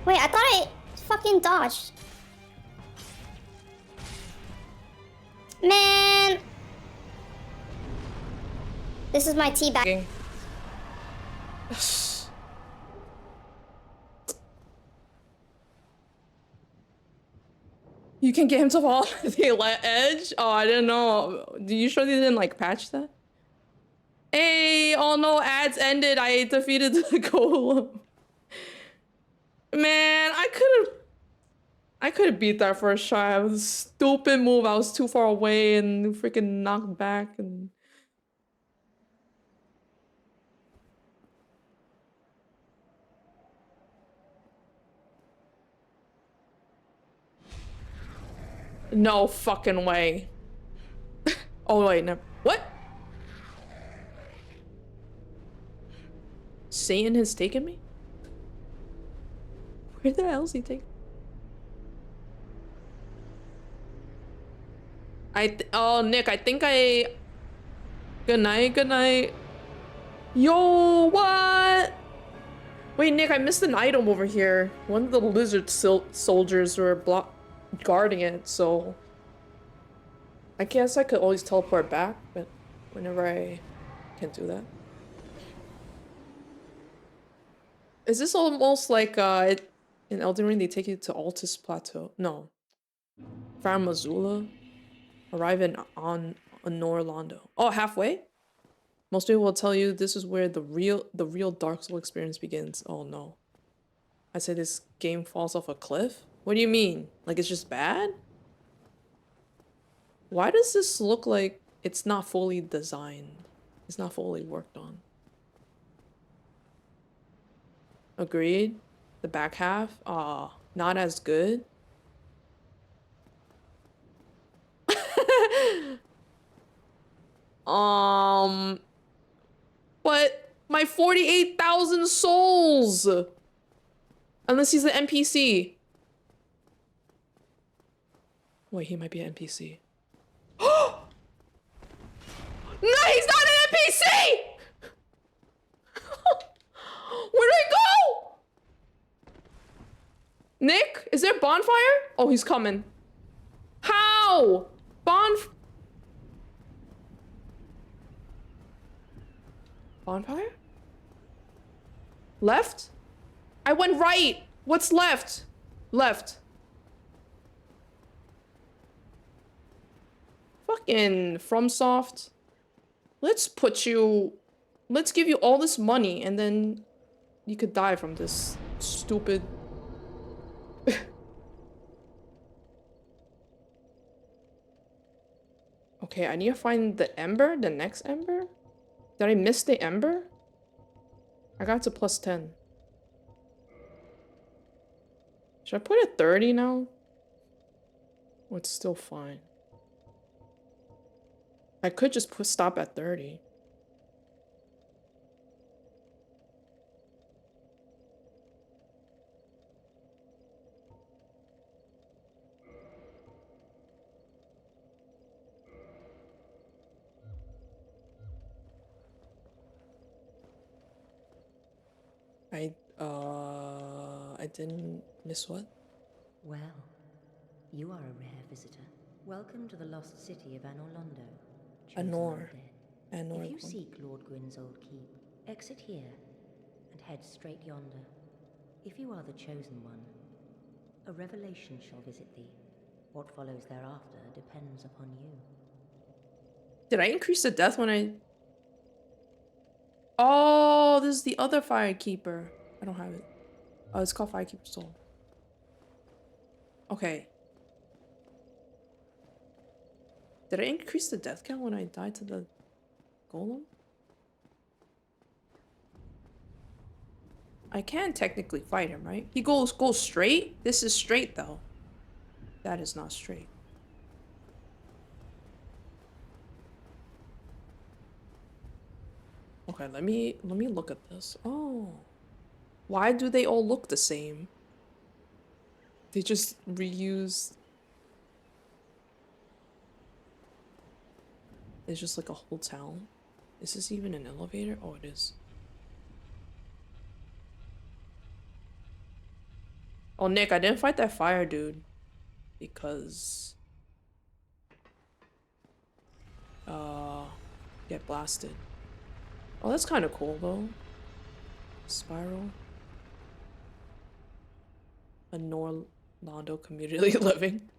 Wait, I thought I fucking dodged. Man. This is my teabag. You can get him to fall off the edge? Oh, I didn't know. You sure they didn't like patch that? Hey, oh no, ads ended. I defeated the golem. Man, I could have beat that first try. It was a stupid move. I was too far away and freaking knocked back and no fucking way. Oh wait, no. What? Satan has taken me? Where the hell is he taking? Oh, Nick, I think I... Good night, good night. Yo, what? Wait, Nick, I missed an item over here. One of the lizard soldiers were guarding it, so... I guess I could always teleport back, but whenever I can't do that. Is this almost like, in Elden Ring, they take you to Altus Plateau? No. Farum Azula? Arrive on Anor Londo. Oh, halfway? Most people will tell you this is where the real Dark Souls experience begins. Oh no. I say this game falls off a cliff? What do you mean? Like it's just bad? Why does this look like it's not fully designed? It's not fully worked on. Agreed. The back half? Not as good. But my 48,000 souls! Unless he's an NPC. Wait, he might be an NPC. No, he's not an NPC! Where'd I go? Nick, is there a bonfire? Oh, he's coming. How? Bonfire? Left? I went right! What's left? Left. Fucking FromSoft. Let's give you all this money and then you could die from this stupid... Okay, I need to find the ember, the next ember? Did I miss the ember? I got to plus 10. Should I put it 30 now? Oh, it's still fine. I could just stop at 30. I didn't miss what? Well, you are a rare visitor. Welcome to the lost city of Anor Londo. chosen Anor. of the dead. Anor. If you seek Lord Gwyn's old keep, exit here and head straight yonder. If you are the chosen one, a revelation shall visit thee. What follows thereafter depends upon you. Did I increase the death when I... Oh, this is the other Firekeeper. I don't have it. Oh, it's called Firekeeper Soul. Okay. Did I increase the death count when I died to the golem? I can technically fight him, right? He goes straight? This is straight, though. That is not straight. Okay, let me look at this. Oh. Why do they all look the same? They just reused... It's just like a whole town. Is this even an elevator? Oh, it is. Oh, Nick, I didn't fight that fire dude. Because... get blasted. Oh, that's kind of cool, though. Spiral. Anor Londo community living.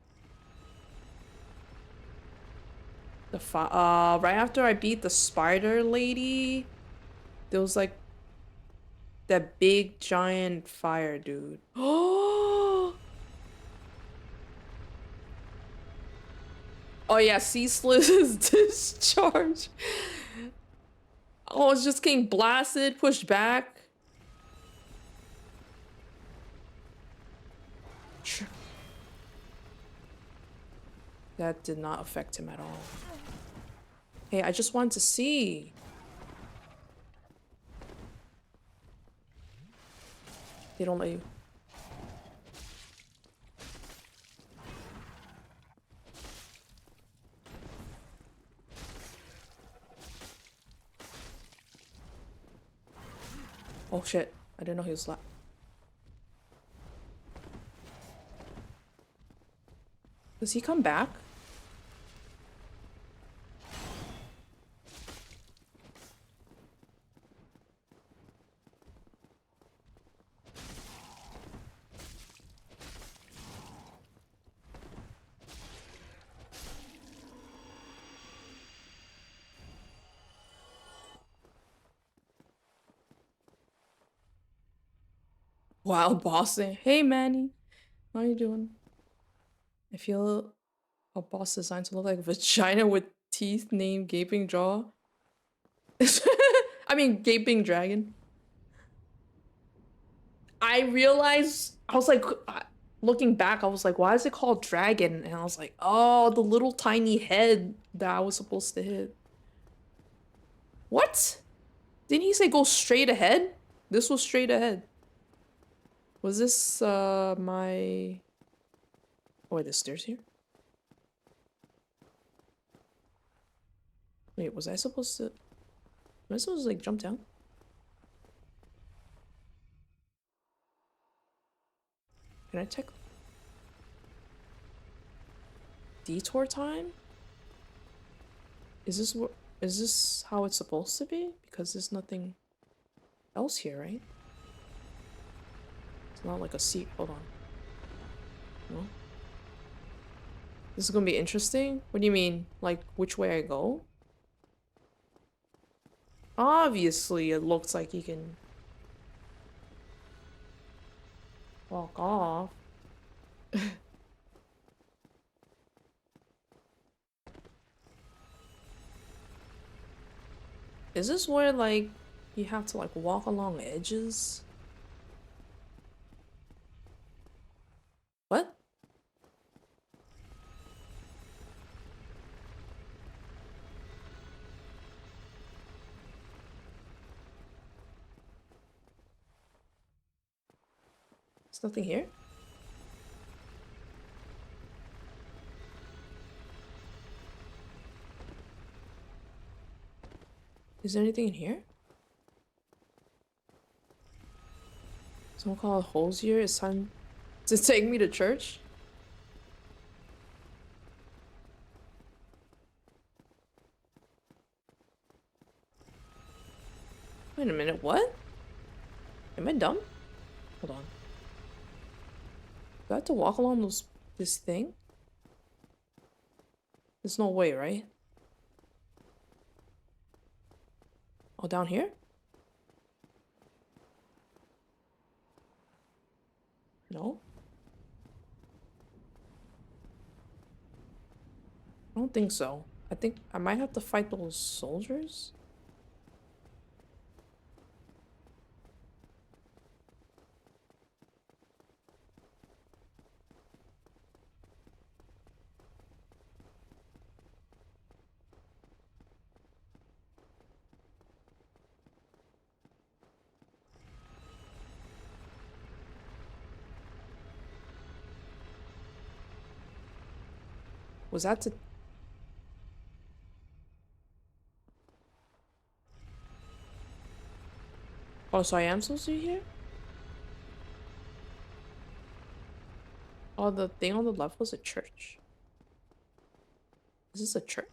The right after I beat the spider lady, there was like that big giant fire dude. Oh yeah, ceaseless discharge. Oh, it's just getting blasted, pushed back. That did not affect him at all. Hey, I just wanted to see. They don't let you. Oh shit, I didn't know he was left. Does he come back? Wild bossing. Hey Manny, how you doing? I feel a boss designed to look like a vagina with teeth named Gaping Jaw. I mean, Gaping Dragon. I realized, I was like, looking back, I was like, why is it called Dragon? And I was like, oh, the little tiny head that I was supposed to hit. What? Didn't he say go straight ahead? This was straight ahead. Was this, my... Oh, wait, there's stairs here? Wait, was I supposed to... Am I supposed to, like, jump down? Can I check? Detour time? Is this what... Is this how it's supposed to be? Because there's nothing else here, right? It's not like a seat. Hold on. No? This is gonna be interesting? What do you mean? Like, which way I go? Obviously, it looks like you can walk off. Is this where, like, you have to, like, walk along edges? What? There's nothing here? Is there anything in here? Someone called Hosier. It's time to take me to church? Wait a minute, what? Am I dumb? Hold on. Do I have to walk along this thing? There's no way, right? Oh, down here? No? I don't think so. I think I might have to fight those soldiers. Was that to... Oh, so I am supposed to be here? Oh, the thing on the left was a church. Is this a church?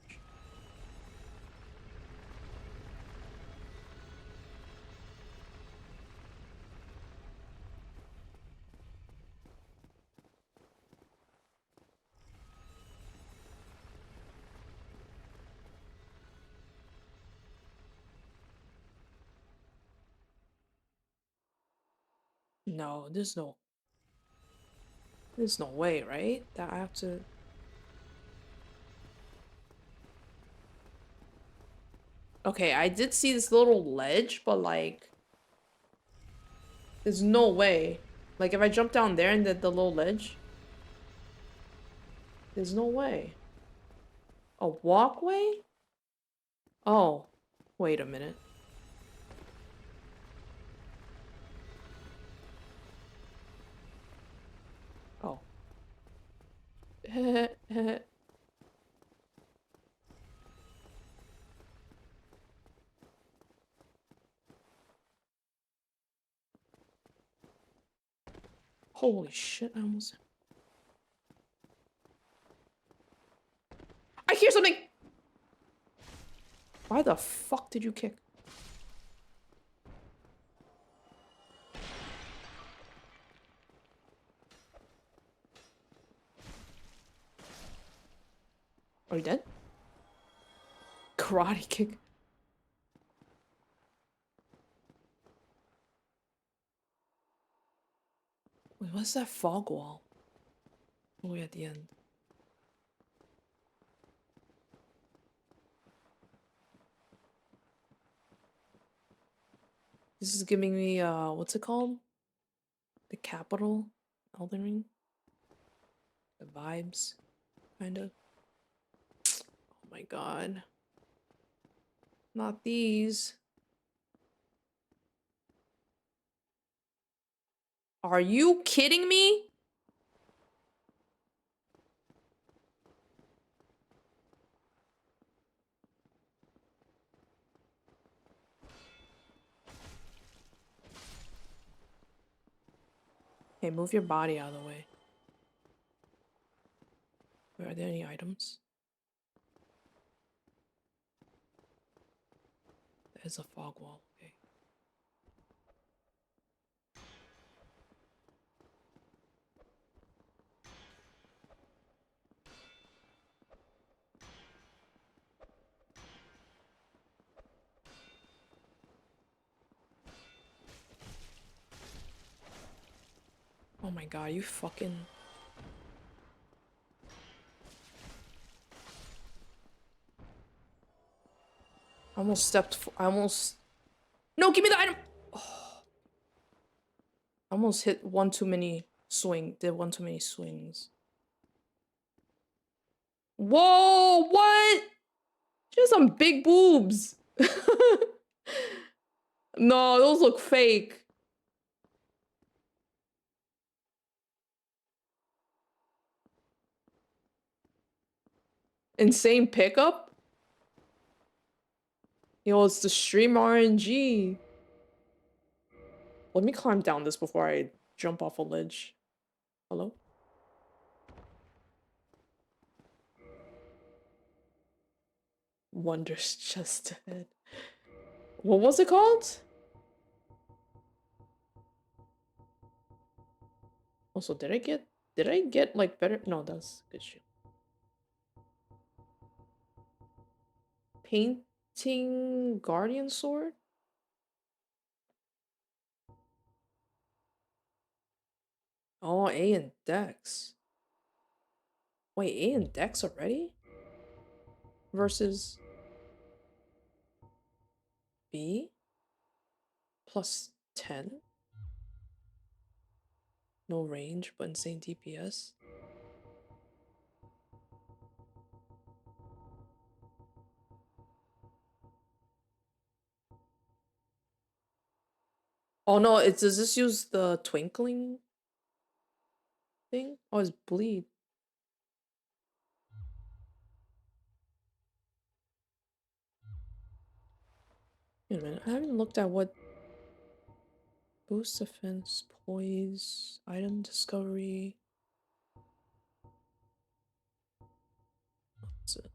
No, there's no way, right? That I have to... Okay, I did see this little ledge, but like... There's no way. Like, if I jump down there and the little ledge... There's no way. A walkway? Oh. Wait a minute. Oh. Holy shit, I almost... I hear something! Why the fuck did you kick? Are you dead? Karate kick. Wait, what's that fog wall? Oh, way at the end. This is giving me, what's it called? The capital? Elden Ring? The vibes, kind of. Oh my god. Not these. Are you kidding me? Hey, move your body out of the way. Wait, are there any items? It's a fog wall. Okay. Oh my god, you fucking... I almost stepped I almost... No, give me the item! Oh. I almost hit one too many did one too many swings. Whoa, what? She has some big boobs. No, those look fake. Insane pickup? Yo, it's the stream RNG. Let me climb down this before I jump off a ledge. Hello? Wonders just ahead. What was it called? Also, did I get like better? No, that's good shit. Painting Guardian Sword? Oh, A and Dex. Wait, A and Dex already? Versus B? Plus 10? No range, but insane DPS? Oh no, does this use the twinkling thing? Oh, it's bleed. Wait a minute, I haven't looked at what boost defense, poise, item discovery. That's it.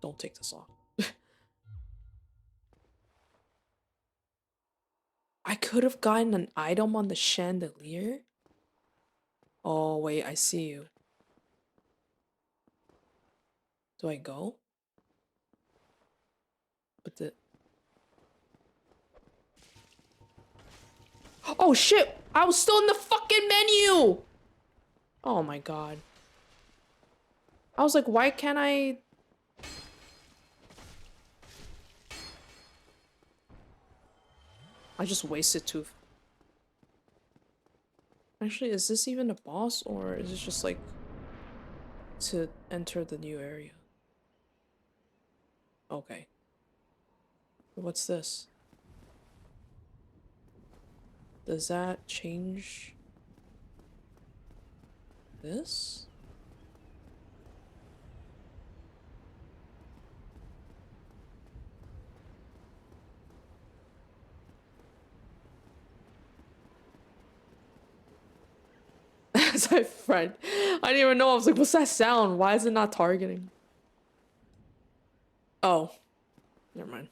Don't take this off. I could have gotten an item on the chandelier. Oh wait, I see you. Do I go? But the... Oh shit! I was still in the fucking menu! Oh my god. I was like, why can't I... I just wasted two. Actually, is this even a boss or is it just like to enter the new area? Okay. What's this? Does that change this? As my friend. I didn't even know. I was like, what's that sound? Why is it not targeting? Oh. Never mind.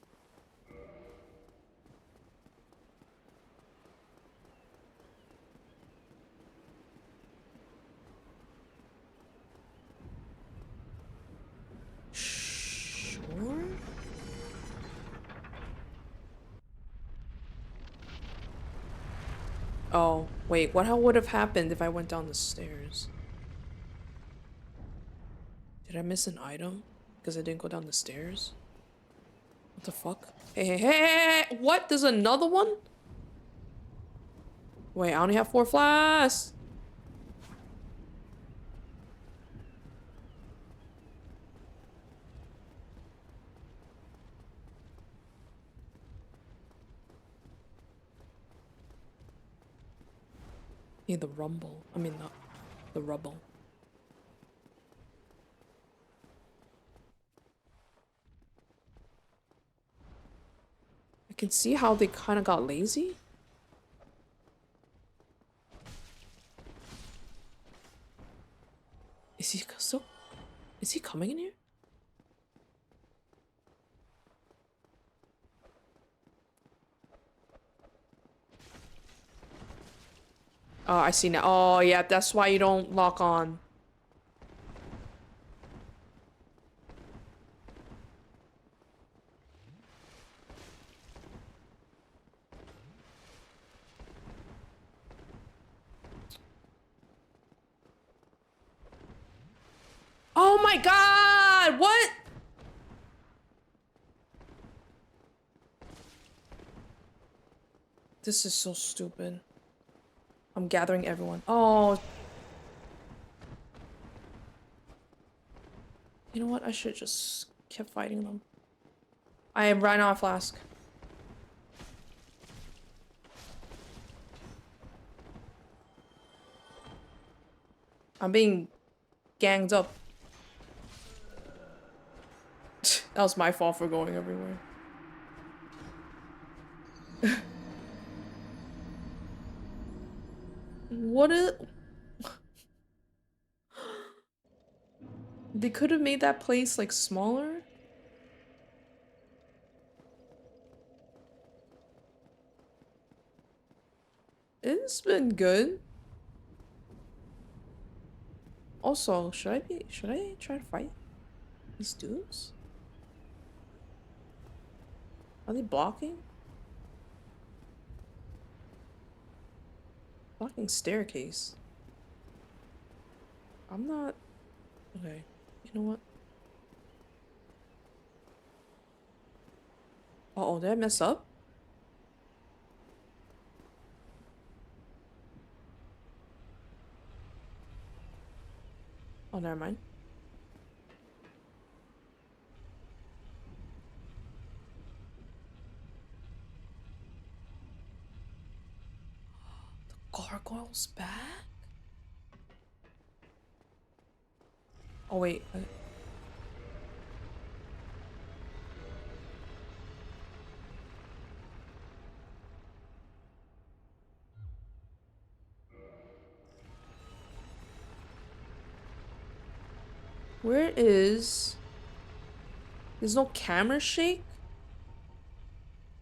Sure? Oh, wait, what would have happened if I went down the stairs? Did I miss an item? Because I didn't go down the stairs? What the fuck? Hey, what? There's another one? Wait, I only have 4 flasks. Need the rumble. I mean, not the rubble. I can see how they kind of got lazy. Is he coming in here? Oh, I see now. Oh, yeah, that's why you don't lock on. Oh my god! What? This is so stupid. I'm gathering everyone. Oh. You know what? I should just kept fighting them. I ran out of flask. I'm being ganged up. That was my fault for going everywhere. What is... They could have made that place, like, smaller? It's been good. Also, should I try to fight these dudes? Are they blocking? Blocking staircase. I'm not... Okay. You know what? Uh-oh, did I mess up? Oh, never mind. The gargoyle's back? Oh, wait. Where is... There's no camera shake?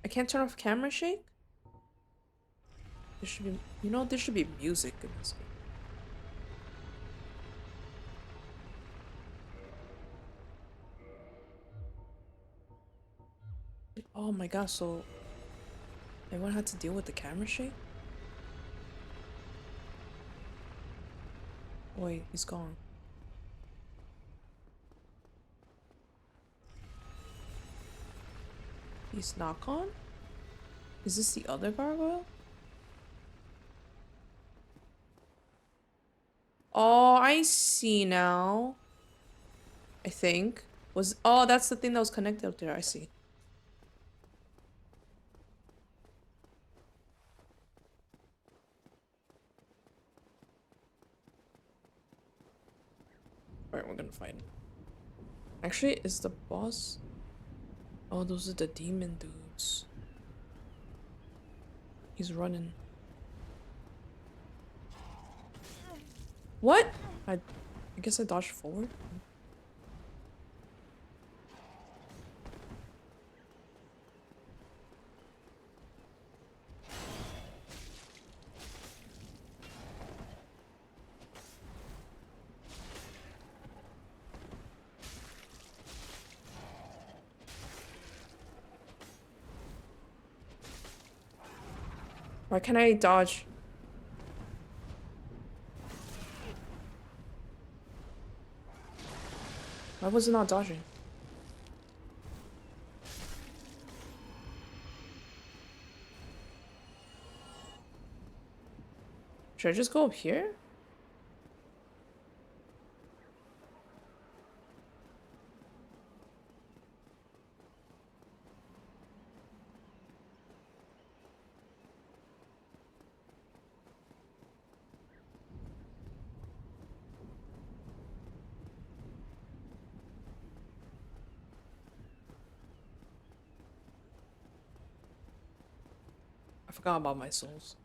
I can't turn off camera shake? There should be... You know, there should be music in this game. Oh my god, so... Everyone had to deal with the camera shake? Wait, he's gone. He's not gone? Is this the other gargoyle? Oh, I see now. I think. Oh, that's the thing that was connected up there. I see. Alright, we're gonna fight him. Actually, is the boss... Oh, those are the demon dudes. He's running. What? I guess I dodged forward. Why can't I dodge? Why was it not dodging? Should I just go up here? I forgot about my souls.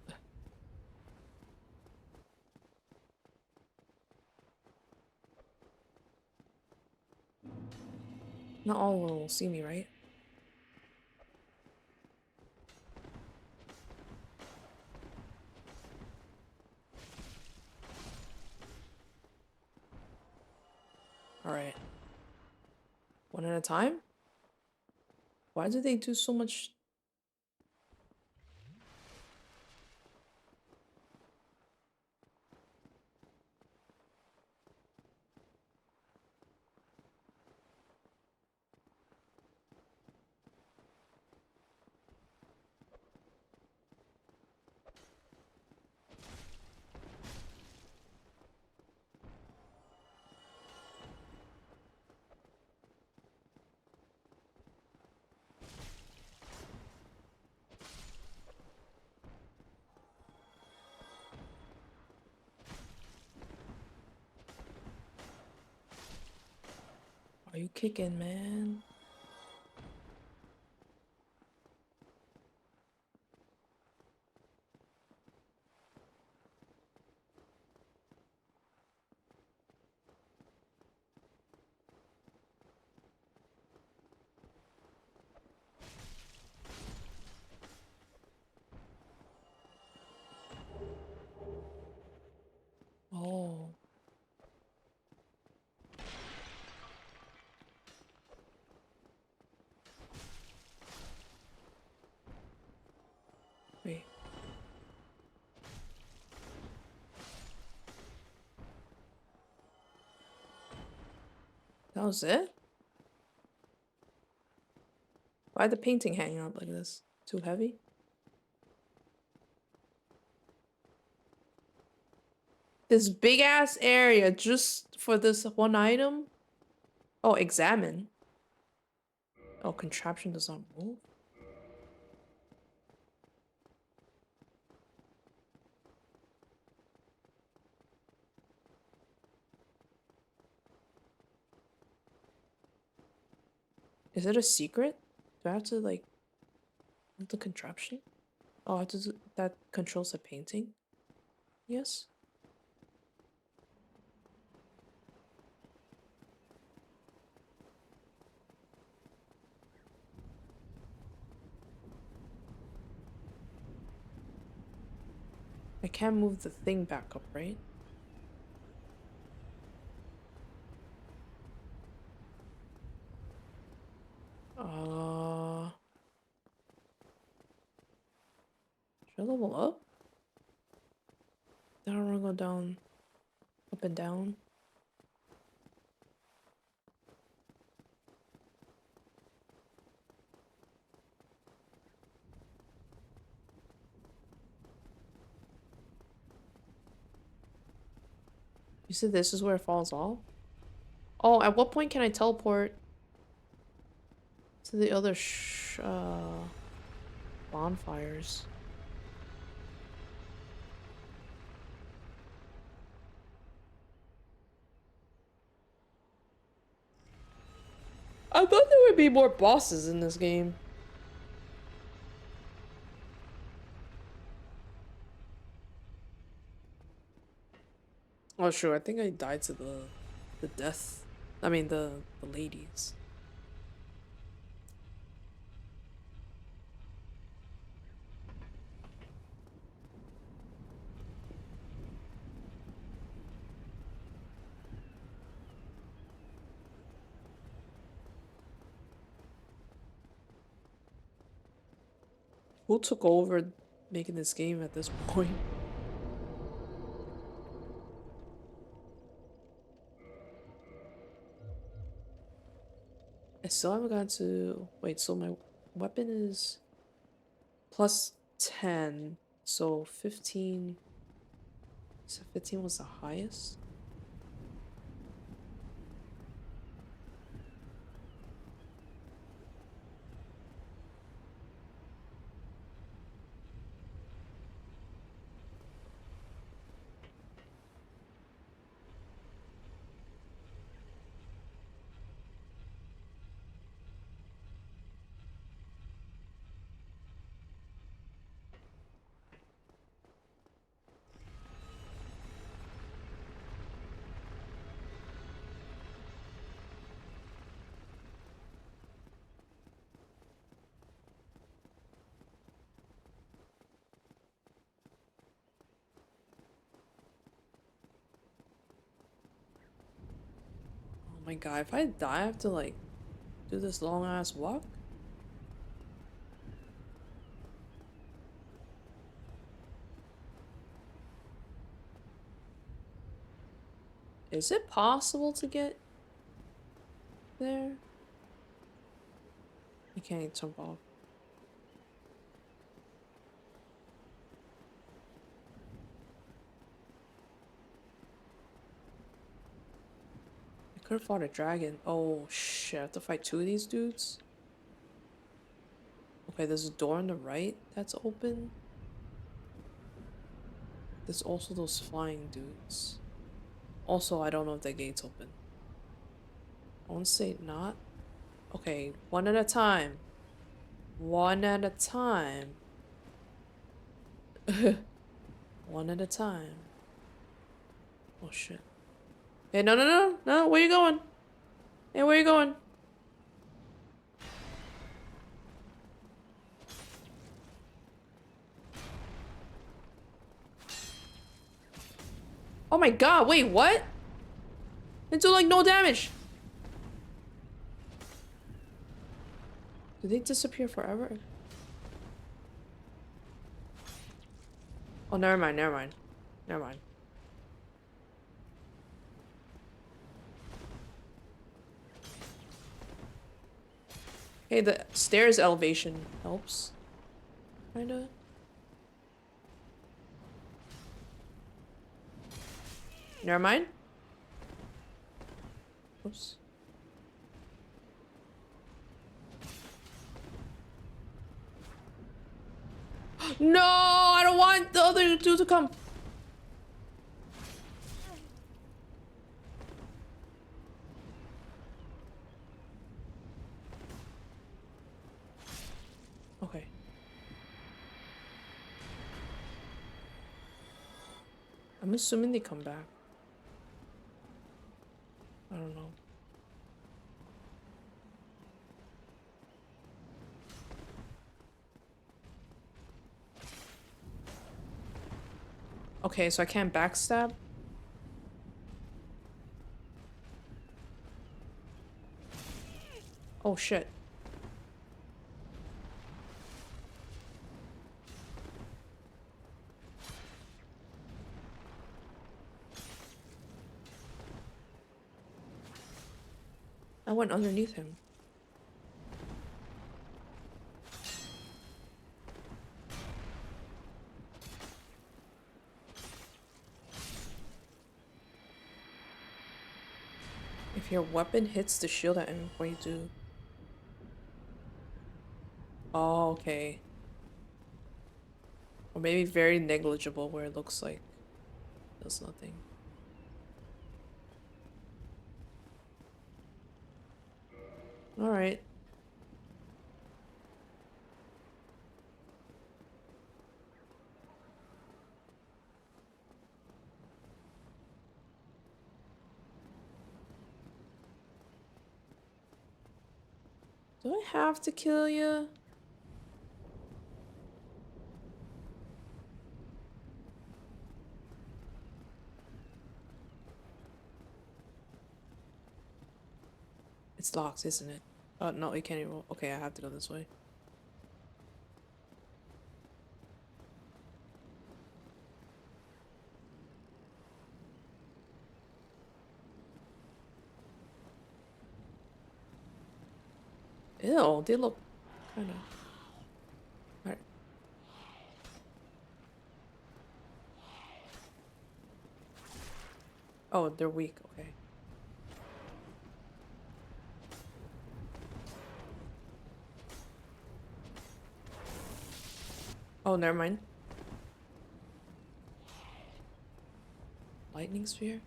Not all will see me, right? Alright. One at a time? Why do they do so much? Are you kicking, man? Oh. Wait. That was it? Why the painting hanging up like this? Too heavy? This big ass area just for this one item? Oh, examine. Oh, contraption does not move. Is it a secret? Do I have to like move the contraption? Oh, I have to that controls the painting? Yes. I can't move the thing back up, right? Should I level up? I don't wanna go down, up and down. You said this is where it falls off? Oh, at what point can I teleport to the other bonfires? I thought there would be more bosses in this game. Oh, sure. I think I died to the death. I mean, the ladies. Who took over making this game at this point? I still haven't gotten to... Wait, so my weapon is plus 10, so 15... So 15 was the highest? my god, if I die, I have to like do this long ass walk. Is it possible to get there? I can't jump off. I could have fought a dragon. Oh shit, I have to fight two of these dudes? Okay, there's a door on the right that's open. There's also those flying dudes. Also, I don't know if that gate's open. I want to say not. Okay, one at a time. One at a time. One at a time. Oh shit. Hey, no, no, no, no, where you going? Hey, where you going? Oh my god, wait, what? It do like no damage. Do they disappear forever? Oh, never mind, never mind. Never mind. Hey, the stairs elevation helps. Kinda. Never mind. Oops. No, I don't want the other two to come. Okay. I'm assuming they come back. I don't know. Okay, so I can't backstab? Oh shit. I went underneath him. If your weapon hits the shield at any point, you do. Oh, okay. Or maybe very negligible where it looks like there's nothing. Alright. Do I have to kill you? It's locked, isn't it? Oh, no, you can't even. Okay, I have to go this way. Ew, they look kind of. Alright. Oh, they're weak, okay. Oh, never mind. Lightning sphere?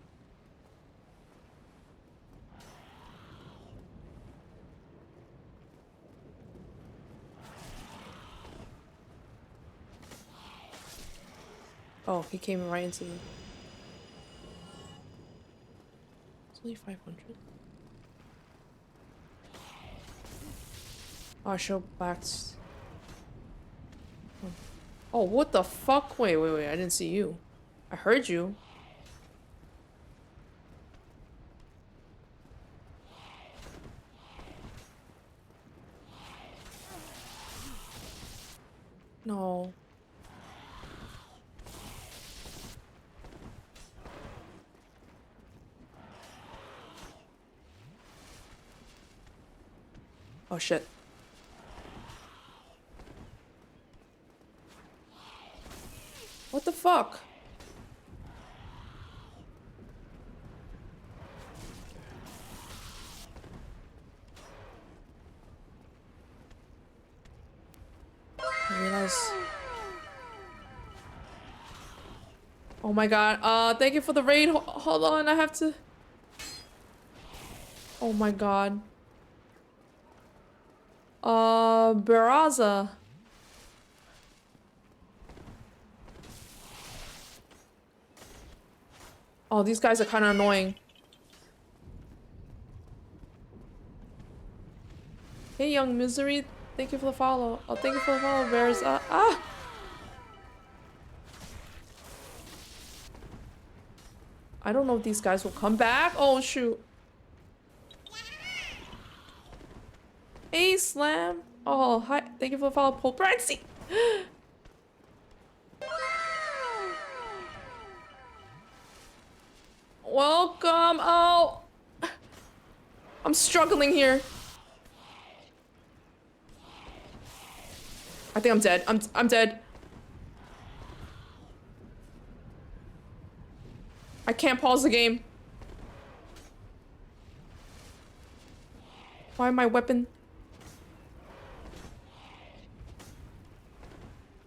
Oh, he came right into the... It's only 500. Oh, show backs. Oh, what the fuck? Wait, wait, wait. I didn't see you. I heard you. No. Oh shit. What the fuck? I realize. Oh my god. Thank you for the raid. Hold on, I have to. Oh my god. Baraza. Oh, these guys are kind of annoying. Hey, Young Misery. Thank you for the follow. Oh, thank you for the follow, Bears. I don't know if these guys will come back. Oh, shoot. Hey, Slam. Oh, hi. Thank you for the follow, Paul Brancy. Welcome. Oh. I'm struggling here. I think I'm dead. I'm dead. I can't pause the game. Why my weapon?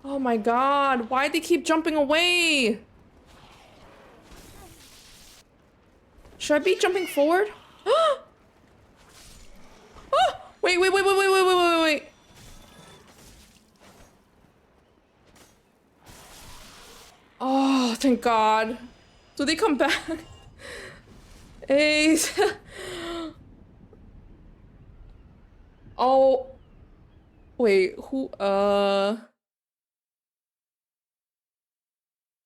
Oh my god, why'd they keep jumping away? Should I be jumping forward? Oh! Wait. Oh, thank god. Do they come back? Hey. Oh. Wait, who,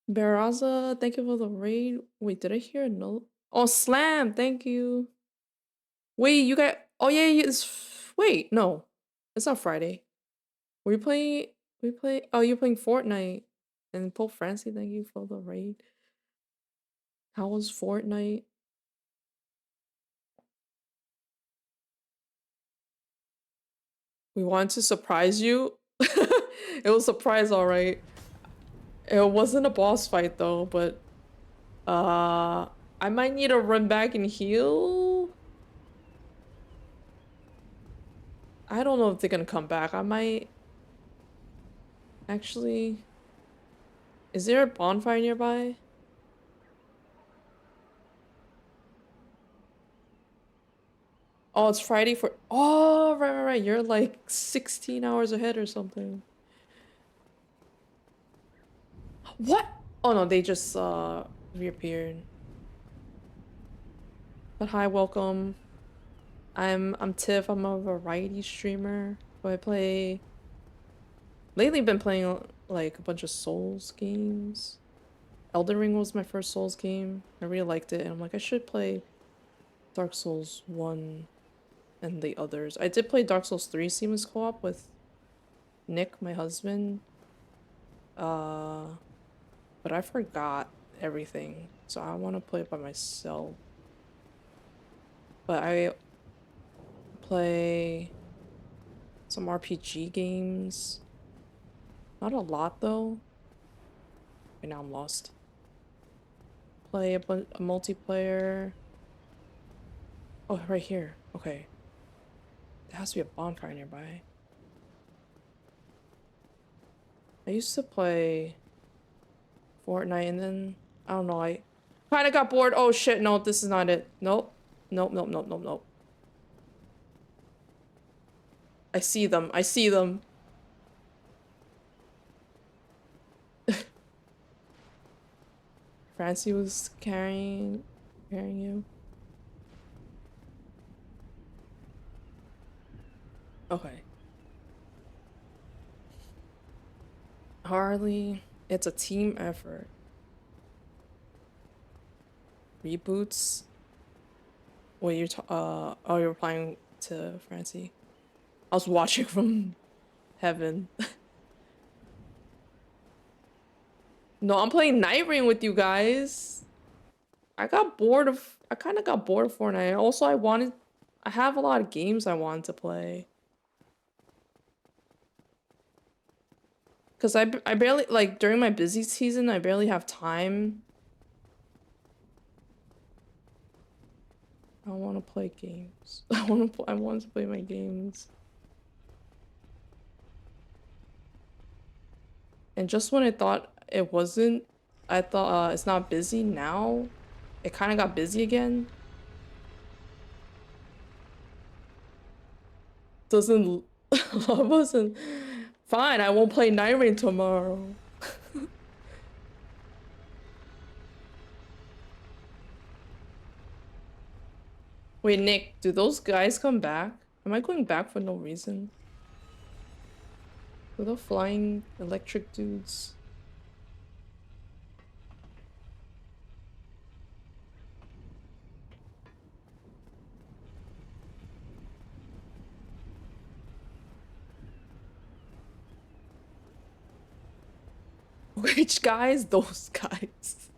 Baraza, thank you for the raid. Wait, did I hear a note? Oh, Slam, thank you. Wait, you got, oh yeah, wait, no. It's not Friday. We play, oh, you're playing Fortnite. And Pope Francie, thank you for the raid. How was Fortnite? We wanted to surprise you. It was a surprise, alright. It wasn't a boss fight though, but I might need to run back and heal. I don't know if they're gonna come back. I might actually. Is there a bonfire nearby? Oh, it's Friday for. Oh, right. You're like 16 hours ahead or something. What? Oh no, they just reappeared. But hi, welcome. I'm Tiff. I'm a variety streamer. So I play. Lately, been playing like a bunch of Souls games. Elden Ring was my first Souls game. I really liked it, and I'm like, I should play Dark Souls 1 and the others. I did play Dark Souls 3 seamless co-op with Nick, my husband. But I forgot everything, so I want to play it by myself. But I play some RPG games. Not a lot though. Right now I'm lost. Play a multiplayer. Oh, right here. Okay. There has to be a bonfire nearby. I used to play Fortnite and then, I don't know, I kind of got bored. Oh shit, no, this is not it. Nope. Nope. I see them. Francie was carrying you. Okay. Harley, it's a team effort. Reboots. Wait, oh, you're replying to Francie. I was watching from heaven. No, I'm playing Night Rain with you guys. I kind of got bored of Fortnite. Also, I have a lot of games I wanted to play. Cause I barely, like, during my busy season, I barely have time. I want to play games. I want to play my games. And just when I thought it wasn't, I thought it's not busy now. It kind of got busy again. Doesn't I wasn't fine. I won't play Night Rain tomorrow. Wait, Nick, do those guys come back? Am I going back for no reason? Are the flying electric dudes? Which guys? Those guys.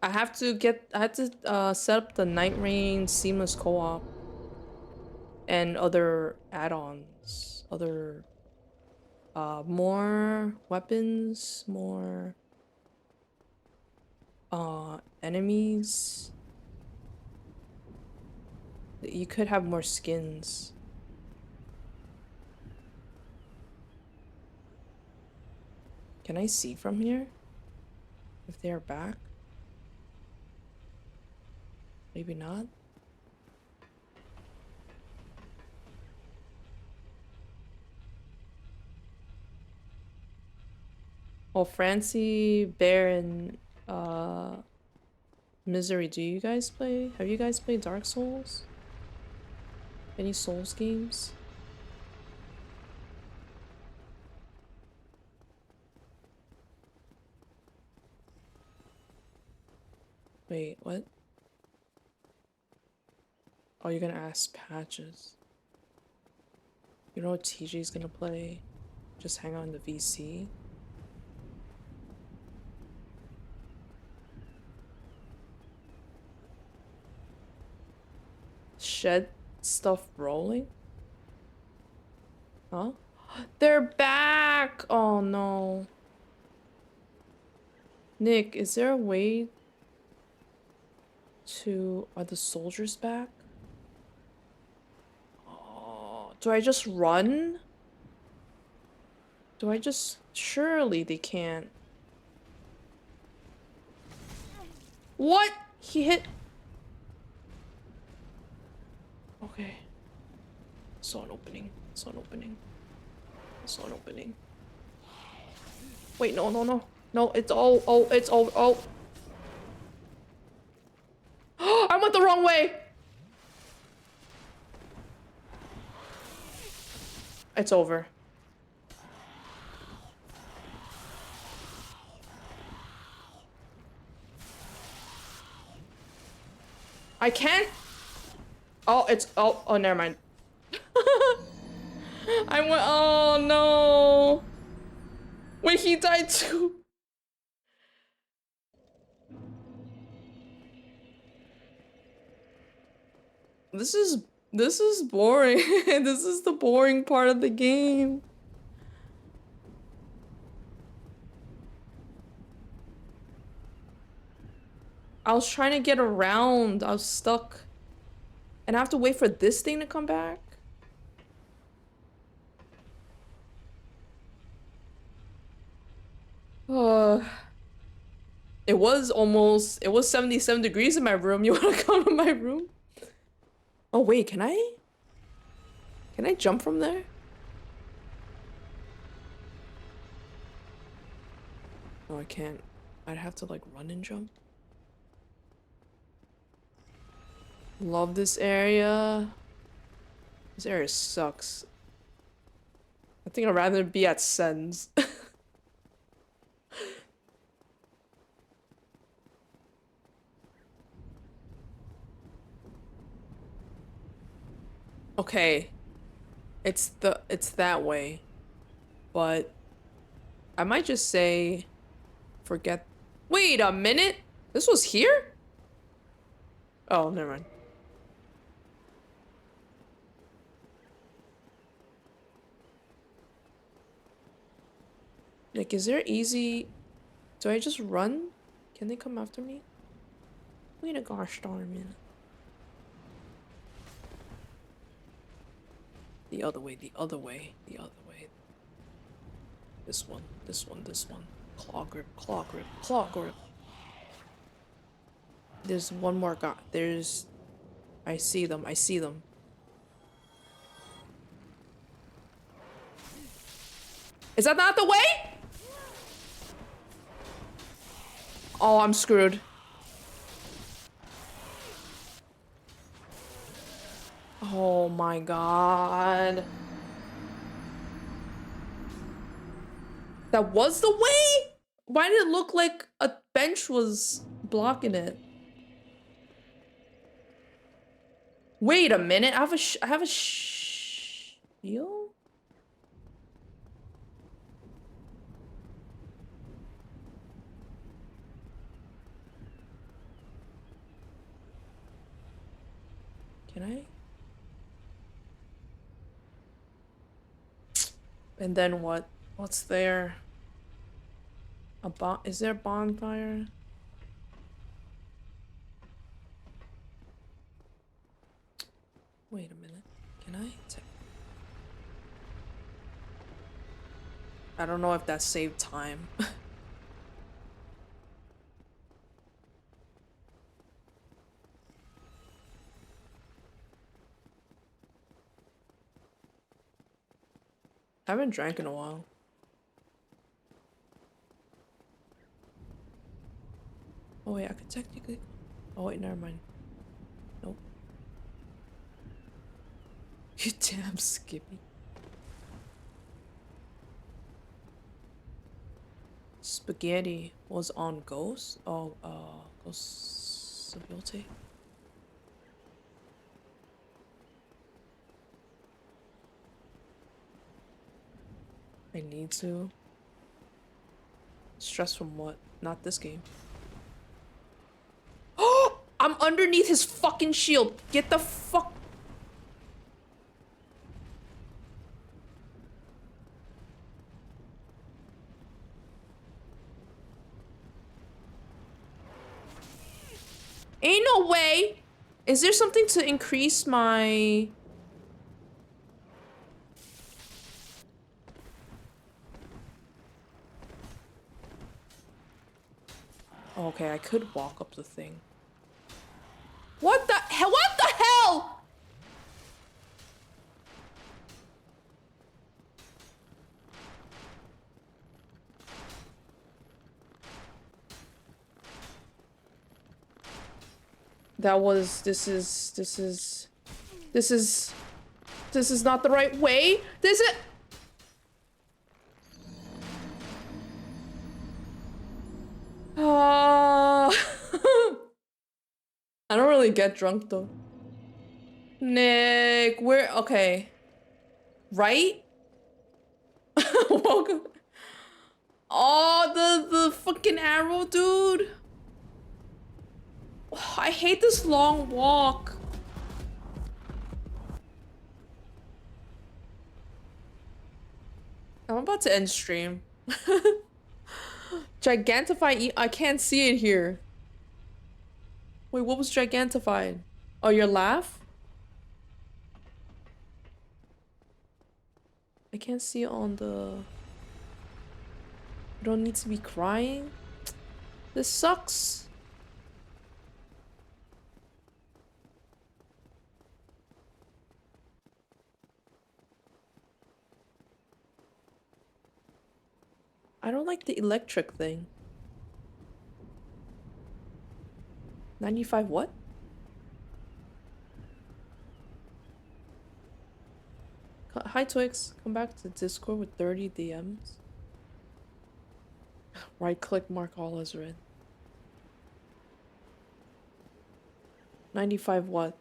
I had to set up the Night Rain seamless co-op and other add-ons, more weapons, more enemies. You could have more skins. Can I see from here if they are back? Maybe not. Oh, Francie, Bear, and Misery, do you guys play? Have you guys played Dark Souls? Any Souls games? Wait, what? Oh, you're gonna ask Patches. You know what TJ's gonna play? Just hang out in the VC? Shed stuff rolling? Huh? They're back! Oh no. Nick, is there a way to... Are the soldiers back? Oh, do I just run? Do I just... Surely they can't. What? He hit... Okay. Saw an opening. Saw an opening. Saw an opening. Wait, no, no, no. No, it's all... Oh, it's all... Oh. I went the wrong way! It's over. I can't... Oh, it's... Oh, oh, never mind. I went... Oh, no. Wait, he died too. This is boring. This is the boring part of the game. I was trying to get around. I was stuck. And I have to wait for this thing to come back? It was 77 degrees in my room. You wanna come to my room? Oh wait, can I jump from there? No, I can't. I'd have to like run and jump. Love this area. This area sucks. I think I'd rather be at Sen's. Okay. It's that way. But I might just say, forget. Wait a minute. This was here? Oh, never mind. Like, is there easy... Do I just run? Can they come after me? Wait a gosh darn minute. The other way, the other way, the other way. This one, this one, this one. Claw grip, claw grip, claw grip. There's one more guy. There's... I see them, I see them. Is that not the way? Oh, I'm screwed. Oh my god. That was the way? Why did it look like a bench was blocking it? Wait a minute. I have a shield? Can I? And then what? What's there? Is there a bonfire? Wait a minute. Can I? I don't know if that saved time. I haven't drank in a while. Oh wait, I could technically... Oh wait, never mind. Nope. You damn Skippy. Spaghetti was on Ghost? Oh, Ghost Ability. I need to. Stress from what? Not this game. Oh! I'm underneath his fucking shield. Get the fuck. Ain't no way. Is there something to increase my... Okay, I could walk up the thing. What the hell? What the hell? That was... This is not the right way. This is... I don't really get drunk though. Nick, where? Okay. Right? Welcome. Oh, the fucking arrow, dude. Oh, I hate this long walk. I'm about to end stream. Gigantify. I can't see it here. Wait, what was gigantified? Oh, your laugh? I can't see it on the... You don't need to be crying? This sucks. I don't like the electric thing. 95 what? Hi Twix, come back to Discord with 30 DMs. Right click, mark all as read. 95 what?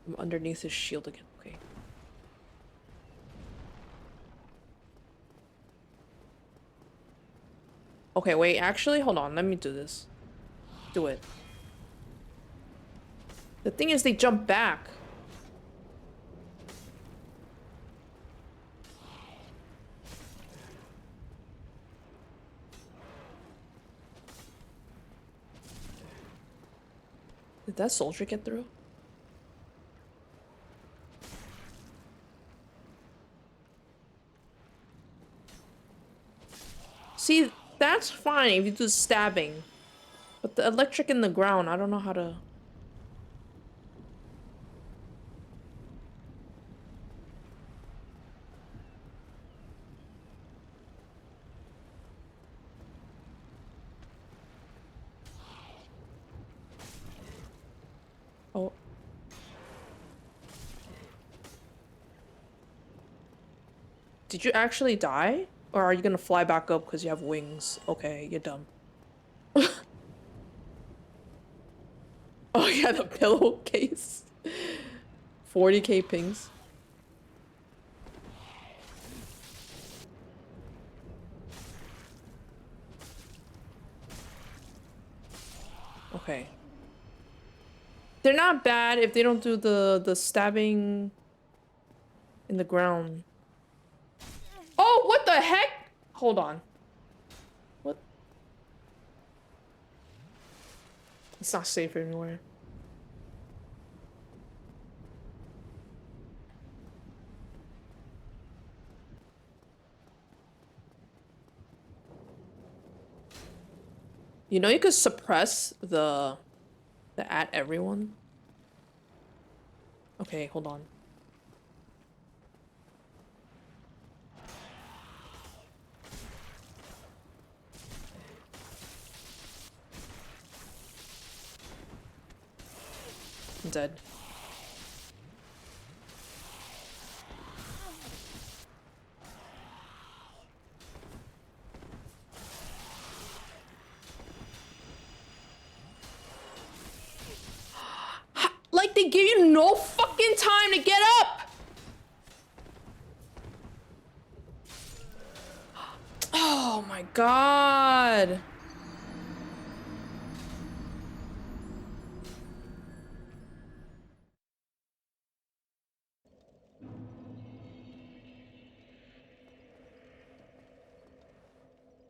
I'm underneath his shield again. Okay. Okay, wait, actually, hold on. Let me do this. Do it. The thing is, they jump back. Did that soldier get through? See, that's fine if you do stabbing. But the electric in the ground, I don't know how to... Oh. Did you actually die? Or are you gonna fly back up because you have wings? Okay, you're dumb. Oh yeah, the pillowcase. 40k pings. Okay. They're not bad if they don't do the stabbing in the ground. Oh, what the heck? Hold on. What? It's not safe anywhere. You know you could suppress the at everyone? Okay, hold on. I'm dead. Like, they give you no fucking time to get up! Oh my god.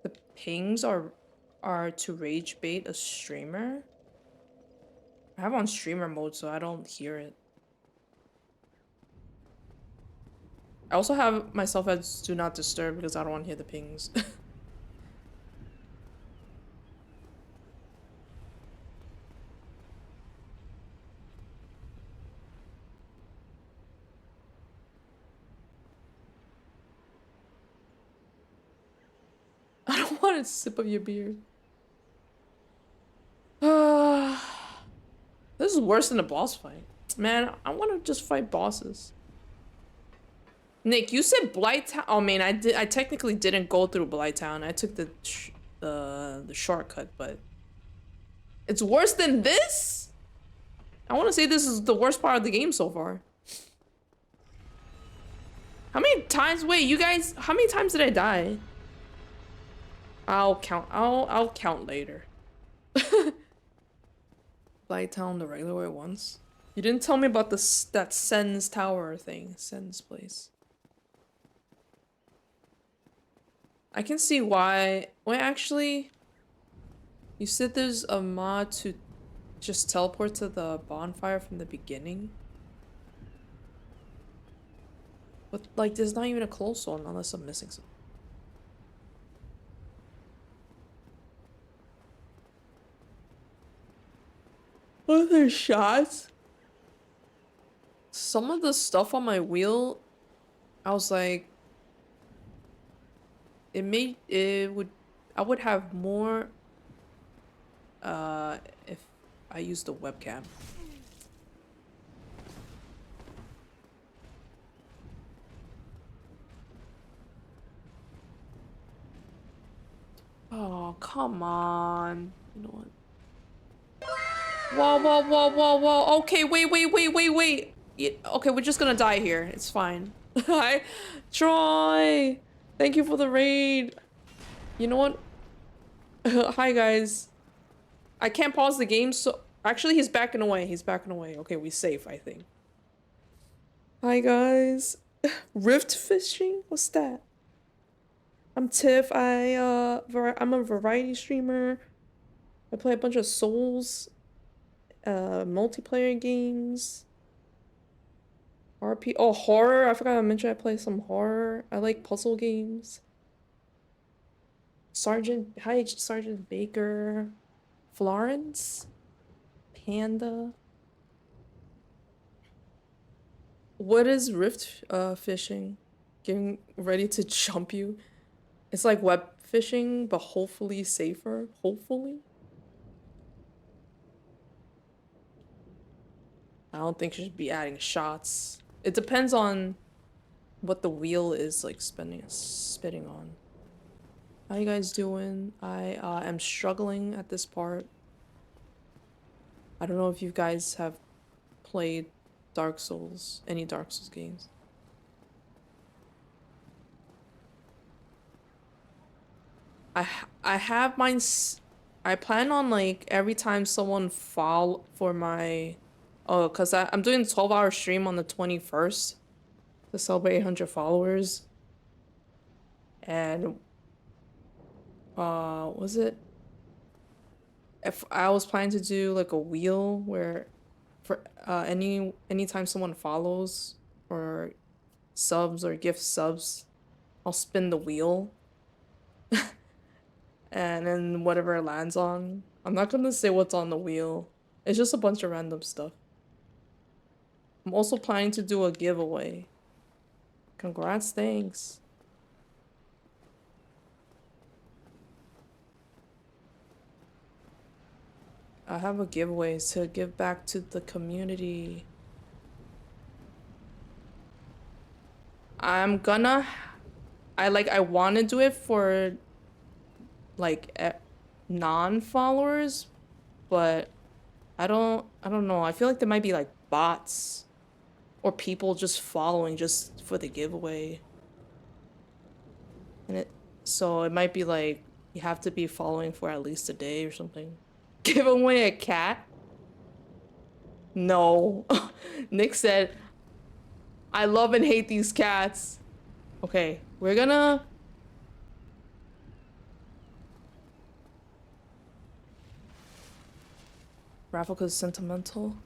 The pings are to rage bait a streamer? I have on streamer mode, so I don't hear it. I also have myself as do not disturb because I don't want to hear the pings. I don't want a sip of your beer. This is worse than a boss fight. Man, I want to just fight bosses. Nick, you said Blighttown. Oh man, I technically didn't go through Blighttown. I took the shortcut, but it's worse than this? I want to say this is the worst part of the game so far. How many times? Wait, you guys, how many times did I die? I'll count. I'll count later. Blighttown the regular way once. You didn't tell me about that Sen's Tower thing. Sen's place. I can see why. Wait, actually, you said there's a mod to just teleport to the bonfire from the beginning. But like, there's not even a close one unless I'm missing something. Other shots? Some of the stuff on my wheel, I was like, I would have more if I used the webcam. Oh, come on. You know what? Whoa. Okay, wait. Okay, we're just gonna die here. It's fine. Hi, Troy. Thank you for the raid. You know what? Hi guys. I can't pause the game, so actually he's backing away. He's backing away. Okay, we safe, I think. Hi guys. Rift fishing? What's that? I'm Tiff. I'm a variety streamer. I play a bunch of Souls, multiplayer games. RP. Oh, horror. I forgot to mention I play some horror. I like puzzle games. Hi, Sergeant Baker. Florence. Panda. What is rift fishing? Getting ready to jump you. It's like web fishing, but hopefully safer. Hopefully. I don't think you should be adding shots. It depends on what the wheel is like spitting on. How you guys doing? I am struggling at this part. I don't know if you guys have played Dark Souls, any Dark Souls games. I have mine. I plan on like every time someone fall for my. Oh, cause I'm doing a 12-hour stream on the 21st to celebrate 800 followers. And was it? If I was planning to do like a wheel where, for anytime someone follows or subs or gift subs, I'll spin the wheel. And then whatever it lands on. I'm not gonna say what's on the wheel. It's just a bunch of random stuff. I'm also planning to do a giveaway. Congrats, thanks. I have a giveaway to give back to the community. I want to do it for like non-followers, but I don't know. I feel like there might be like bots or people just following just for the giveaway. And so it might be like you have to be following for at least a day or something. Give away a cat? No. Nick said, I love and hate these cats. Okay, we're gonna... Ravika's sentimental.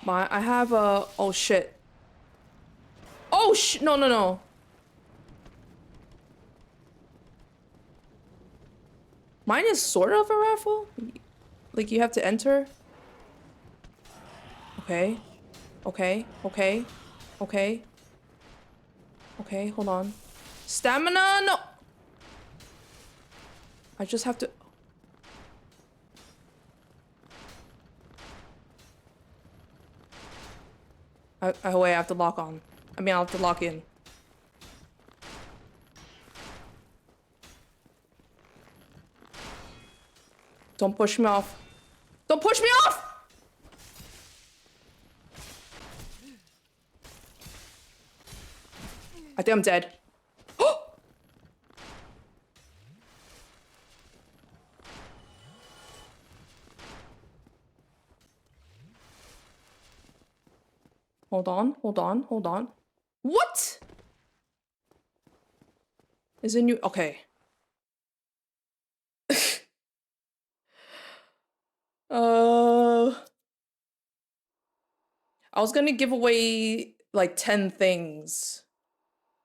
I have a... Oh, shit. Oh, no. Mine is sort of a raffle. Like, you have to enter. Okay, hold on. Stamina, no! I just have to... wait, I have to lock on. I have to lock in. Don't push me off. Don't push me off! I think I'm dead. Hold on. What? Is it new? Okay. I was gonna give away like 10 things.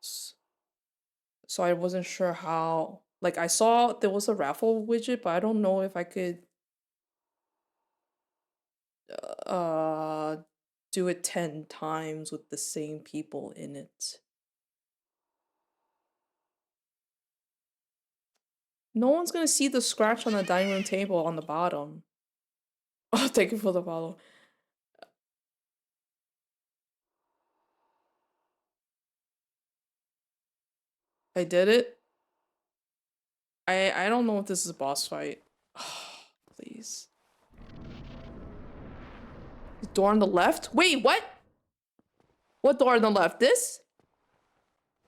So I wasn't sure how. Like, I saw there was a raffle widget, but I don't know if I could do it 10 times with the same people in it. No one's gonna see the scratch on the dining room table on the bottom. Oh, thank you for the follow. I did it. I don't know if this is a boss fight. Please. The door on the left? Wait, what? What door on the left? This?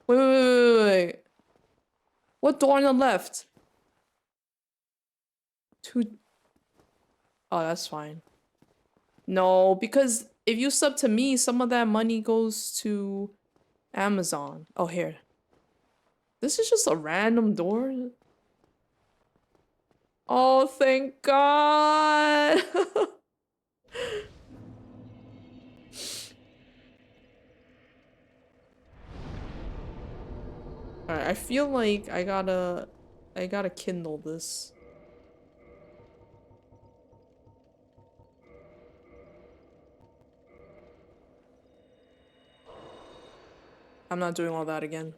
Wait. What door on the left? Two. Oh, that's fine. No, because if you sub to me, some of that money goes to Amazon. Oh, here. This is just a random door. Oh, thank God. Alright, I feel like I gotta kindle this. I'm not doing all that again.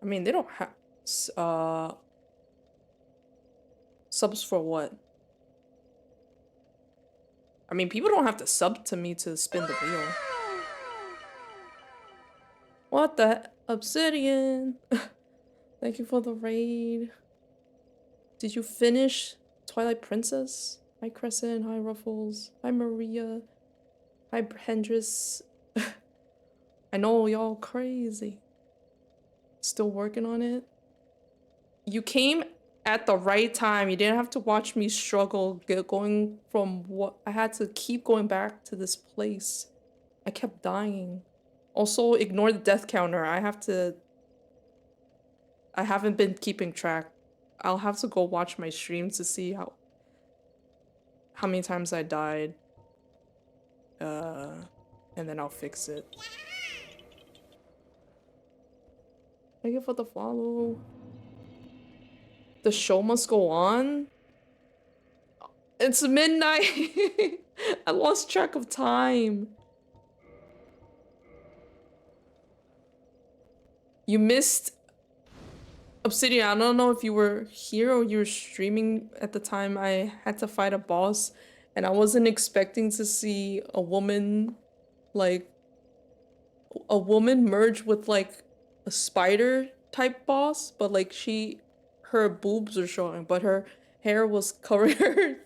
I mean, they don't have subs for what? I mean, people don't have to sub to me to spin the wheel. What the Obsidian? Thank you for the raid. Did you finish Twilight Princess? Hi Crescent, hi Ruffles, hi Maria, hi Hendris. I know y'all crazy. Still working on it. You came at the right time. You didn't have to watch me struggle going from what I had to keep going back to this place. I kept dying. Also, ignore the death counter. I haven't been keeping track. I'll have to go watch my streams to see how many times I died. And then I'll fix it. Thank you for the follow. The show must go on? It's midnight! I lost track of time. You missed Obsidian. I don't know if you were here or you were streaming at the time. I had to fight a boss and I wasn't expecting to see a woman, like, a woman merge with like a spider type boss, but like her boobs are showing, but her hair was covering her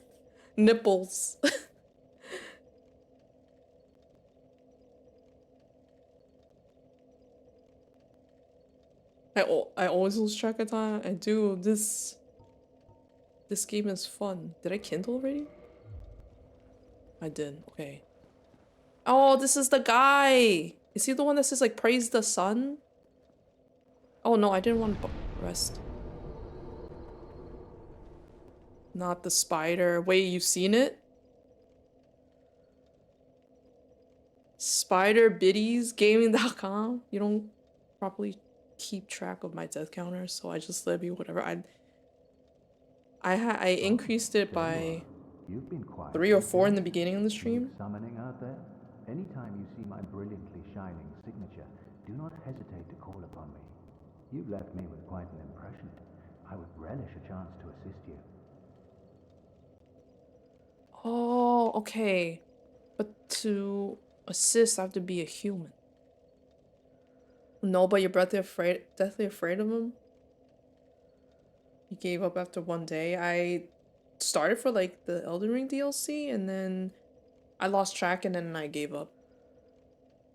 nipples. I always lose track of time. I do. This game is fun. Did I kindle already? I did. Okay. Oh, this is the guy. Is he the one that says like praise the sun? Oh no, I didn't want to rest. Not the spider. Wait, you've seen it? SpiderBiddiesGaming.com. You don't properly keep track of my death counter, so I just let it be whatever. I increased it by 3 or 4 in the beginning of the stream. Summoning out there? Anytime you see my brilliantly shining signature, do not hesitate to call upon me. You've left me with quite an impression. I would relish a chance to assist you. Oh, okay. But to assist, I have to be a human. No, but you're deathly afraid of him? You gave up after one day. I started for like the Elden Ring DLC and then I lost track and then I gave up.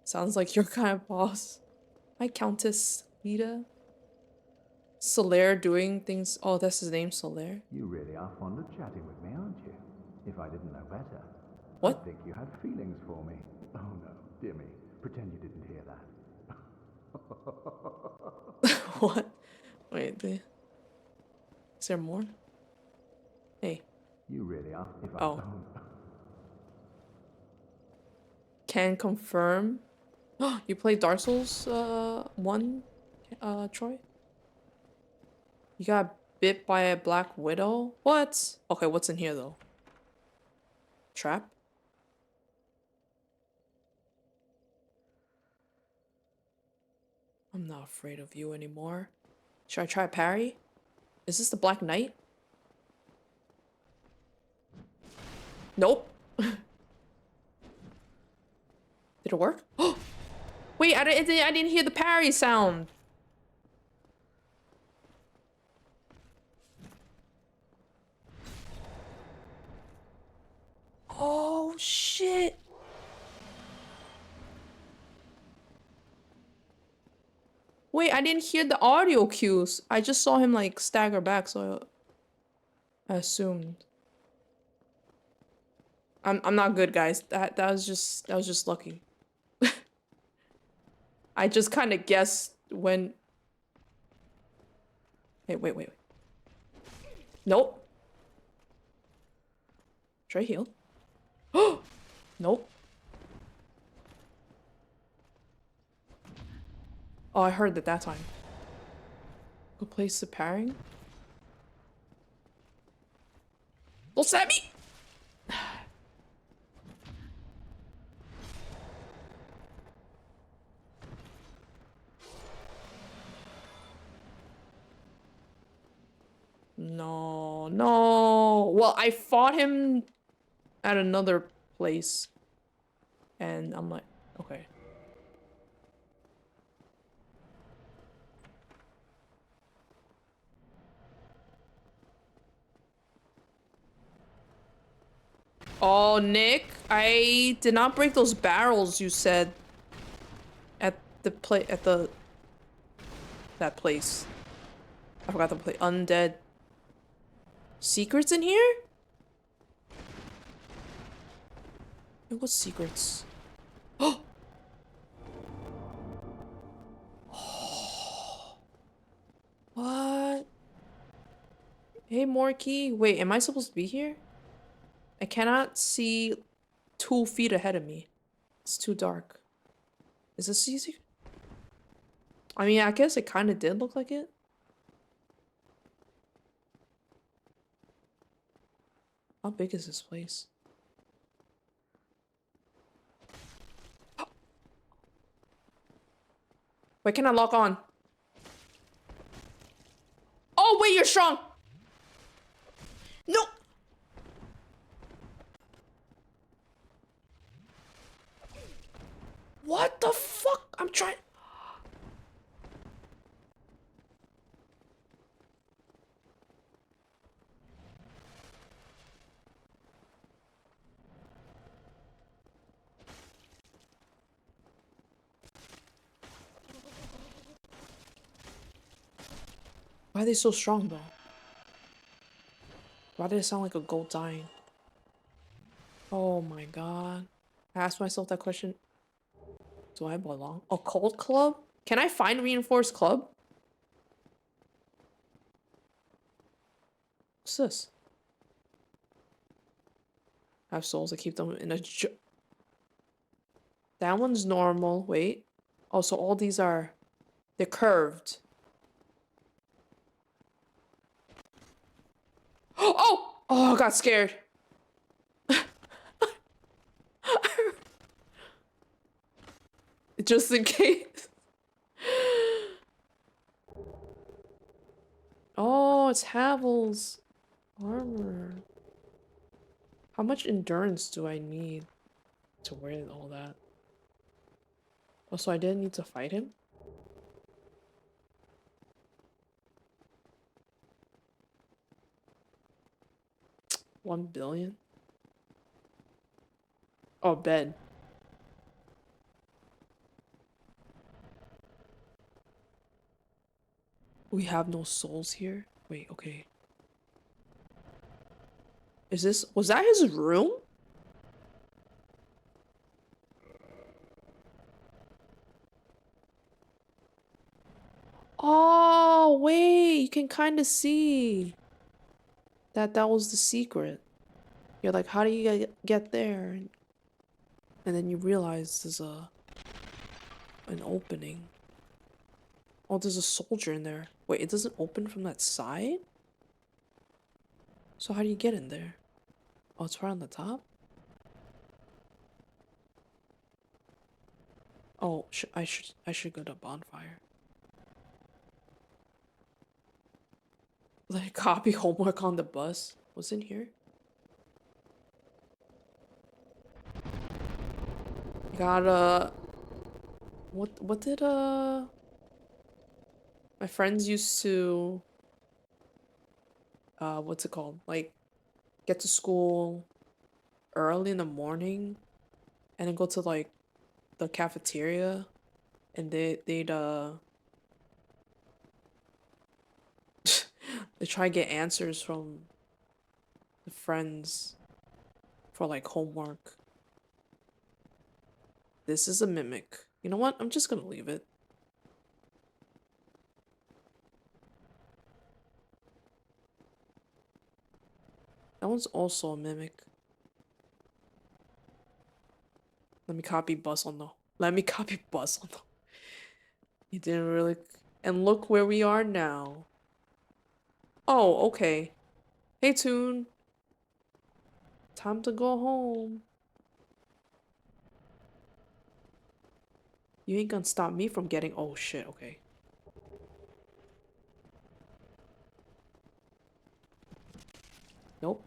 Sounds like your kind of boss. Hi, Countess Lita. Solaire doing things. Oh, that's his name, Solaire. You really are fond of chatting with me, aren't you? If I didn't know better. What? I think you had feelings for me. Oh no, dear me. Pretend you didn't hear that. What? Wait, is there more? Hey. You really are. If Oh. Can confirm. You played Dark Souls 1, Troy? You got bit by a black widow? What? Okay, what's in here though? Trap? I'm not afraid of you anymore. Should I try parry? Is this the Black Knight? Nope. Did it work? Wait, I didn't hear the parry sound. Oh shit. Wait, I didn't hear the audio cues. I just saw him like stagger back, so I assumed. I'm not good, guys. That was just lucky. I just kind of guessed when. Wait. Nope. Should I heal? Oh, nope. Oh, I heard that time. Go place the pairing. Don't stab me! No. Well, I fought him at another place. And I'm like, okay. Oh, Nick, I did not break those barrels you said at the that place. I forgot the place. Undead. Secrets in here? What secrets? Oh! What? Hey, Morky. Wait, am I supposed to be here? I cannot see 2 feet ahead of me. It's too dark. Is this easy? I mean, I guess it kind of did look like it. How big is this place? Wait, can I lock on? Oh, wait, you're strong! No! What the fuck? I'm trying... Why are they so strong, though? Why did it sound like a goat dying? Oh my god. I asked myself that question. Do I belong? A cold club? Can I find reinforced club? What's this? I have souls. I keep them in a that one's normal. Wait. Oh, so all these are... They're curved. Oh! Oh, I got scared. Just in case. Oh, it's Havel's armor. How much endurance do I need to wear all that? Oh, so I didn't need to fight him? $1 billion? Oh, bed. We have no souls here? Wait, okay. Is this... Was that his room? Oh, wait. You can kind of see that was the secret. You're like, how do you get there? And then you realize there's an opening. Oh, there's a soldier in there. Wait, it doesn't open from that side? So how do you get in there? Oh, it's right on the top? Oh, I should go to bonfire. Like, copy homework on the bus. What's in here? Gotta... What did, my friends used to... what's it called? Like, get to school early in the morning and then go to like the cafeteria and they'd they try to get answers from the friends for like homework. This is a mimic. You know what? I'm just gonna leave it. That one's also a mimic. Let me copy bus on the. Let me copy bus on the. You didn't really. And look where we are now. Oh, okay. Hey, Toon. Time to go home. You ain't gonna stop me from getting. Oh shit. Okay. Nope.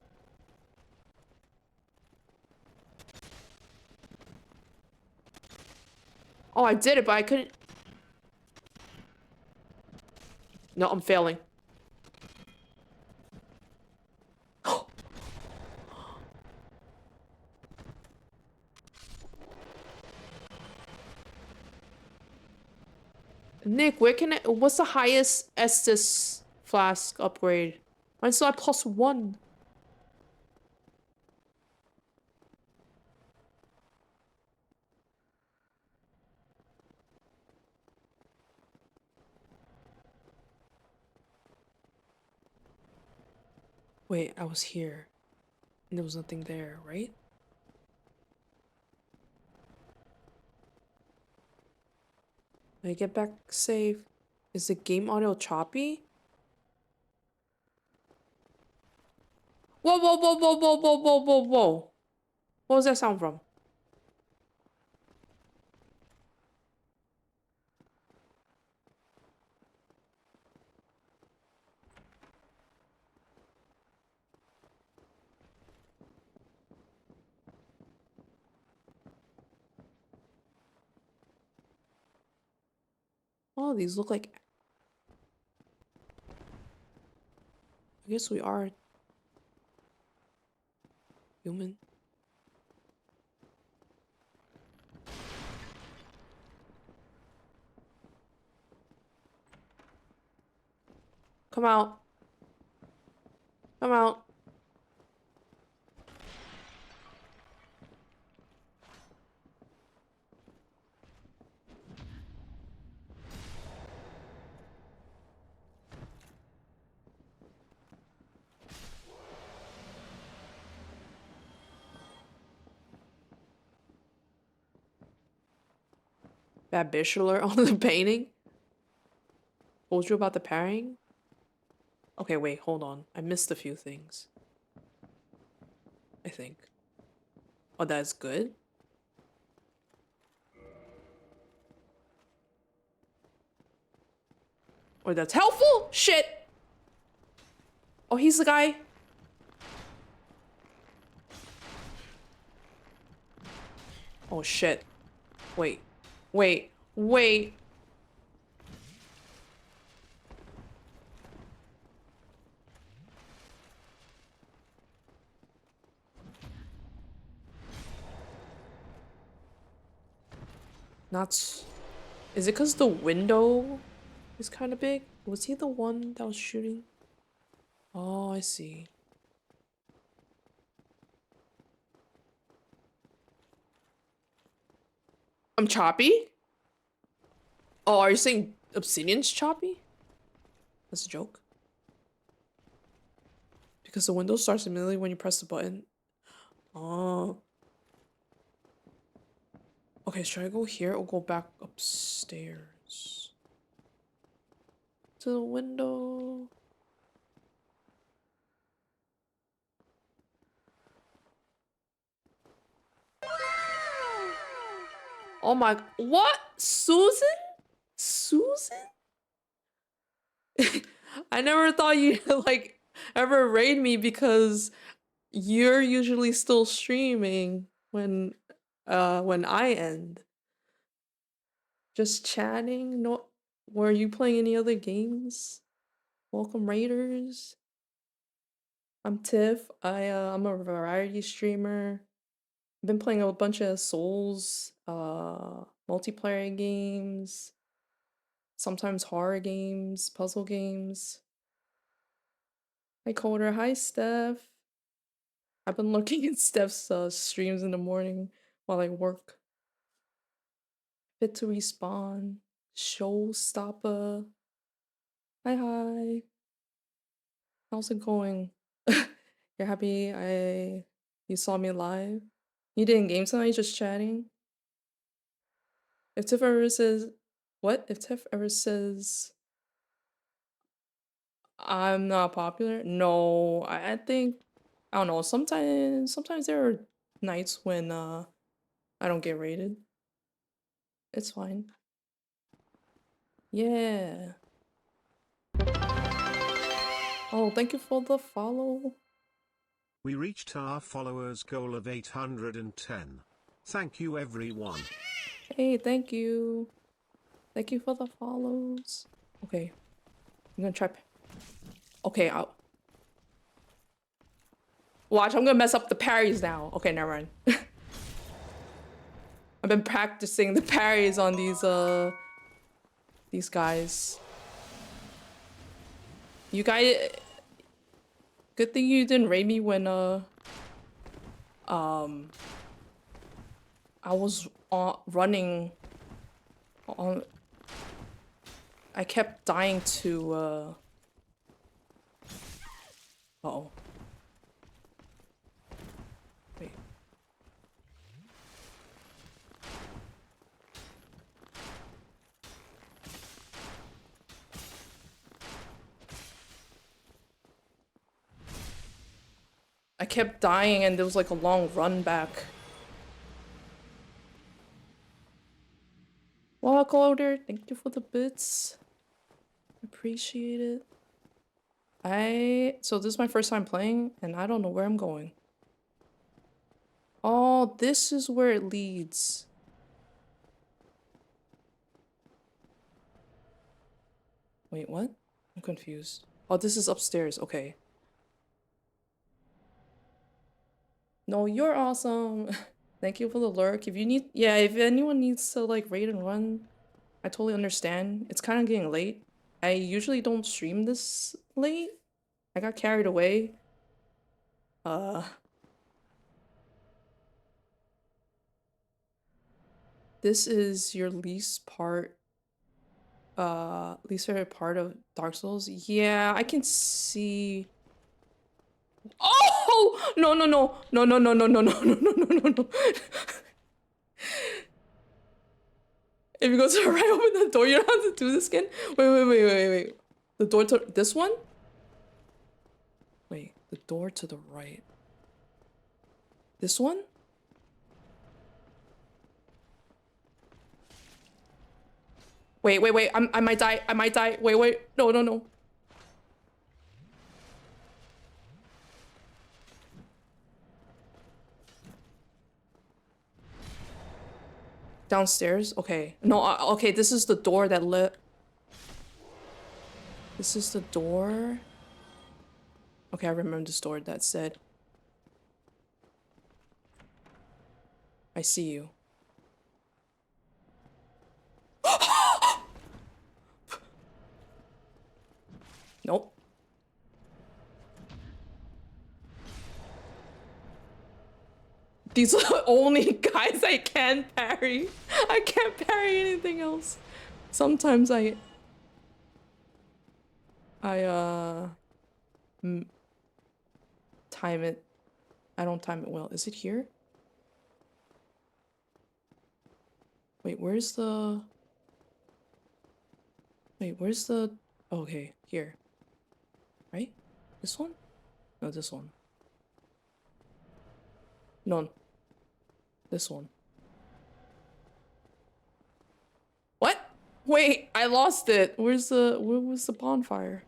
Oh, I did it, but I couldn't. No, I'm failing. Nick, where can I? What's the highest Estus flask upgrade? Mine's still at +1. Wait, I was here. And there was nothing there, right? Let me get back safe. Is the game audio choppy? Whoa, whoa, whoa, whoa, whoa, whoa, whoa, whoa, whoa. What was that sound from? Oh, these look like... I guess we are... human. Come out. Come out. Bad bitch alert on the painting? Told you about the pairing? Okay, wait, hold on. I missed a few things. I think. Oh, that's good? Or that's helpful? Shit! Oh, he's the guy. Oh, shit. Wait. Wait. Wait. Not... Is it because the window is kind of big? Was he the one that was shooting? Oh, I see. I'm choppy? Oh, are you saying Obsidian's choppy? That's a joke. Because the window starts immediately when you press the button. Oh. Okay, should I go here or go back upstairs? To the window. Oh my, what? Susan? Susan? I never thought you'd like ever raid me because you're usually still streaming when I end. Just chatting? No, were you playing any other games? Welcome raiders. I'm Tiff. I'm a variety streamer. I've been playing a bunch of Souls, multiplayer games, sometimes horror games, puzzle games. Hi Coder, hi Steph. I've been looking at Steph's streams in the morning while I work. Fit to Respawn, Showstopper. Hi. How's it going? You're happy you saw me live? You didn't game tonight, just chatting? If Tiff ever says what? If Tiff ever says I'm not popular? No, I think I don't know, sometimes there are nights when I don't get rated. It's fine. Yeah. Oh, thank you for the follow. We reached our followers goal of 810. Thank you everyone. Hey, thank you. Thank you for the follows. Okay. I'm gonna try. Okay, watch, I'm gonna mess up the parries now. Okay, never mind. I've been practicing the parries on these guys. You guys, good thing you didn't raid me when I was running on. I kept dying to uh-oh. Wait. I kept dying and there was like a long run back. Well, Cloder, thank you for the bits. Appreciate it. So this is my first time playing and I don't know where I'm going. Oh, this is where it leads. Wait, what? I'm confused. Oh, this is upstairs. Okay. No, you're awesome. Thank you for the lurk. If you need, yeah, if anyone needs to like raid and run, I totally understand. It's kind of getting late. I usually don't stream this late. I got carried away. This is your least favorite part of Dark Souls? Yeah, I can see. Oh! No, no, no. No, no, no, no, no, no, no, no, no, no, no. If you go to the right, open the door, you don't have to do this again? Wait. The door to this one? Wait, the door to the right. This one? Wait. I might die. I might die. Wait. No. Downstairs? Okay. No, okay, this is the door that lit. This is the door. Okay, I remember this door that said, I see you. Nope. These are the only guys I can parry. I can't parry anything else. Sometimes I time it. I don't time it well. Is it here? Wait, where's the... Okay, here. Right? This one? No, this one. No. This one. What? Wait, I lost it. Where was the bonfire?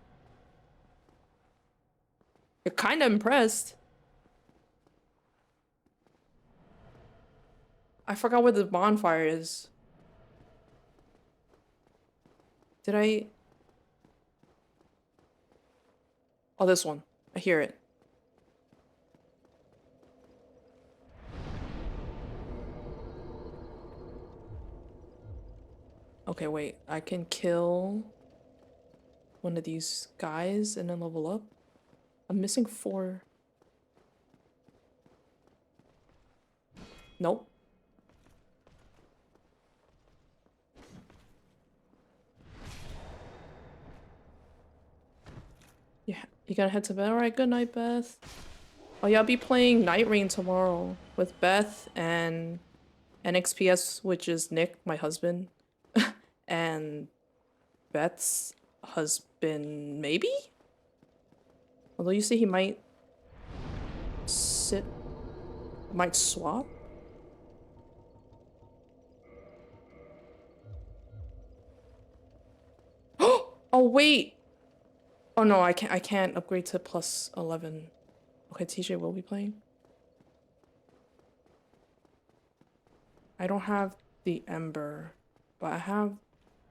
You're kinda impressed. I forgot where the bonfire is. Did I... Oh, this one. I hear it. Okay, wait. I can kill one of these guys and then level up. I'm missing 4. Nope. Yeah, you gotta head to bed. Alright, good night, Beth. Oh yeah, I'll be playing Night Rain tomorrow with Beth and NXPS, which is Nick, my husband, and Beth's husband, maybe? Although you say he might swap? Oh wait! Oh no, I can't upgrade to plus 11. Okay, TJ will be playing. I don't have the Ember, but I have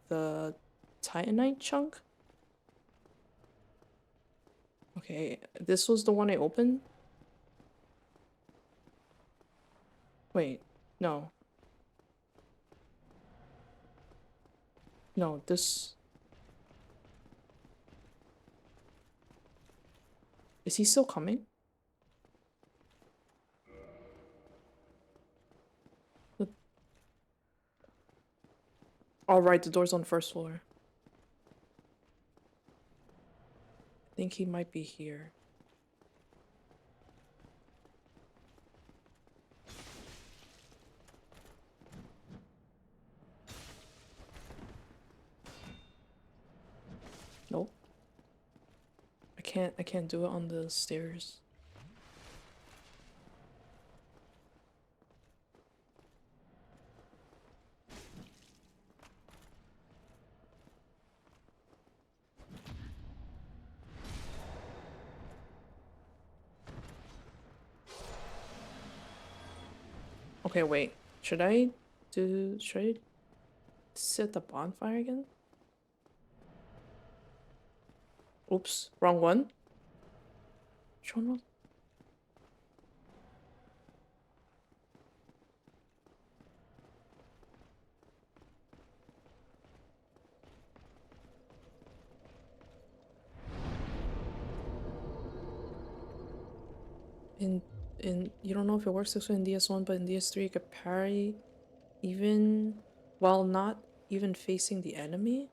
the Titanite chunk. Okay, this was the one I opened? Wait, no. No, this... Is he still coming? All right, the door's on the first floor. I think he might be here. Nope. I can't do it on the stairs. Okay, wait. Should I set the bonfire again? Oops, wrong one. Which one was? In you don't know if it works this way in DS1, but in DS3 you could parry even while not even facing the enemy.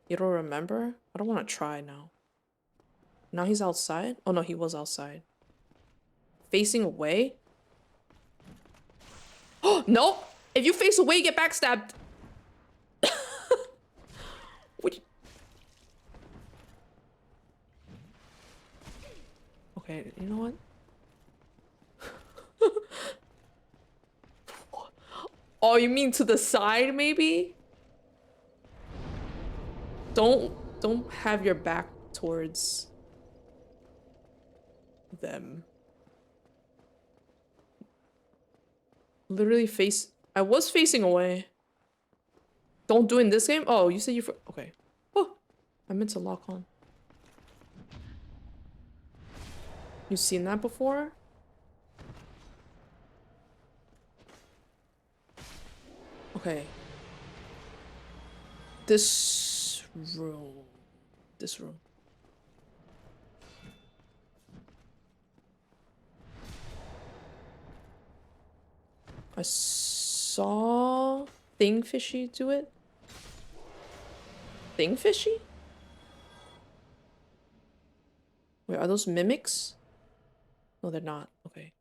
You don't remember? I don't want to try now. Now he's outside? Oh no, he was outside. Facing away? Oh, no! If you face away, you get backstabbed! What? Okay, you know what? Oh, you mean to the side, maybe? Don't have your back towards them. Literally face... I was facing away. Don't do it in this game? Oh, you said you... Okay. Oh, I meant to lock on. You've seen that before? Okay. This room. This room. I saw Thingfishy do it. Thingfishy? Wait, are those mimics? No, they're not. Okay.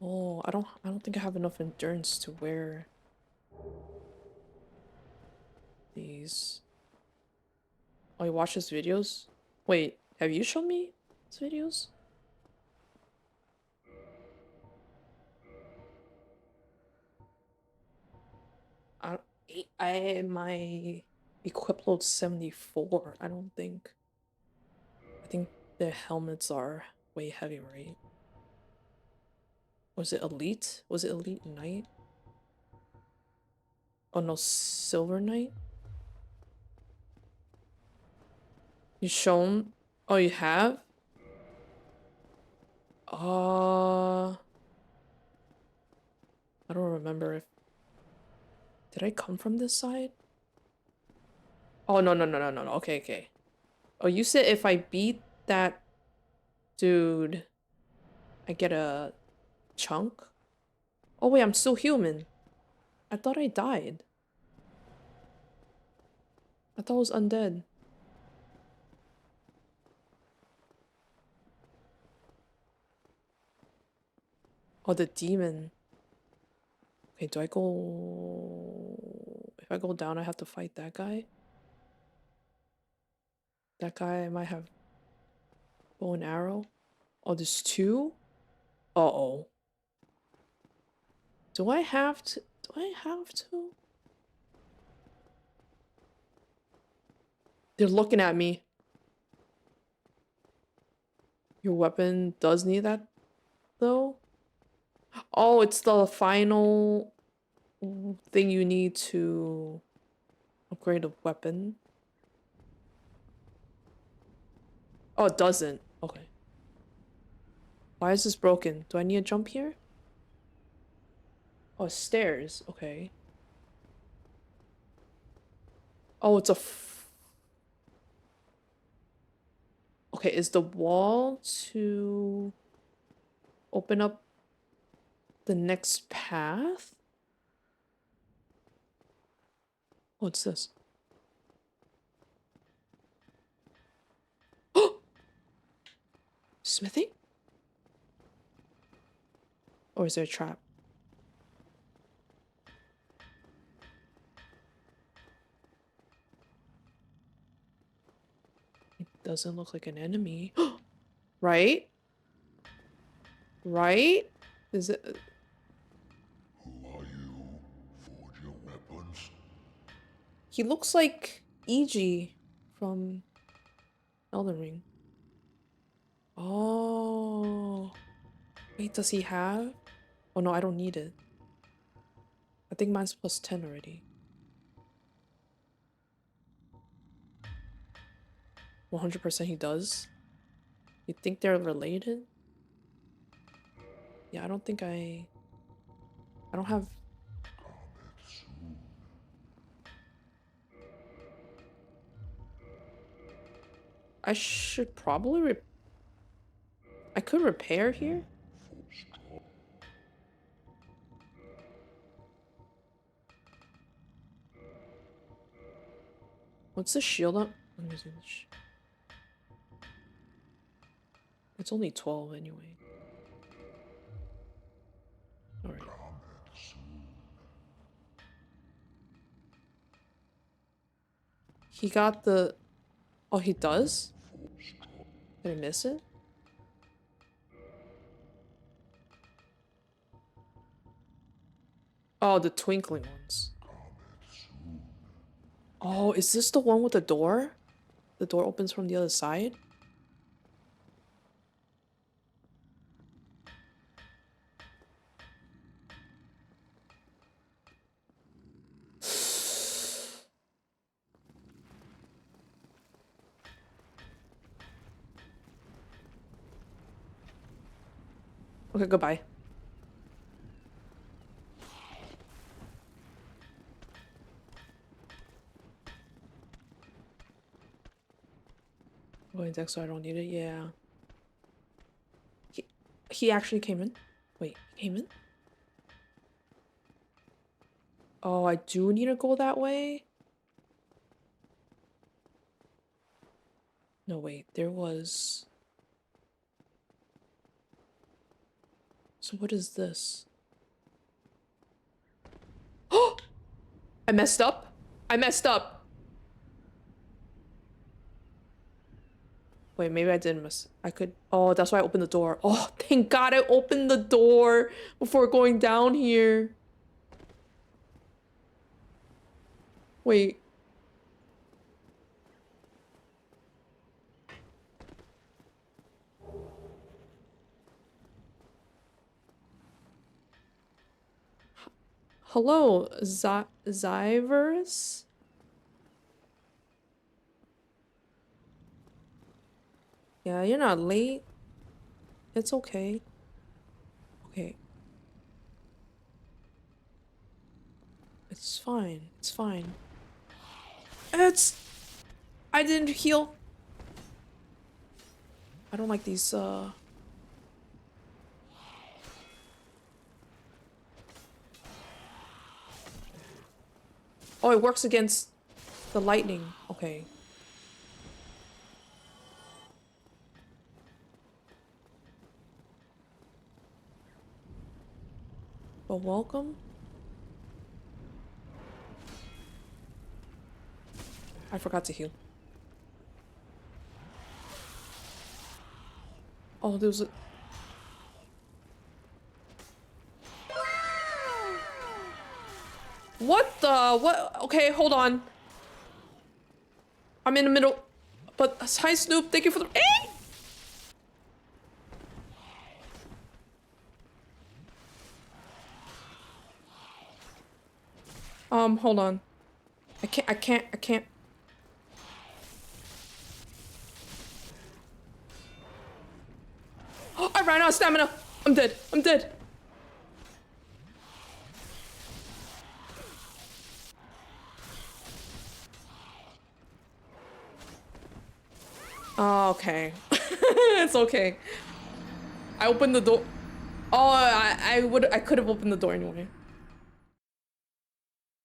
Oh, I don't think I have enough endurance to wear these. Oh, you watch his videos? Wait, have you shown me his videos? My equip load's 74. I think the helmets are way heavy, right? Was it Elite? Was it Elite Knight? Oh no, Silver Knight? You shown? Oh, you have? I don't remember if... Did I come from this side? Oh, no. Okay, okay. Oh, you said if I beat that dude, I get a chunk? Oh, wait, I'm still human. I thought I died. I thought I was undead. Oh, the demon. Okay, do I go... If I go down, I have to fight that guy? That guy might have bow and arrow. Oh, there's two? Uh-oh. Do I have to? Do I have to? They're looking at me. Your weapon does need that, though? Oh, it's the final thing you need to upgrade a weapon. Oh, it doesn't. Okay. Why is this broken? Do I need to jump here? Oh, stairs. Okay. Oh, it's a... Okay, is the wall to open up the next path? What's this? Oh! Smithing? Or is there a trap? It doesn't look like an enemy. Right? Right? Is it... Who are you? Forge your weapons? He looks like Iji from Elden Ring. Oh. Wait, does he have? Oh no, I don't need it. I think mine's plus 10 already. 100% he does? You think they're related? Yeah, I don't think I don't have... I should probably I could repair here? What's the shield up? Let me see this. It's only 12 anyway. Alright. He got the... Oh, he does? Did I miss it? Oh, the twinkling ones. Oh, is this the one with the door? The door opens from the other side? Okay, goodbye. Going deck, so I don't need it. Yeah. He actually came in. Wait, he came in? Oh, I do need to go that way? No, wait, there was... So what is this? Oh! I messed up? I messed up! Wait, maybe I didn't mess... I could... Oh, that's why I opened the door. Oh, thank God I opened the door before going down here. Wait. Hello, Zyverus? Yeah, you're not late. It's okay. Okay. It's fine. It's fine. I didn't heal. I don't like these, Oh, it works against the lightning. Okay. Well, welcome. I forgot to heal. Oh, there was a... What the? What? Okay, hold on. I'm in the middle. But, hi Snoop, thank you for the... Eh! Hold on. I can't. Oh, I ran out of stamina. I'm dead. Oh, okay. It's okay. I opened the door. Oh, I could have opened the door anyway.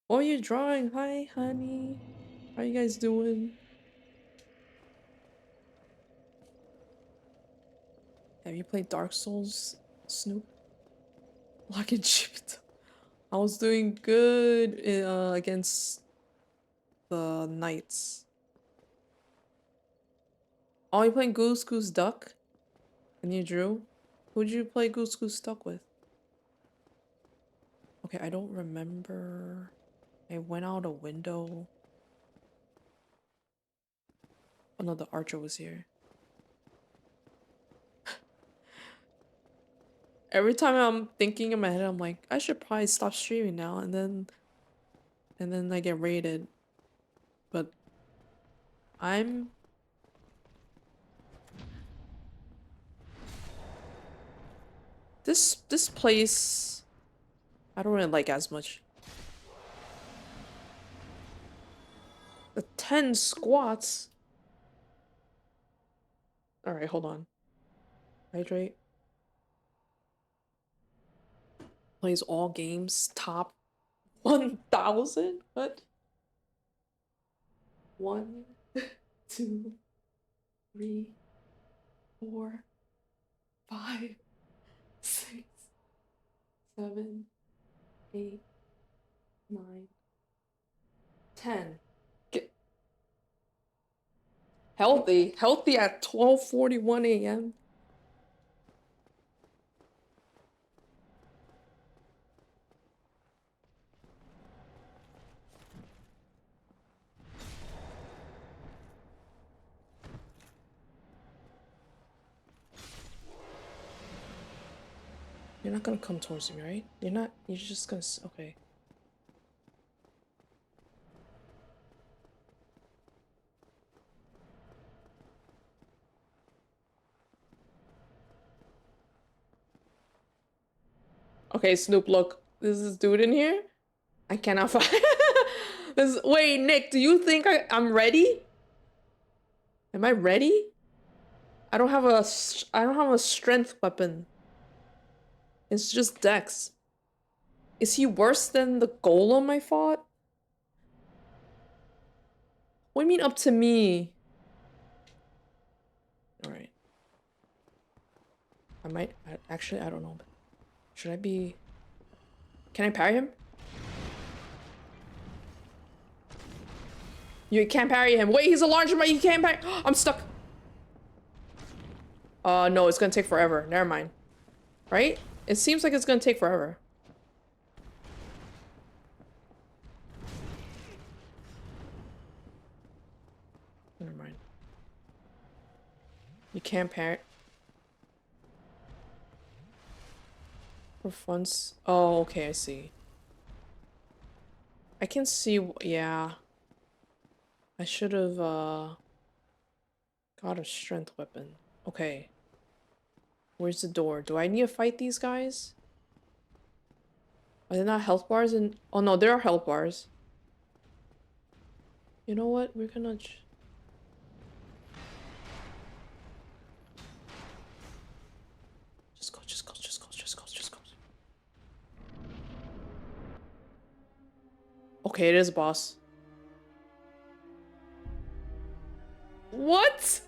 What are you drawing? Hi, honey. How you guys doing? Have you played Dark Souls, Snoop? Lock and ship. I was doing good against the knights. Oh, you playing Goose Goose Duck? And you drew? Who'd you play Goose Goose Duck with? Okay, I don't remember. I went out a window. Oh no, the archer was here. Every time I'm thinking in my head, I'm like, I should probably stop streaming now, and then I get raided. But I'm... This place, I don't really like as much. The 10 squats? Alright, hold on. Hydrate. Plays all games, top 1,000? What? 1, 2, 3, 4, 5, 6, 7, 8, 9, 10. Get healthy at 12:41 a.m. You're not gonna come towards me, right? You're just gonna... Okay. Okay, Snoop, look. There's this dude in here. I cannot find... Wait, Nick, do you think I'm ready? Am I ready? I don't have a strength weapon. It's just Dex. Is he worse than the golem I fought? What do you mean up to me? Alright. Actually, I don't know. Should I be... Can I parry him? You can't parry him. Wait, he's a larger man. You can't parry... I'm stuck. No, it's gonna take forever. Never mind. Right? It seems like it's gonna take forever. Never mind. You can't parry... For funds. Oh, okay, I see. I can see, yeah. I should have, got a strength weapon. Okay. Where's the door? Do I need to fight these guys? Are there not health bars in— oh no, there are health bars. You know what? We're gonna... Just go, just go, just go, just go, just go. Okay, it is a boss. What?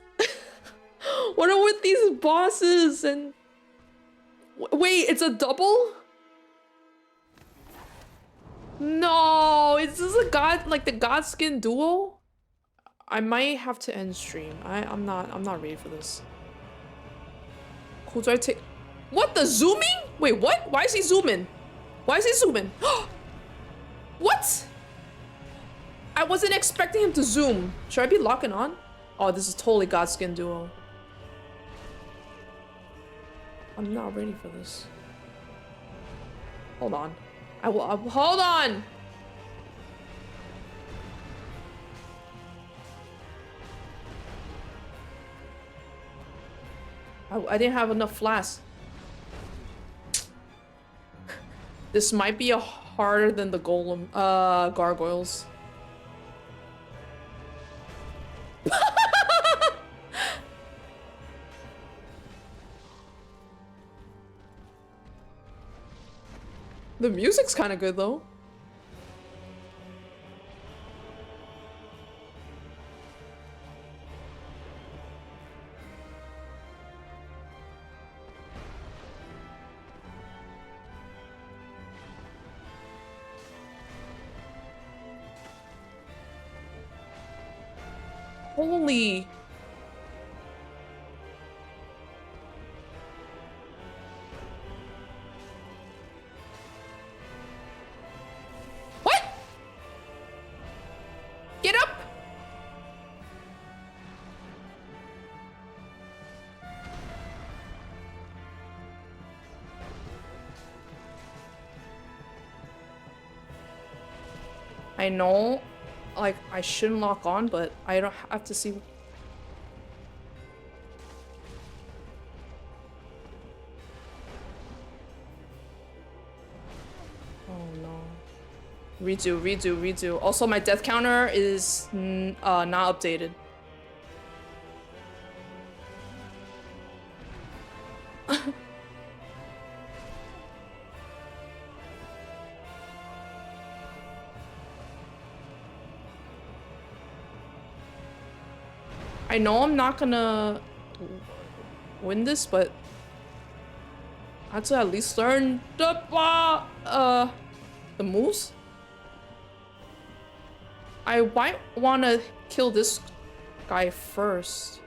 What are with these bosses and... wait, it's a double? No, is this a god, like the Godskin duo? I might have to end stream. I'm not ready for this. Cool, do I take... what, the zooming? Wait, what? Why is he zooming? Why is he zooming? What? I wasn't expecting him to zoom. Should I be locking on? Oh, this is totally Godskin duo. I'm not ready for this. Hold on. I will hold on! I didn't have enough flasks. This might be harder than the golem, gargoyles. The music's kind of good though. Holy. What? Get up. I know, like, I shouldn't lock on, but I don't have to see. Oh no. Redo. Also, my death counter is not updated. I know I'm not gonna win this, but I have to at least learn the moves. I might want to kill this guy first.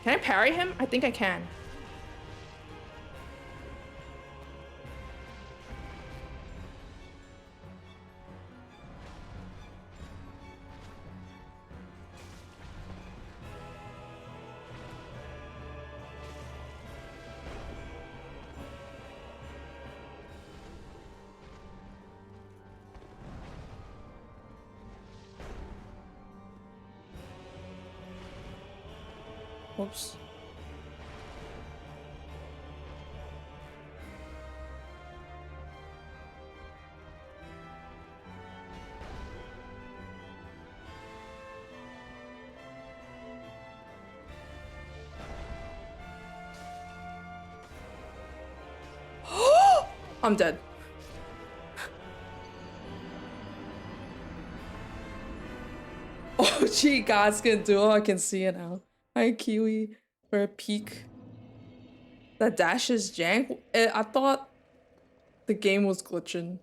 Can I parry him? I think I can. Oops. I'm dead. Oh, gee, Godskin duo. I can see it now. Hi, Kiwi, for a peek. That dash is jank. I thought the game was glitching.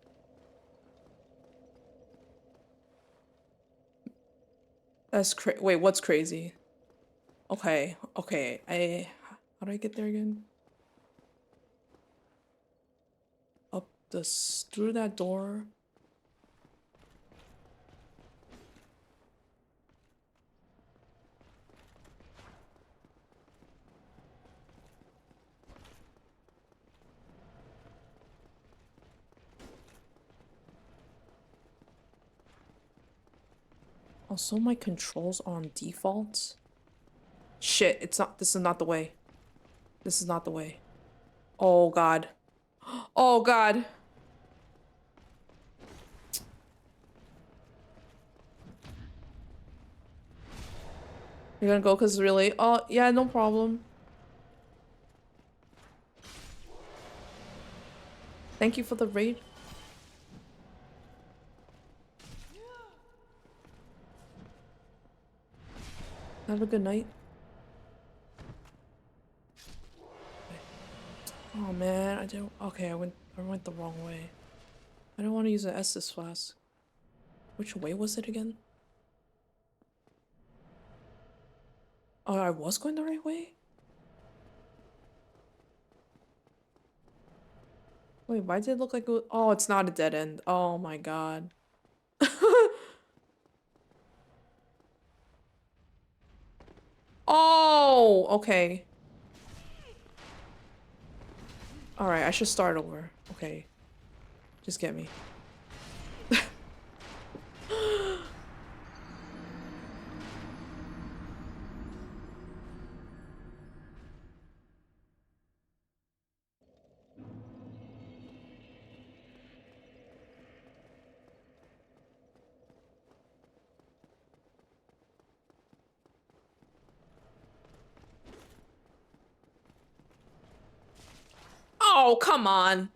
That's wait, what's crazy? Okay. How do I get there again? Up through that door. Also, my controls are on default. Shit, it's not. This is not the way. This is not the way. Oh god. Oh god. You're gonna go because really? Oh, yeah, no problem. Thank you for the raid. Have a good night. Oh man, I don't. Okay, I went the wrong way. I don't want to use an Estus flask. Which way was it again? Oh, I was going the right way? Wait, why did it look like it was... Oh, it's not a dead end. Oh my god. Oh, okay. Alright, I should start over. Okay. Just get me. Oh, come on.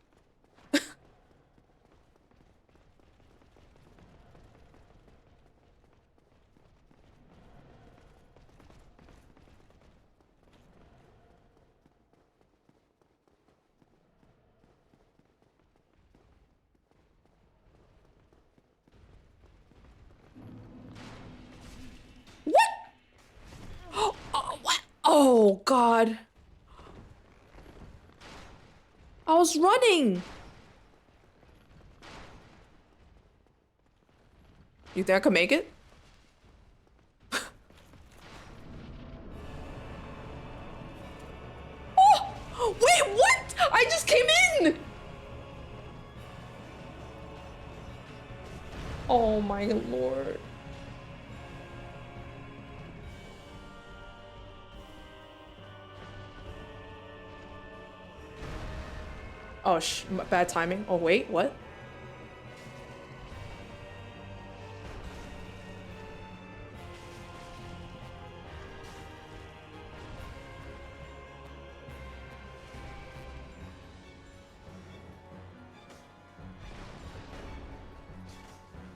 What? Oh, what? Oh, God. I was running. You think I could make it? Oh, wait, what? I just came in. Oh my lord. Oh, bad timing. Oh, wait, what?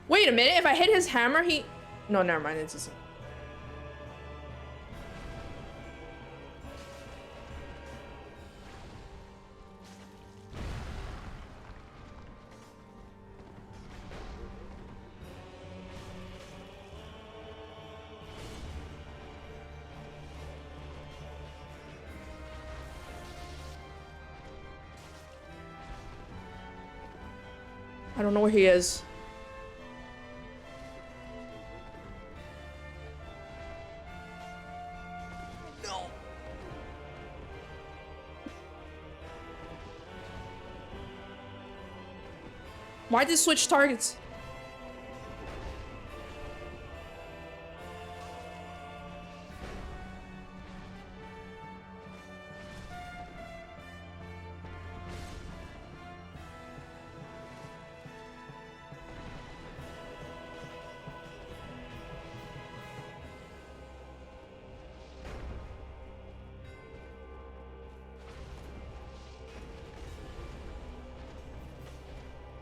Wait a minute, if I hit his hammer, he... No, never mind, it's just... I don't know where he is. No. Why did it switch targets?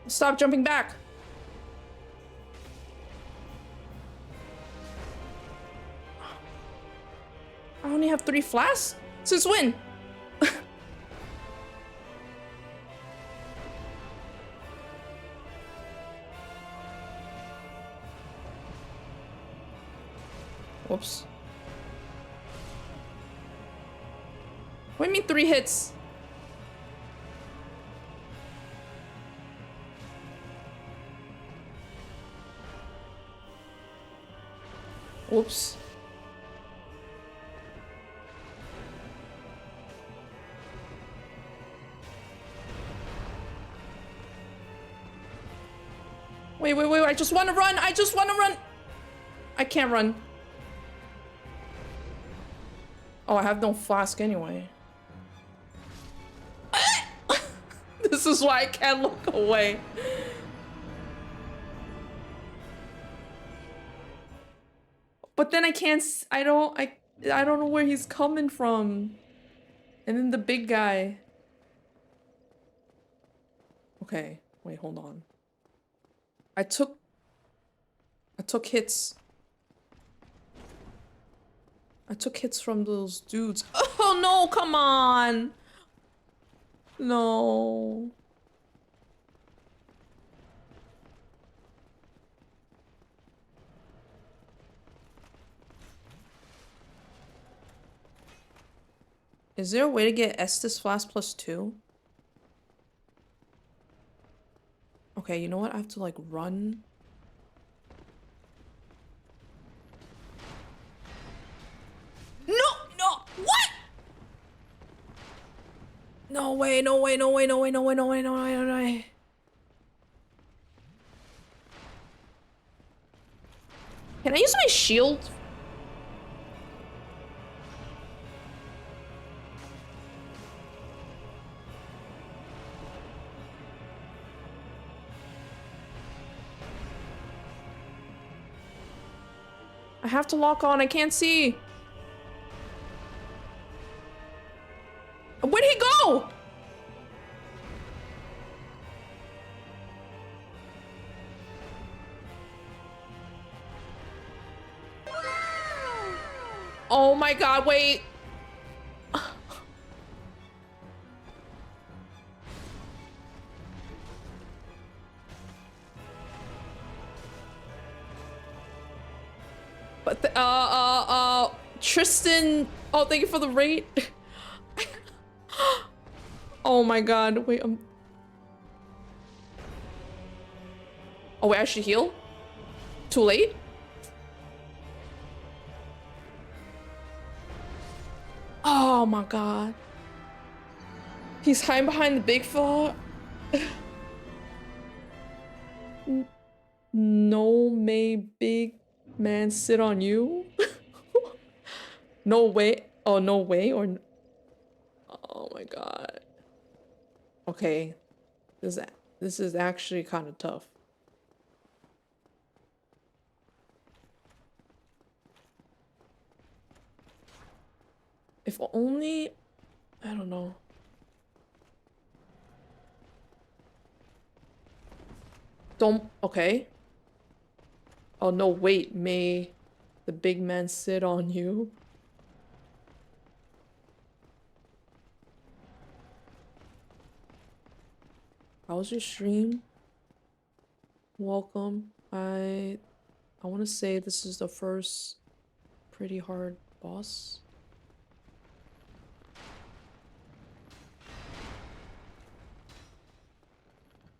Stop jumping back. I only have 3 flasks? Since when? Whoops. What do you mean 3 hits? Whoops. Wait, I just want to run. I I can't run. Oh, I have no flask anyway. This is why I can't look away. But then I can't. I don't know where he's coming from. And then the big guy. Okay, wait, hold on. I took hits. I took hits from those dudes. Oh no, come on. No. Is there a way to get Estus Flask +2? Okay, you know what? I have to like run. No! No! What? No way, no way, no way, no way, no way, no way, no way, no way. Can I use my shield? I have to lock on, I can't see. Where'd he go? Oh my god, wait. But Tristan, oh, thank you for the rate. Oh my god, wait, oh wait, I should heal? Too late? Oh my god. He's hiding behind the big fella. No may big man sit on you? No way. Oh, no way or... Oh my god. Okay. This is actually kind of tough. If only... I don't know. Don't... Okay. Oh, no, wait. May the big man sit on you? How's your stream? Welcome. I want to say this is the first pretty hard boss.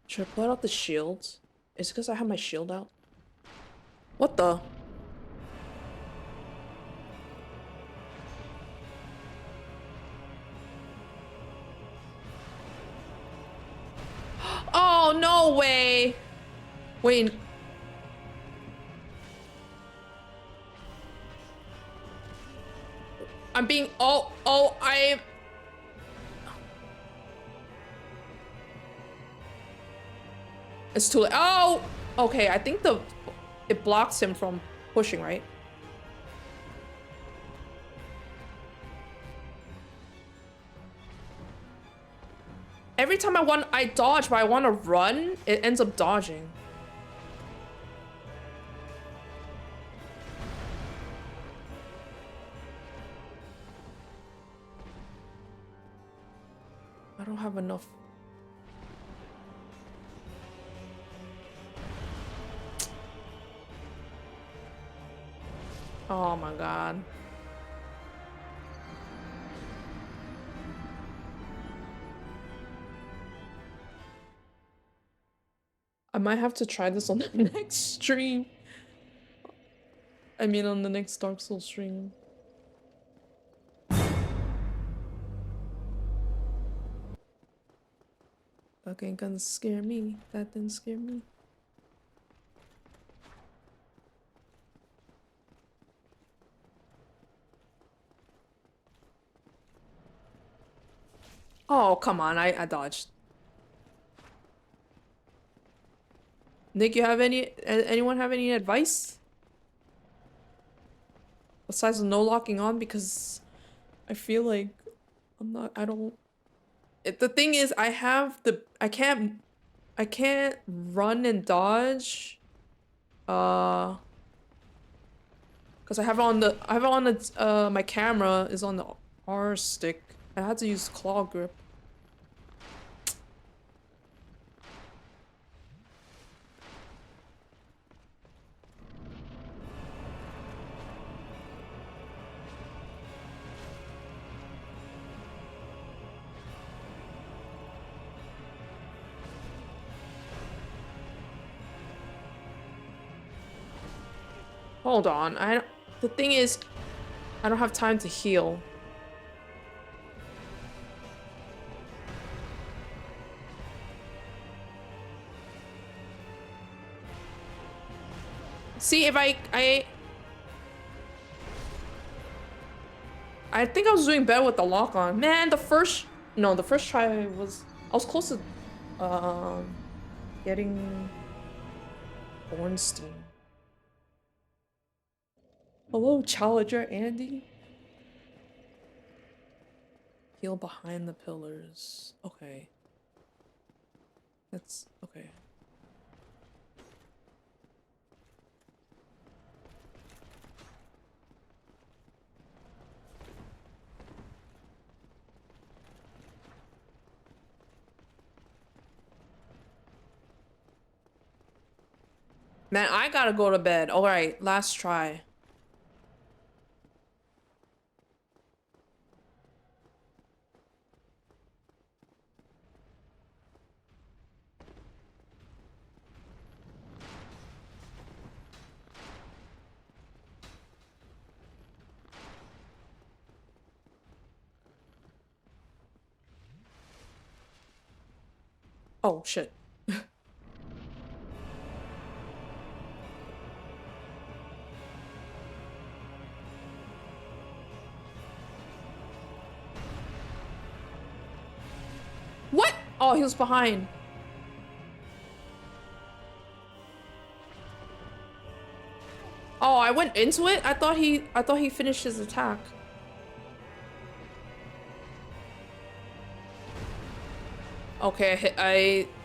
Should I put out the shield? Is it because I have my shield out? What the? Oh, no way! Wait. I'm being... Oh, I... It's too late. Oh! Okay, I think it blocks him from pushing, right? Every time I dodge, but I want to run, it ends up dodging. I don't have enough. Oh my god. I might have to try this on the next stream. I mean on the next Dark Souls stream. That ain't gonna scare me. That didn't scare me. Oh, come on, I dodged. Nick, you have anyone have any advice? Besides no locking on, because I feel like the thing is, I can't run and dodge. Because I have it on the, my camera is on the R stick. I had to use claw grip. Hold on, the thing is, I don't have time to heal. See, if I think I was doing better with the lock on. Man, the first try I was close to getting Ornstein. Hello, Challenger Andy. Heal behind the pillars. Okay. That's okay. Man, I gotta go to bed. Alright, last try. Oh, shit. What? Oh, he was behind. Oh, I went into it? I thought he finished his attack. Okay,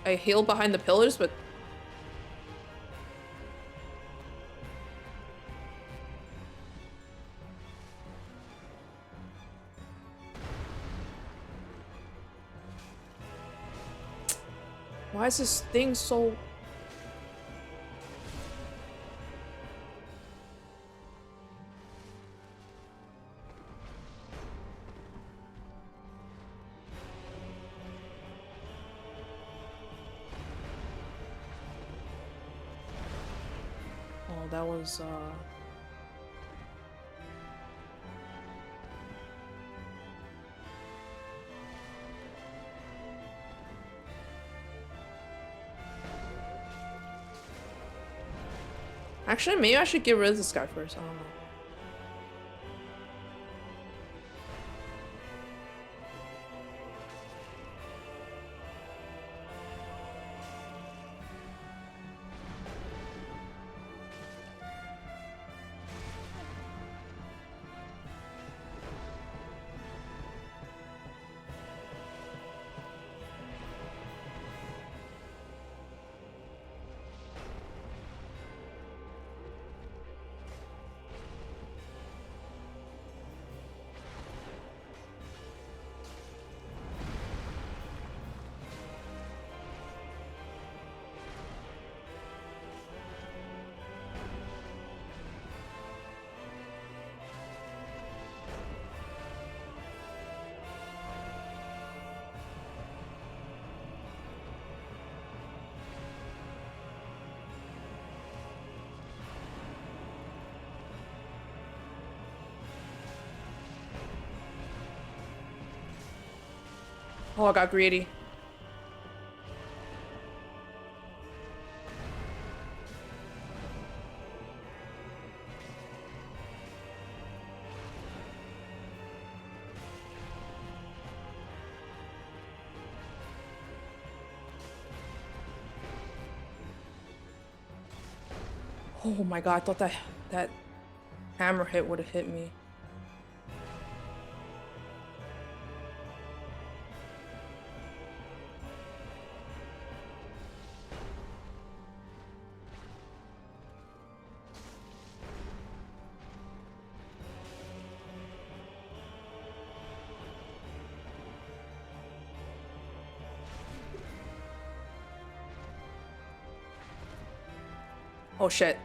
I healed behind the pillars, but why is this thing so... Oh, that was, Actually, maybe I should get rid of this guy first. I don't know. Oh, I got greedy. Oh my god, I thought that hammer hit would have hit me. Oh shit.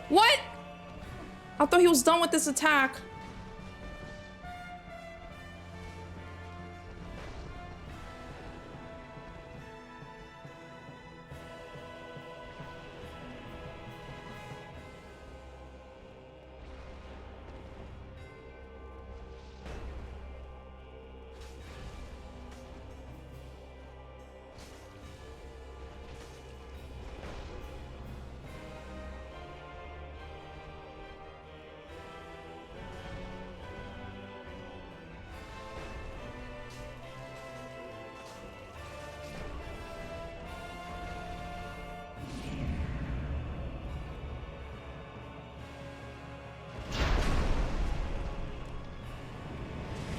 What? I thought he was done with this attack.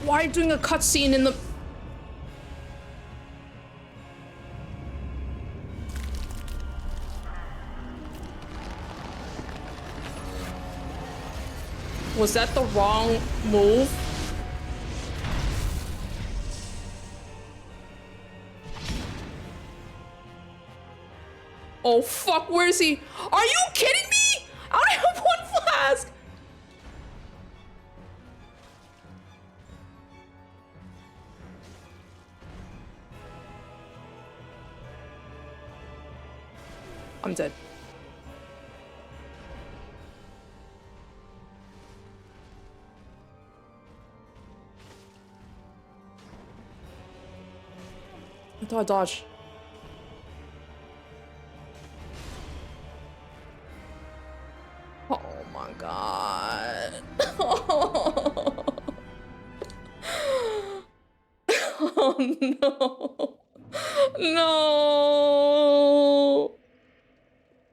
Why are you doing a cutscene in the... Was that the wrong move? Oh fuck, where is he? Are you kidding me? I only have one flask! I'm dead. I thought I dodged. Oh my god. Oh no. No.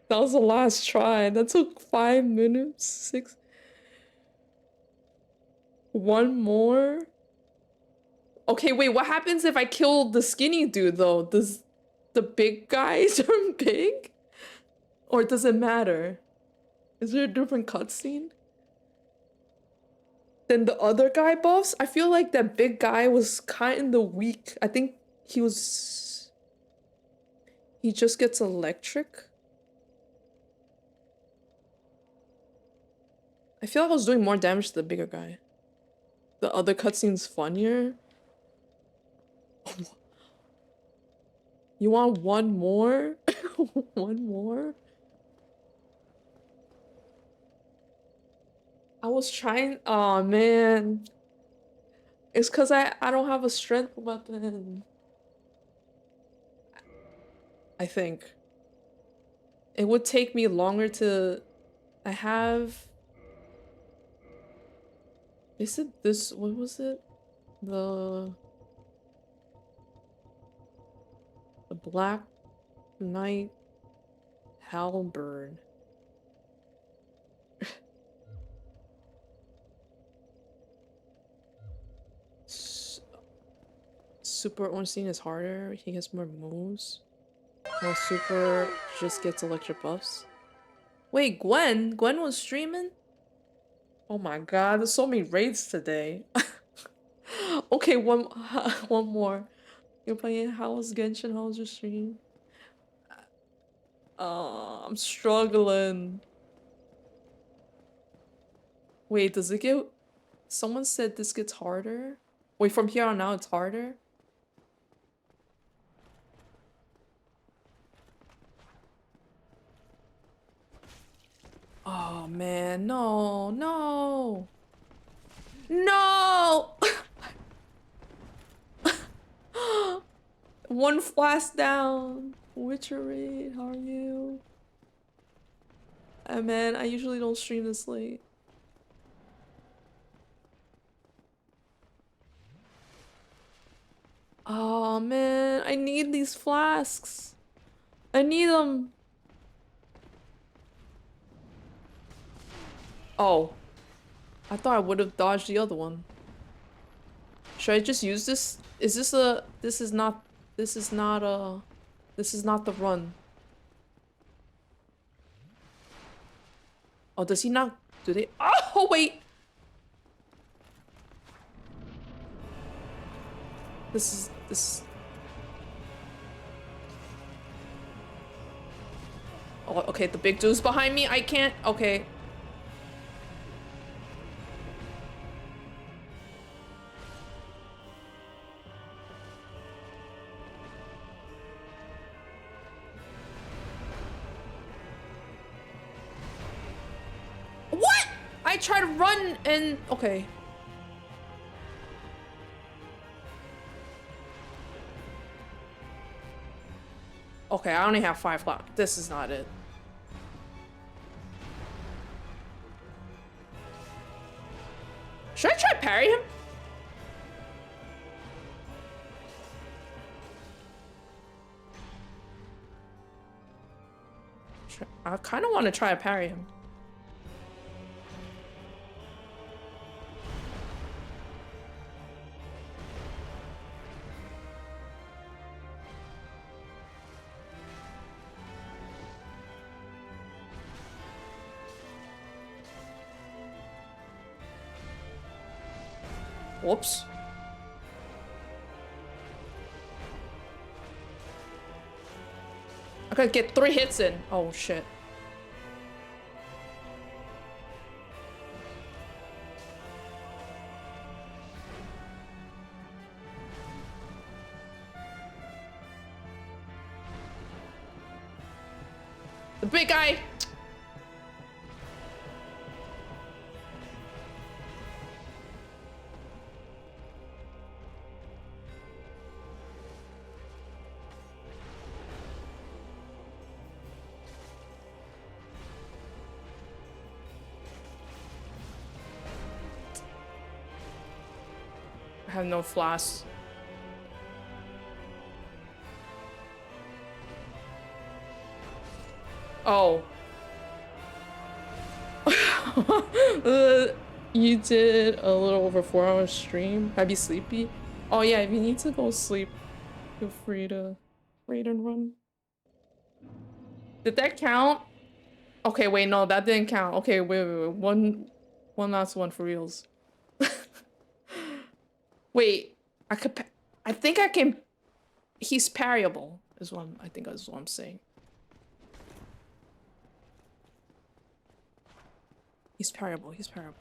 That was the last try. That took 5 minutes. 6. One more? Okay, wait, what happens if I kill the skinny dude though? Does the big guy turn big? Or does it matter? Is there a different cutscene? Then the other guy buffs? I feel like that big guy was kind of weak. I think he was... He just gets electric? I feel like I was doing more damage to the bigger guy. The other cutscene's funnier. You want one more? One more? I was trying. Oh man. It's because I don't have a strength weapon. I think. It would take me longer to... I have... Is it this? What was it? The Black Knight Halberd. Super Ornstein is harder. He gets more moves. While Super just gets electric buffs. Wait, Gwen? Gwen was streaming? Oh my god, there's so many raids today. Okay, one more. You're playing Howl's Genshin, how's your stream? I'm struggling. Wait, does it get... Someone said this gets harder? Wait, from here on out it's harder? Oh man, no, no! No! one flask down. Witchery, how are you? Man, I usually don't stream this late. Oh man, I need these flasks. I need them. Oh. I thought I would have dodged the other one. Should I just use this? Is this a... This is not the run. Oh, does he not... Do they... Oh, wait! This... Oh, okay, the big dude's behind me. I can't... Okay. What? I tried to run and... Okay. Okay, I only have 5 clock. This is not it. Should I try to parry him? I kind of want to try to parry him. Whoops. I could get 3 hits in. Oh shit. The big guy. I have no flasks. Oh. You did a little over 4 hours stream. Have you sleepy? Oh yeah, if you need to go sleep, feel free to raid and run. Did that count? Okay, wait, no, that didn't count. Okay, wait. One last one for reals. Wait, I think I can... He's parryable, is what I think is what I'm saying. He's parryable, he's parryable.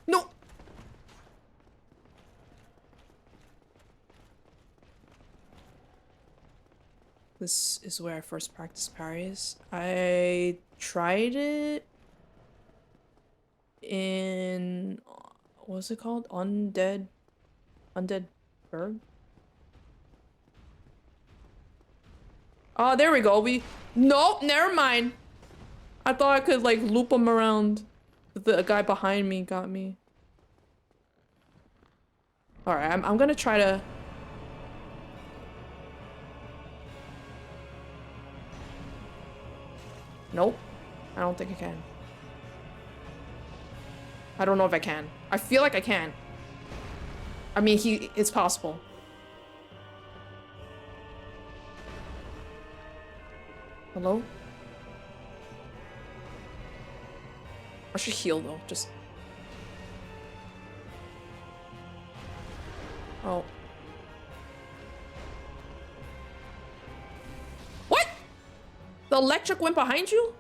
No! This is where I first practiced parries. I tried it in... What's it called? Undead Burg? Oh, there we go. Nope, never mind. I thought I could, like, loop him around. The guy behind me got me. Alright, I'm gonna try to... Nope. I don't think I can. I don't know if I can. I feel like I can. I mean, it's possible. Hello? I should heal though, just... Oh. What? The electric went behind you?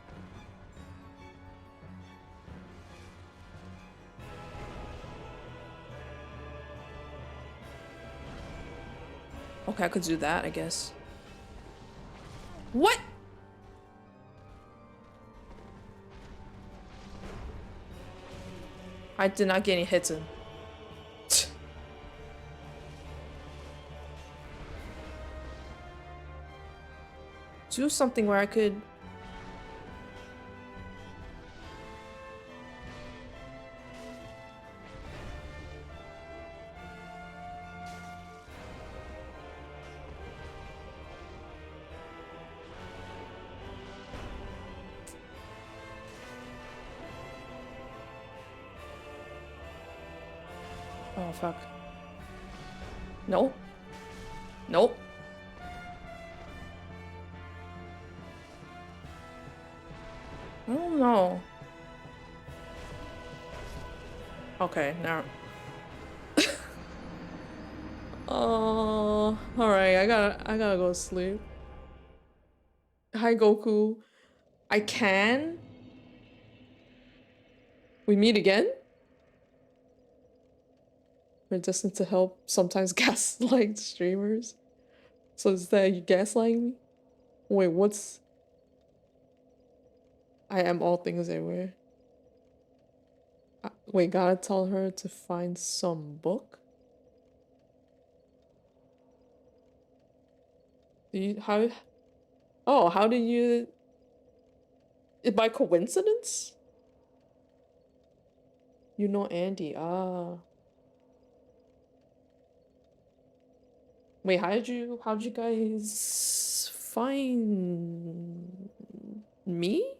Okay, I could do that, I guess. What? I did not get any hits in. do something where I could... Oh, fuck. Nope. Nope. I don't know. Okay, now. Oh, alright, I gotta go to sleep. Hi, Goku. I can? We meet again? We're destined to help sometimes gaslight streamers. So is that you gaslighting me? Wait, what's... I am all things everywhere. Wait, gotta tell her to find some book? Do you... How... Oh, how did you... By coincidence? You know Andy, ah. Wait, how'd you guys find me?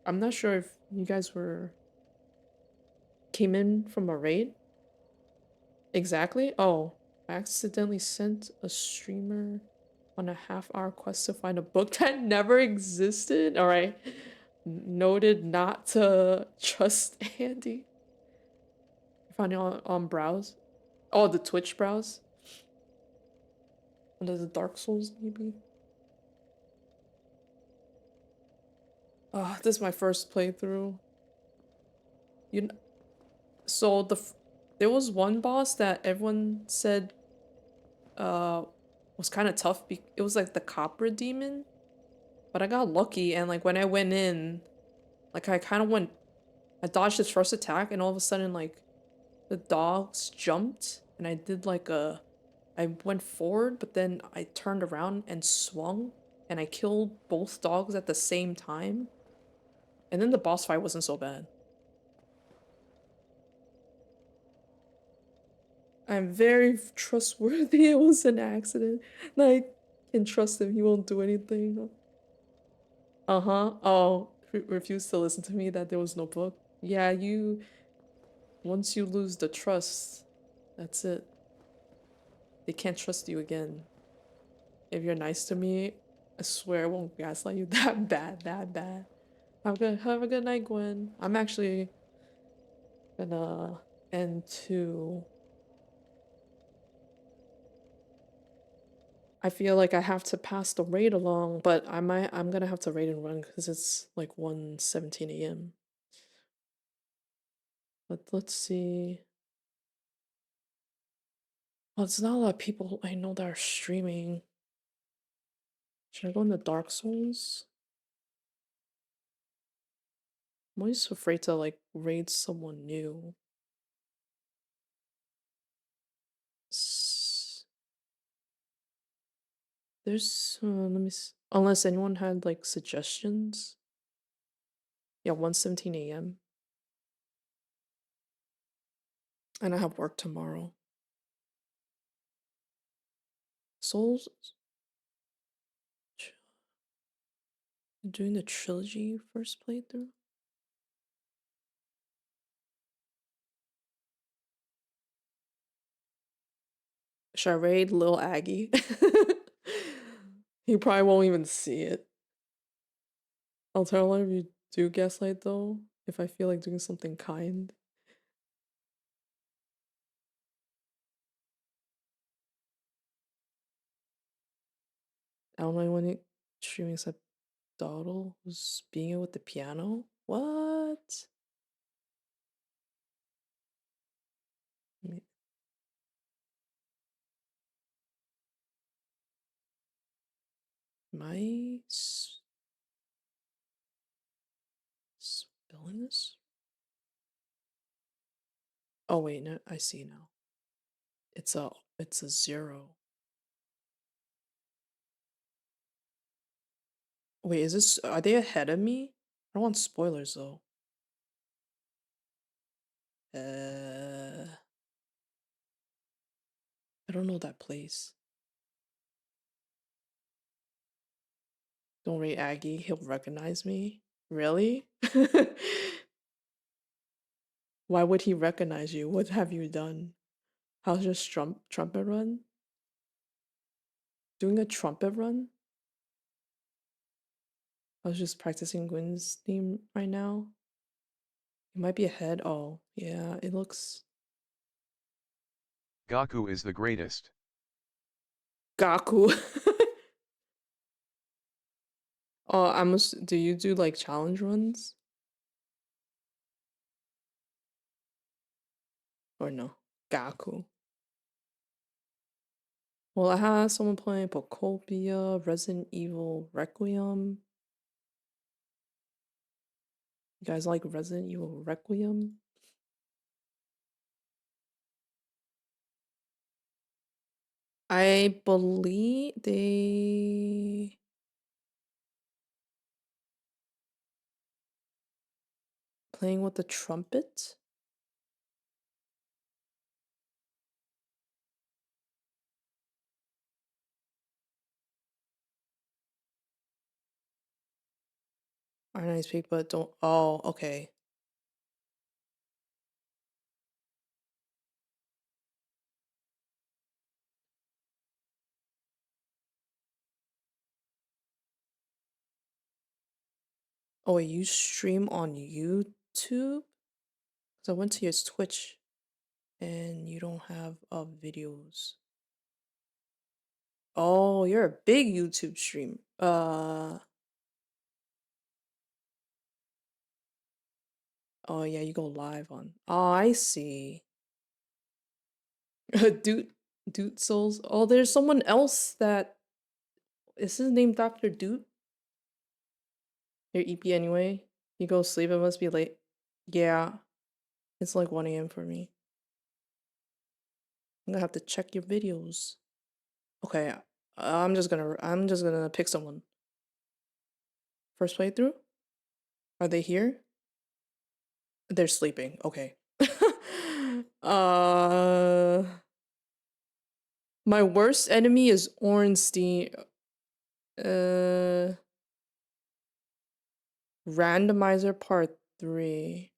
I'm not sure if you guys came in from a raid. Exactly? Oh, I accidentally sent a streamer on a half-hour quest to find a book that never existed. Alright. Noted not to trust Andy. You found it on browse? Oh, the Twitch browse? Under the Dark Souls, maybe? This is my first playthrough. So there was one boss that everyone said was kind of tough. It was like the Copra Demon, but I got lucky and like when I went in, like I dodged his first attack and all of a sudden like the dogs jumped and I did like I went forward but then I turned around and swung and I killed both dogs at the same time. And then the boss fight wasn't so bad. I'm very trustworthy. It was an accident. And I can trust him. He won't do anything. Uh-huh. Oh, refused to listen to me that there was no book. Yeah, once you lose the trust, that's it. They can't trust you again. If you're nice to me, I swear I won't gaslight you that bad. Have a good night, Gwen. I'm actually gonna end to... I feel like I have to pass the raid along, but I'm gonna have to raid and run because it's like 1:17 a.m. But let's see. Well, it's not a lot of people I know that are streaming. Should I go into Dark Souls? I'm always afraid to like raid someone new. There's let me see. Unless anyone had like suggestions. Yeah, 1:17 a.m. And I have work tomorrow. Souls? Doing the trilogy first playthrough? Should I raid Lil Aggie? He probably won't even see it. I'll tell her if you do gaslight though, if I feel like doing something kind. I don't know anyone streaming except Dawdle who's being it with the piano. What? Am I spelling this? Oh wait, no, I see now. It's a 0. Wait, is this? Are they ahead of me? I don't want spoilers though. I don't know that place. Don't rate Aggie. He'll recognize me. Really? Why would he recognize you? What have you done? How's your trumpet run? Doing a trumpet run? I was just practicing Gwen's theme right now. It might be ahead. Oh, yeah, it looks. Gaku is the greatest. Gaku. Oh, do you do like challenge runs? Or no? Gaku. Well, I have someone playing Pocopia, Resident Evil Requiem. You guys like Resident Evil Requiem? I believe they playing with the trumpet. Are nice speak, but don't. Oh, okay. Oh, wait, you stream on YouTube? Because I went to your Twitch and you don't have videos. Oh, you're a big YouTube stream. Oh yeah, you go live on. Oh, I see. Dude Souls. Oh, there's someone else that is his name Dr. Doot? Your EP anyway. You go sleep, it must be late. Yeah. It's like 1 a.m. for me. I'm gonna have to check your videos. Okay, I'm just gonna pick someone. First playthrough? Are they here? They're sleeping. Okay. uh my worst enemy is Ornstein. Randomizer part 3.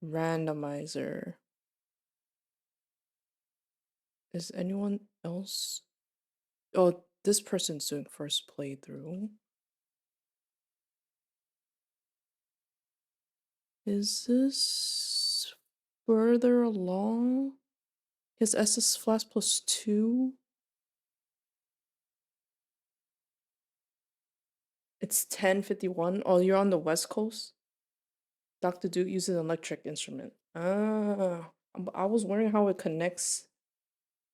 Randomizer. Is anyone else? Oh, this person's doing first playthrough. Is this further along? His SS Flash +2? It's 10:51. Oh, you're on the West Coast? Dr. Duke uses an electric instrument. Ah, I was wondering how it connects,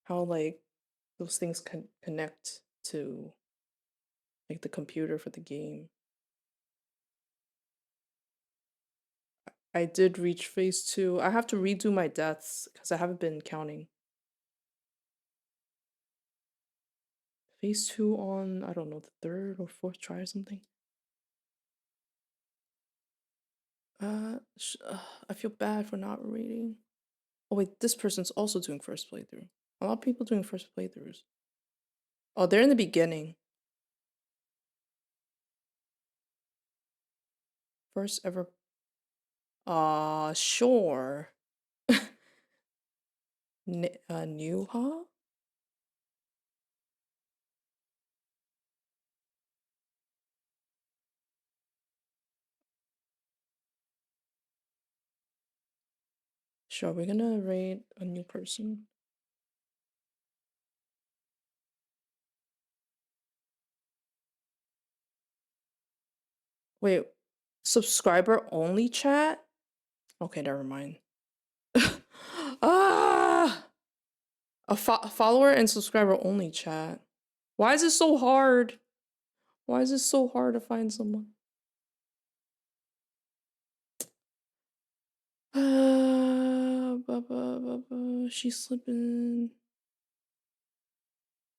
how like those things can connect to like the computer for the game. I did reach phase 2. I have to redo my deaths because I haven't been counting. Phase 2 on, I don't know, the 3rd or 4th try or something. I feel bad for not reading. Oh wait, this person's also doing first playthrough. A lot of people doing first playthroughs. Oh, they're in the beginning. First ever. Sure. New, huh? Sure, we're gonna rate a new person. Wait, subscriber only chat? Okay, never mind. Ah! A follower and subscriber only chat. Why is it so hard? Why is it so hard to find someone? She's slipping.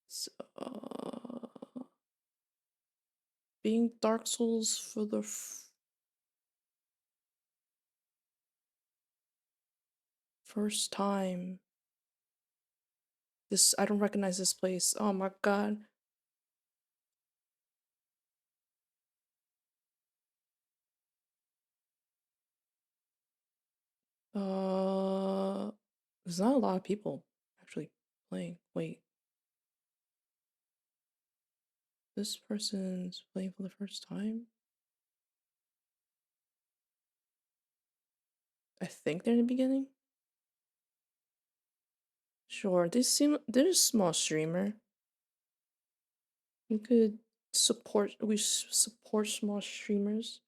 So, being Dark Souls for the first time. I don't recognize this place. Oh my god. There's not a lot of people actually playing. Wait. This person's playing for the first time? I think they're in the beginning. Sure, they're a small streamer. We could support small streamers.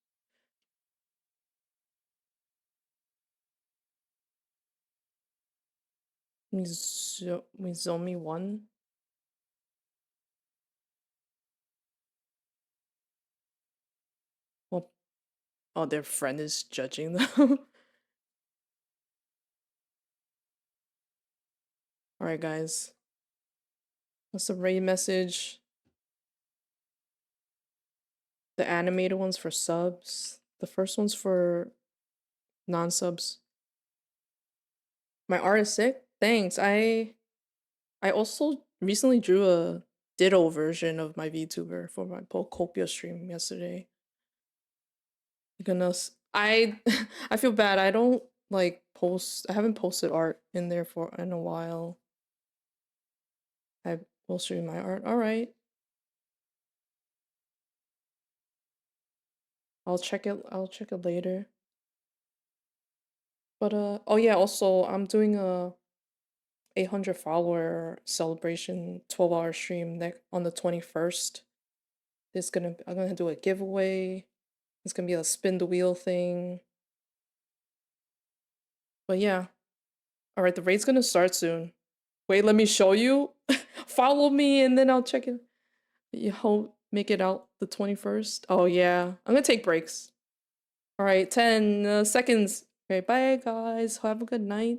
Mizomi 1. Well, oh, their friend is judging them. Alright, guys. What's the raid message? The animated one's for subs. The first one's for non-subs. My art is sick? Thanks. I also recently drew a Ditto version of my VTuber for my Pokopia stream yesterday. Goodness. I I feel bad. I don't like post. I haven't posted art in there in a while. I will stream my art. All right. I'll check it later. But oh yeah, also I'm doing a 800 follower celebration 12-hour stream on the 21st. I'm gonna do a giveaway. It's gonna be a spin the wheel thing. But yeah. Alright, the raid's gonna start soon. Wait, let me show you. Follow me and then I'll check it. You hope make it out the 21st. Oh yeah. I'm gonna take breaks. Alright, 10 seconds. Okay, bye guys. Have a good night.